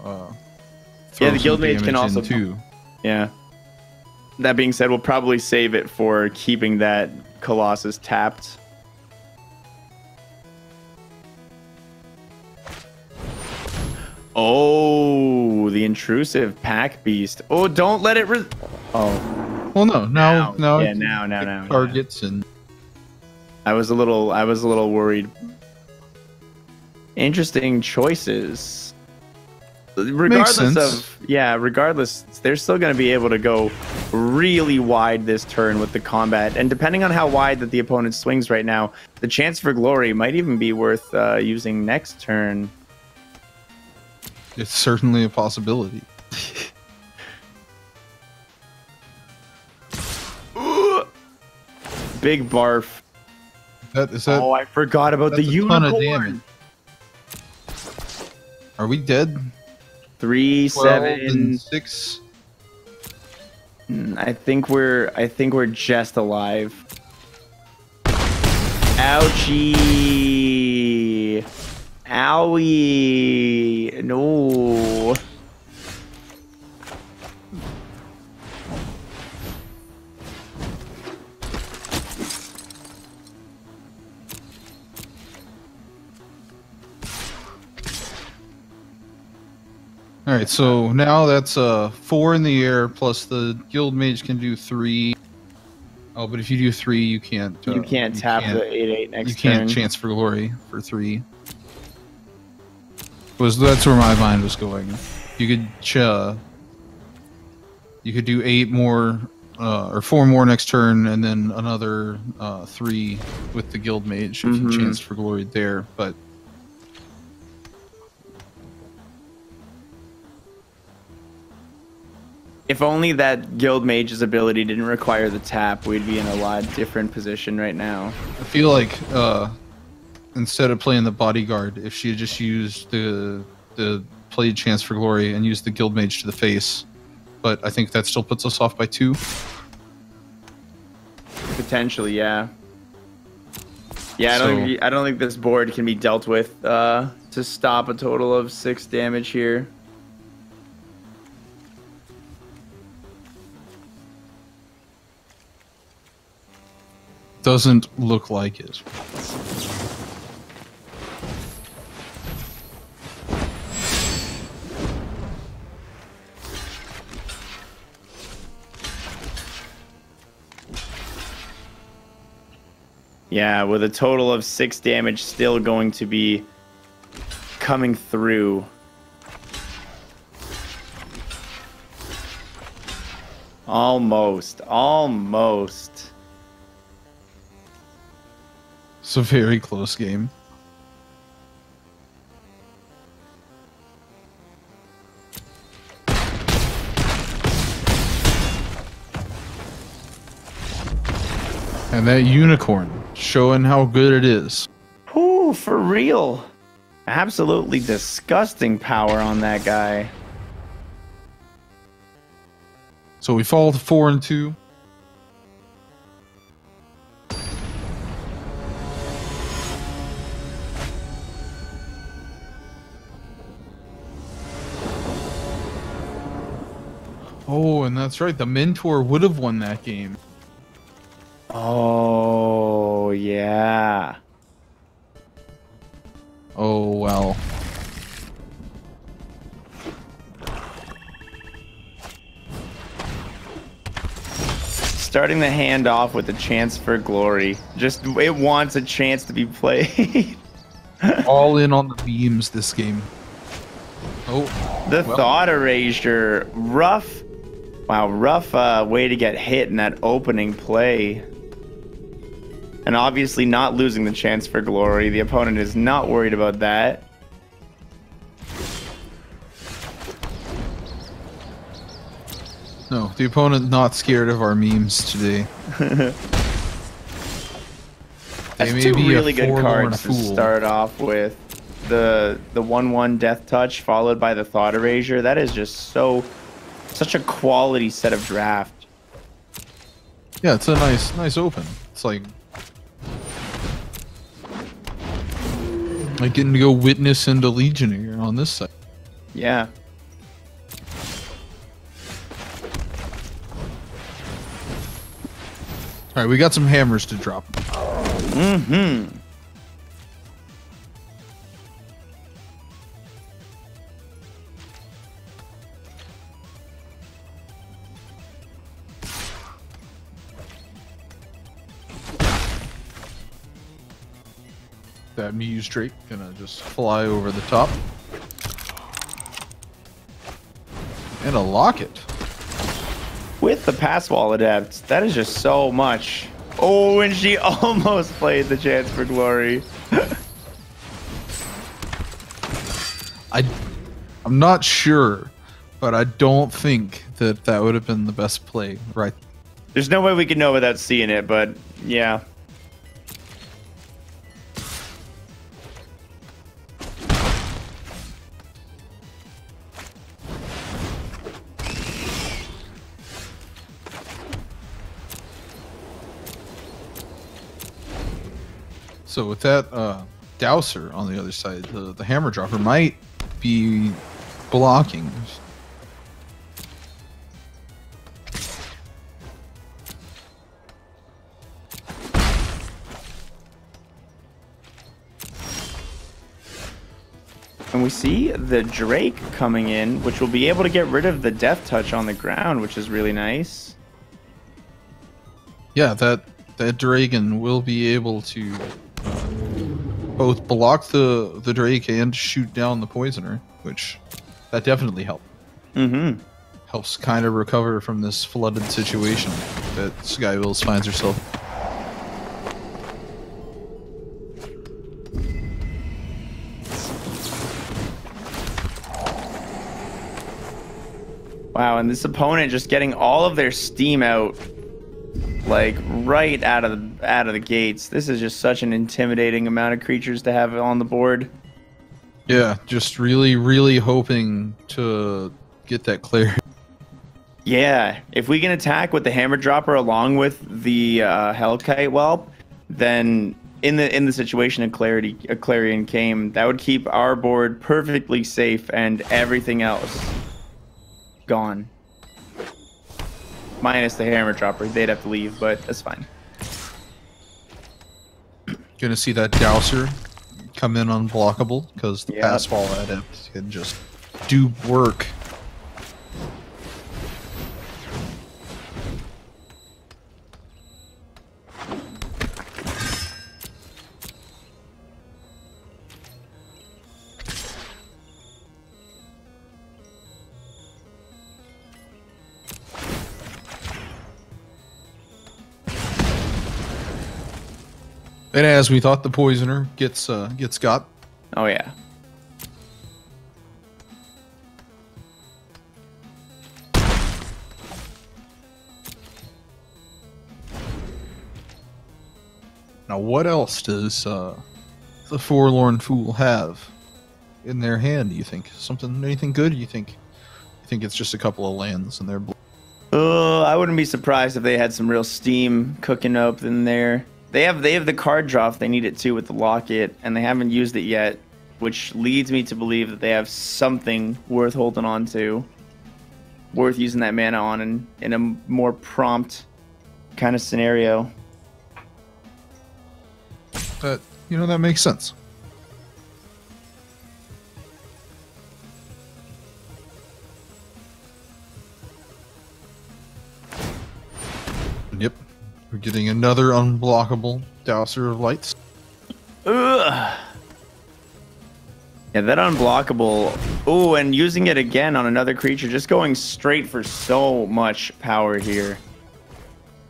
Yeah, the Guild Mage can also too. Yeah. That being said, we'll probably save it for keeping that Colossus tapped. Oh, the intrusive pack beast. Oh, don't let it. Oh. Well, no. Now. Yeah, now. Targets and. I was a little worried. Interesting choices. Regardless, they're still going to be able to go really wide this turn with the combat. And depending on how wide that the opponent swings right now, the Chance for Glory might even be worth using next turn. It's certainly a possibility. Big barf. Is that? Oh, I forgot about the unicorn. Ton of damage. Are we dead? 3, 7, 6. I think we're just alive. Ouchie. Owie. No. All right, so now that's 4 in the air plus the Guild Mage can do 3. Oh, but if you do 3, you can't. You can't tap the 8/8 next turn. You can't Chance for Glory for 3. That's where my mind was going. You could do 8 more or 4 more next turn, and then another 3 with the Guild Mage if you Chance for Glory there, but. If only that guild mage's ability didn't require the tap, we'd be in a lot different position right now. I feel like instead of playing the bodyguard, if she had just used the played Chance for Glory and used the guild mage to the face, but I think that still puts us off by 2. Potentially, yeah. Yeah, I don't think this board can be dealt with to stop a total of 6 damage here. Doesn't look like it. Yeah, with a total of 6 damage still going to be coming through. Almost. It's a very close game. And that unicorn showing how good it is. Ooh, for real. Absolutely disgusting power on that guy. So we fall to 4 and 2. Oh, and that's right. The mentor would have won that game. Oh, yeah. Oh, well. Starting the hand off with a Chance for Glory. Just, it wants a chance to be played. All in on the beams this game. Oh. The well. Thought Erasure. Rough. Wow, rough way to get hit in that opening play. And obviously not losing the Chance for Glory. The opponent is not worried about that. No, the opponent not scared of our memes today. That's 2 really good cards to start off with. The 1/1 Death Touch followed by the Thought Erasure. That is just such a quality set of draft. Yeah, it's a nice open. It's like getting to go Witness into Legionnaire on this side. Yeah. All right, we got some hammers to drop. Mm-hmm. That Muse Drake gonna just fly over the top. And a locket. With the pass wall adept, that is just so much. Oh, and she almost played the Chance for Glory. I'm not sure, but I don't think that would have been the best play, right? There's no way we could know without seeing it, but yeah. So with that Dowser on the other side, the hammer dropper might be blocking. And we see the Drake coming in, which will be able to get rid of the Death Touch on the ground, which is really nice. Yeah, that Dragon will be able to both block the Drake and shoot down the Poisoner, which that definitely helped. Mm-hmm. Helps kind of recover from this flooded situation that Skywills finds herself. Wow, and this opponent just getting all of their steam out, like right out of the gates. This is just such an intimidating amount of creatures to have on the board. Yeah, just really, really hoping to get that clear. Yeah, if we can attack with the hammer dropper along with the Hellkite Whelp, then in the situation of Clarion came, that would keep our board perfectly safe and everything else gone. Minus the hammer dropper, they'd have to leave, but that's fine. Gonna see that Dowser come in unblockable because the Yep. pass fall adept can just do work. And as we thought, the poisoner gets got. Oh yeah. Now, what else does the Forlorn Fool have in their hand? Do you think anything good? You think it's just a couple of lands and they're I wouldn't be surprised if they had some real steam cooking up in there. They have the card draw if they need it too with the locket, and they haven't used it yet, which leads me to believe that they have something worth holding on to, worth using that mana on in a more prompt kind of scenario. that that makes sense. Yep. We're getting another unblockable Dowser of Lights. Ugh. Yeah, that unblockable. Ooh, and using it again on another creature, just going straight for so much power here.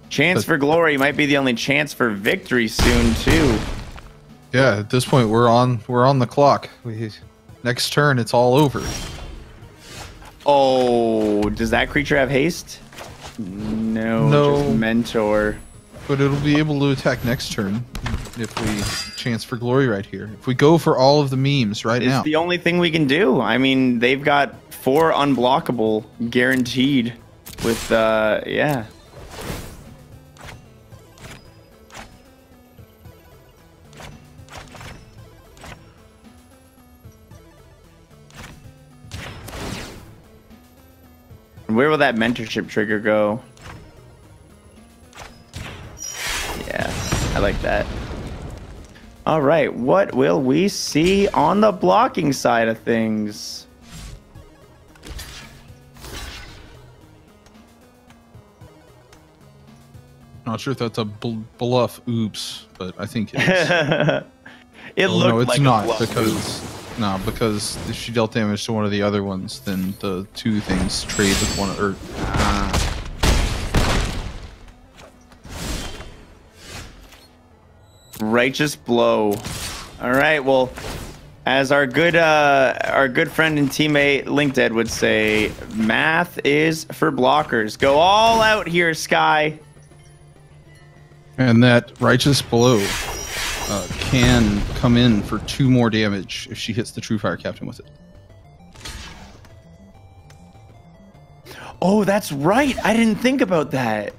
Chance for glory might be the only chance for victory soon too. Yeah, at this point we're on the clock. Next turn it's all over. Oh, does that creature have haste? No, just mentor. But it'll be able to attack next turn if we chance for glory right here. If we go for all of the memes right now. It's the only thing we can do. I mean, they've got 4 unblockable guaranteed with, yeah. Where will that mentorship trigger go? Yeah, I like that. All right, what will we see on the blocking side of things? Not sure if that's a bluff oops, but I think it is. It looked no, it's like not a bluff because if she dealt damage to one of the other ones, then the two things trade with one or Righteous blow. All right, well, as our good friend and teammate LinkedIn would say, math is for blockers. Go all out here, Sky. and that righteous blow can come in for 2 more damage if she hits the True Fire Captain with it. Oh, that's right. I didn't think about that.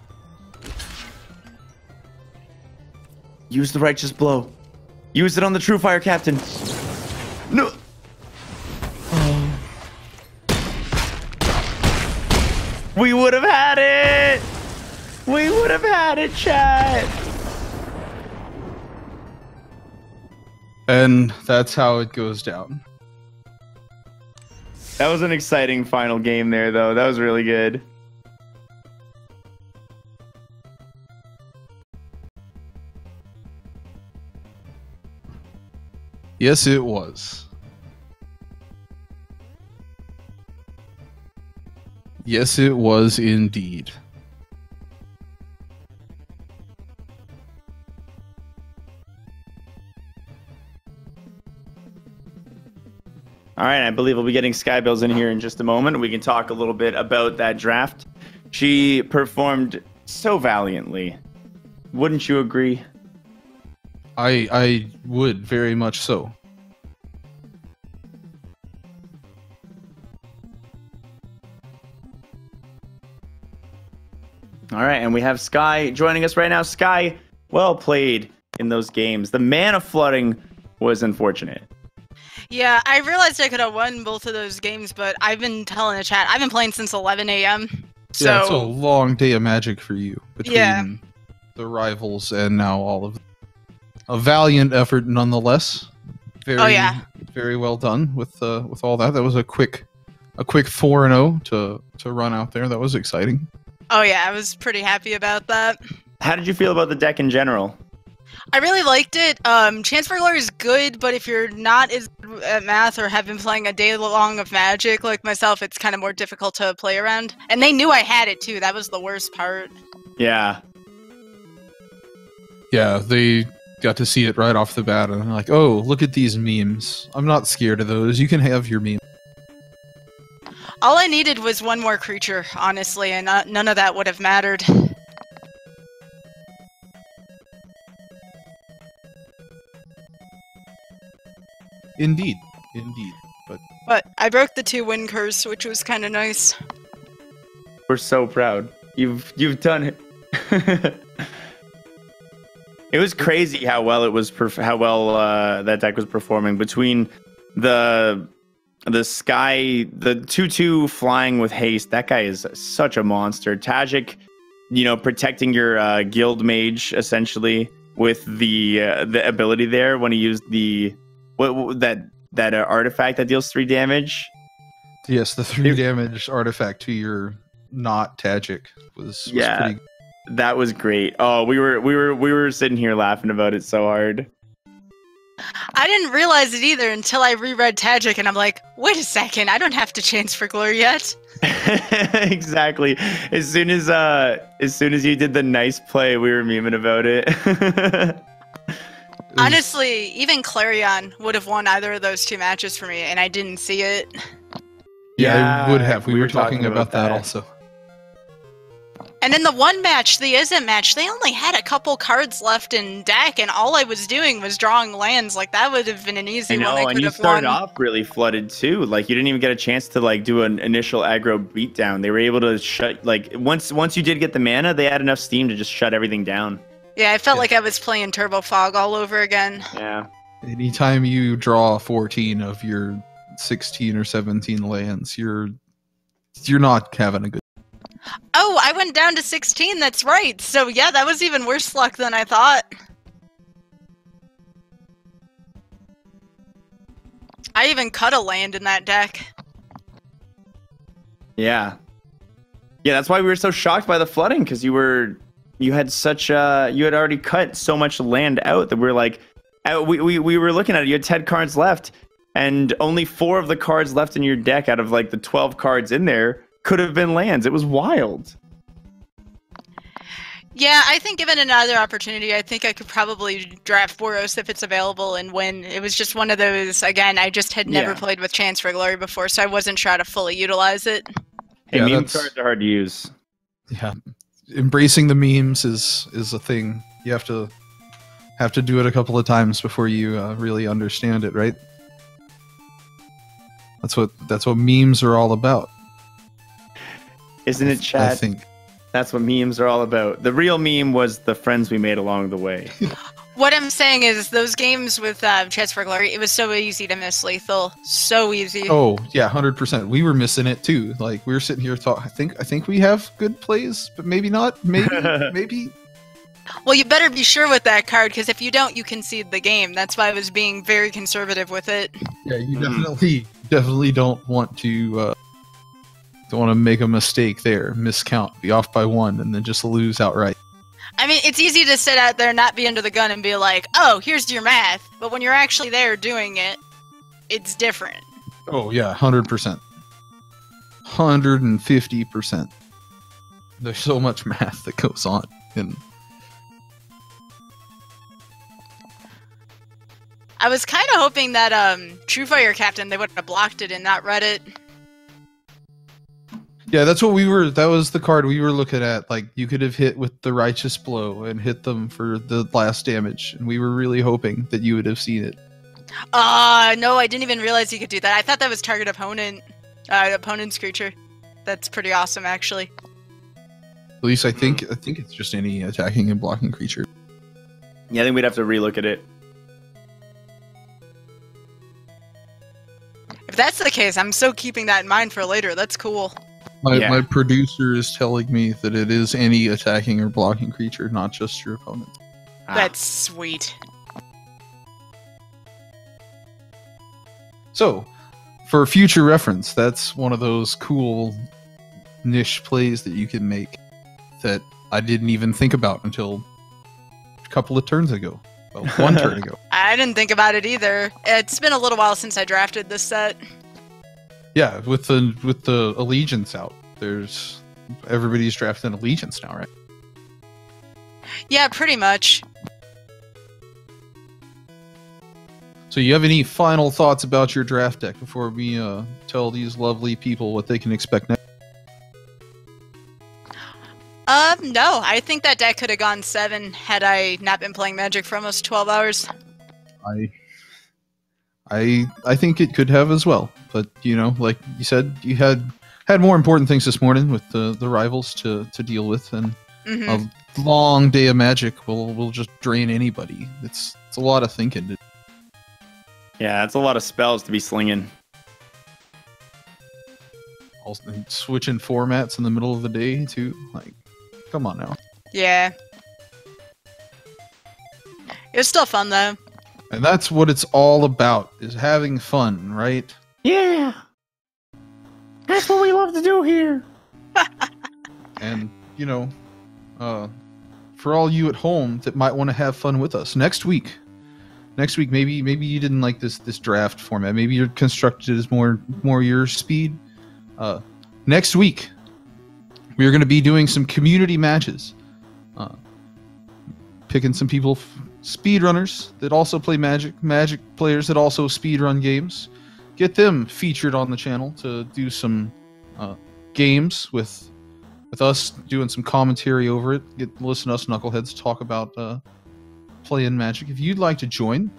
Use the righteous blow. Use it on the True Fire Captain. No. Oh. We would have had it. We would have had it, chat. And that's how it goes down. That was an exciting final game there, though. That was really good. Yes, it was. Yes, it was indeed. All right, I believe we'll be getting Skybills in here in just a moment. We can talk a little bit about that draft. She performed so valiantly. Wouldn't you agree? I would very much so. All right, and we have Sky joining us right now. Sky, well played in those games. The mana flooding was unfortunate. Yeah, I realized I could have won both of those games, but I've been telling the chat, I've been playing since 11 a.m. So Yeah, it's a long day of Magic for you between the rivals and now all of them. A valiant effort nonetheless. Very, very well done with all that. That was a quick 4-0 to run out there. That was exciting. Oh yeah, I was pretty happy about that. How did you feel about the deck in general? I really liked it. Chance for Glory is good, but if you're not as good at math or have been playing a day long of Magic like myself, it's kind of more difficult to play around. And they knew I had it too. That was the worst part. Yeah. Yeah, they got to see it right off the bat, and I'm like, oh, look at these memes. I'm not scared of those. You can have your meme. All I needed was one more creature, honestly, and none of that would have mattered. Indeed. But I broke the 2-win curse, which was kind of nice. We're so proud. You've done it. It was crazy how well that deck was performing between the Sky, the 2/2 flying with haste. That guy is such a monster. Tajik, protecting your guild mage essentially with the ability there when he used the that artifact that deals 3 damage. Yes, the 3 damage artifact to your not Tajik was pretty. That was great. Oh, we were sitting here laughing about it so hard. I didn't realize it either until I reread Tajik, and I'm like, wait a second, I don't have to Chance for Glory yet. Exactly. As soon as you did the nice play, we were memeing about it. Honestly, even Clarion would have won either of those 2 matches for me, and I didn't see it. Yeah, I would have. We were talking about that also. And in the one match, the Isn't match, they only had a couple cards left in deck, and all I was doing was drawing lands. Like, that would have been an easy one. I could have won. And you started off really flooded, too. Like, you didn't even get a chance to, do an initial aggro beatdown. They were able to shut, once you did get the mana, they had enough steam to just shut everything down. Yeah, I felt like I was playing Turbo Fog all over again. Yeah. Anytime you draw 14 of your 16 or 17 lands, you're not having a good. Oh, I went down to 16, that's right. So yeah, that was even worse luck than I thought. I even cut a land in that deck. Yeah. Yeah, that's why we were so shocked by the flooding, because you had already cut so much land out that we're like, we were looking at it, you had 10 cards left, and only 4 of the cards left in your deck out of the 12 cards in there could have been lands. It was wild. Yeah, I think given another opportunity, I think I could probably draft Boros if it's available and win. It was just one of those, again, I just had never played with Chance for Glory before, so I wasn't sure how to fully utilize it. Hey, meme cards are hard to use. Yeah. Embracing the memes is a thing. You have to do it a couple of times before you really understand it, right? That's what memes are all about. Isn't it, chat? I think that's what memes are all about. The real meme was the friends we made along the way. What I'm saying is those games with Chance for Glory, it was so easy to miss lethal. So easy. Oh, yeah, 100%. We were missing it too. Like, we were sitting here talking. I think we have good plays, but maybe not. Maybe. Well, you better be sure with that card, because if you don't, you concede the game. That's why I was being very conservative with it. Yeah, you definitely don't want to make a mistake there, miscount, be off by 1, and then just lose outright. I mean, it's easy to sit out there, not be under the gun, and be like, oh, here's your math. But when you're actually there doing it, it's different. Oh, yeah, 100%. 150%. There's so much math that goes on. I was kind of hoping that True Fire Captain, they would have blocked it and not read it. Yeah, that's what we were. That was the card we were looking at. Like, you could have hit with the Righteous Blow and hit them for the last damage, and we were really hoping that you would have seen it. No, I didn't even realize you could do that. I thought that was target opponent's creature. That's pretty awesome, actually. At least I think it's just any attacking and blocking creature. Yeah, I think we'd have to relook at it. If that's the case, I'm so keeping that in mind for later. That's cool. My producer is telling me that it is any attacking or blocking creature, not just your opponent. That's sweet. So, for future reference, that's one of those cool niche plays that you can make that I didn't even think about until a couple of turns ago. Well, one turn ago. I didn't think about it either. It's been a little while since I drafted this set. Yeah, with the Allegiance out, everybody's drafting Allegiance now, right? Yeah, pretty much. So you have any final thoughts about your draft deck before we tell these lovely people what they can expect next? No. I think that deck could have gone 7 had I not been playing Magic for almost 12 hours. I think it could have as well, but you know, like you said, you had more important things this morning with the rivals to deal with, and a long day of Magic will just drain anybody. It's a lot of thinking. Yeah, it's a lot of spells to be slinging. Also, switching formats in the middle of the day too. Like, come on now. Yeah. It was still fun though. And that's what it's all about, is having fun, right? Yeah. That's what we love to do here. And, you know, for all you at home that might want to have fun with us, next week, maybe you didn't like this draft format. Maybe you're constructed as more your speed. Next week, we are going to be doing some community matches. Picking some people, speedrunners that also play Magic players that also speedrun games. Get them featured on the channel to do some games with us, doing some commentary over it. Listen to us knuckleheads talk about playing Magic. If you'd like to join,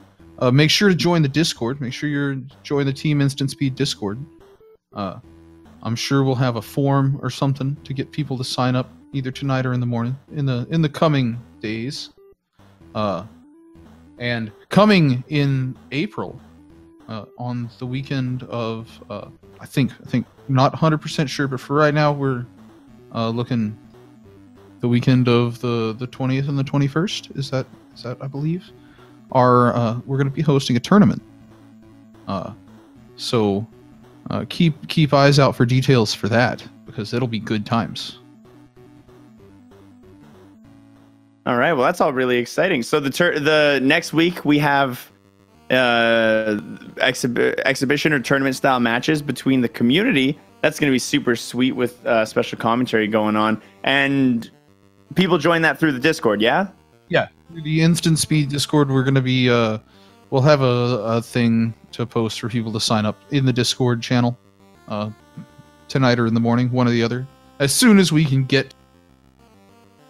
make sure to join the Discord. Make sure you're join the Team Instant Speed Discord. I'm sure we'll have a form or something to get people to sign up either tonight or in the morning in the coming days. And coming in April, on the weekend of I think not 100% sure, but for right now we're looking the weekend of the 20th and the 21st. Is that I believe? We're going to be hosting a tournament. So keep eyes out for details for that, because it'll be good times. All right, well, that's all really exciting. So the next week we have exhibition or tournament style matches between the community. That's going to be super sweet with special commentary going on, and people join that through the Discord. Yeah. The Instant Speed Discord. We're going to be we'll have a thing to post for people to sign up in the Discord channel tonight or in the morning, one or the other, as soon as we can get.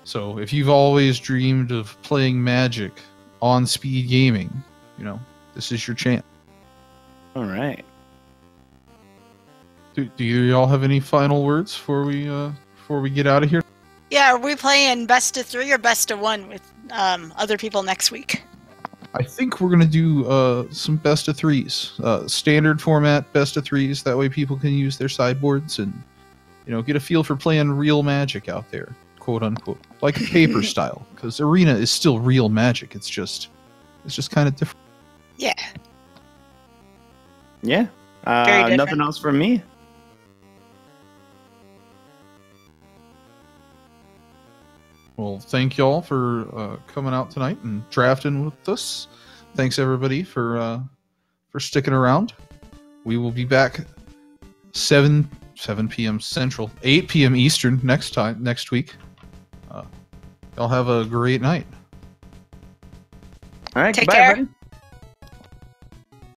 So if you've always dreamed of playing Magic on speed gaming, you know, this is your chance. All right. Do you all have any final words before we get out of here? Yeah, are we playing best of 3 or best of 1 with other people next week? I think we're gonna do some best of 3s, standard format best of 3s. That way people can use their sideboards and, you know, get a feel for playing real Magic out there, quote unquote, like paper style. Because Arena is still real Magic. It's just kind of different. Yeah. Yeah. Nothing else from me. Well, thank y'all for coming out tonight and drafting with us. Thanks everybody for sticking around. We will be back 7 p.m. Central, 8 p.m. Eastern next week. Y'all have a great night. All right, Take goodbye, care. everybody.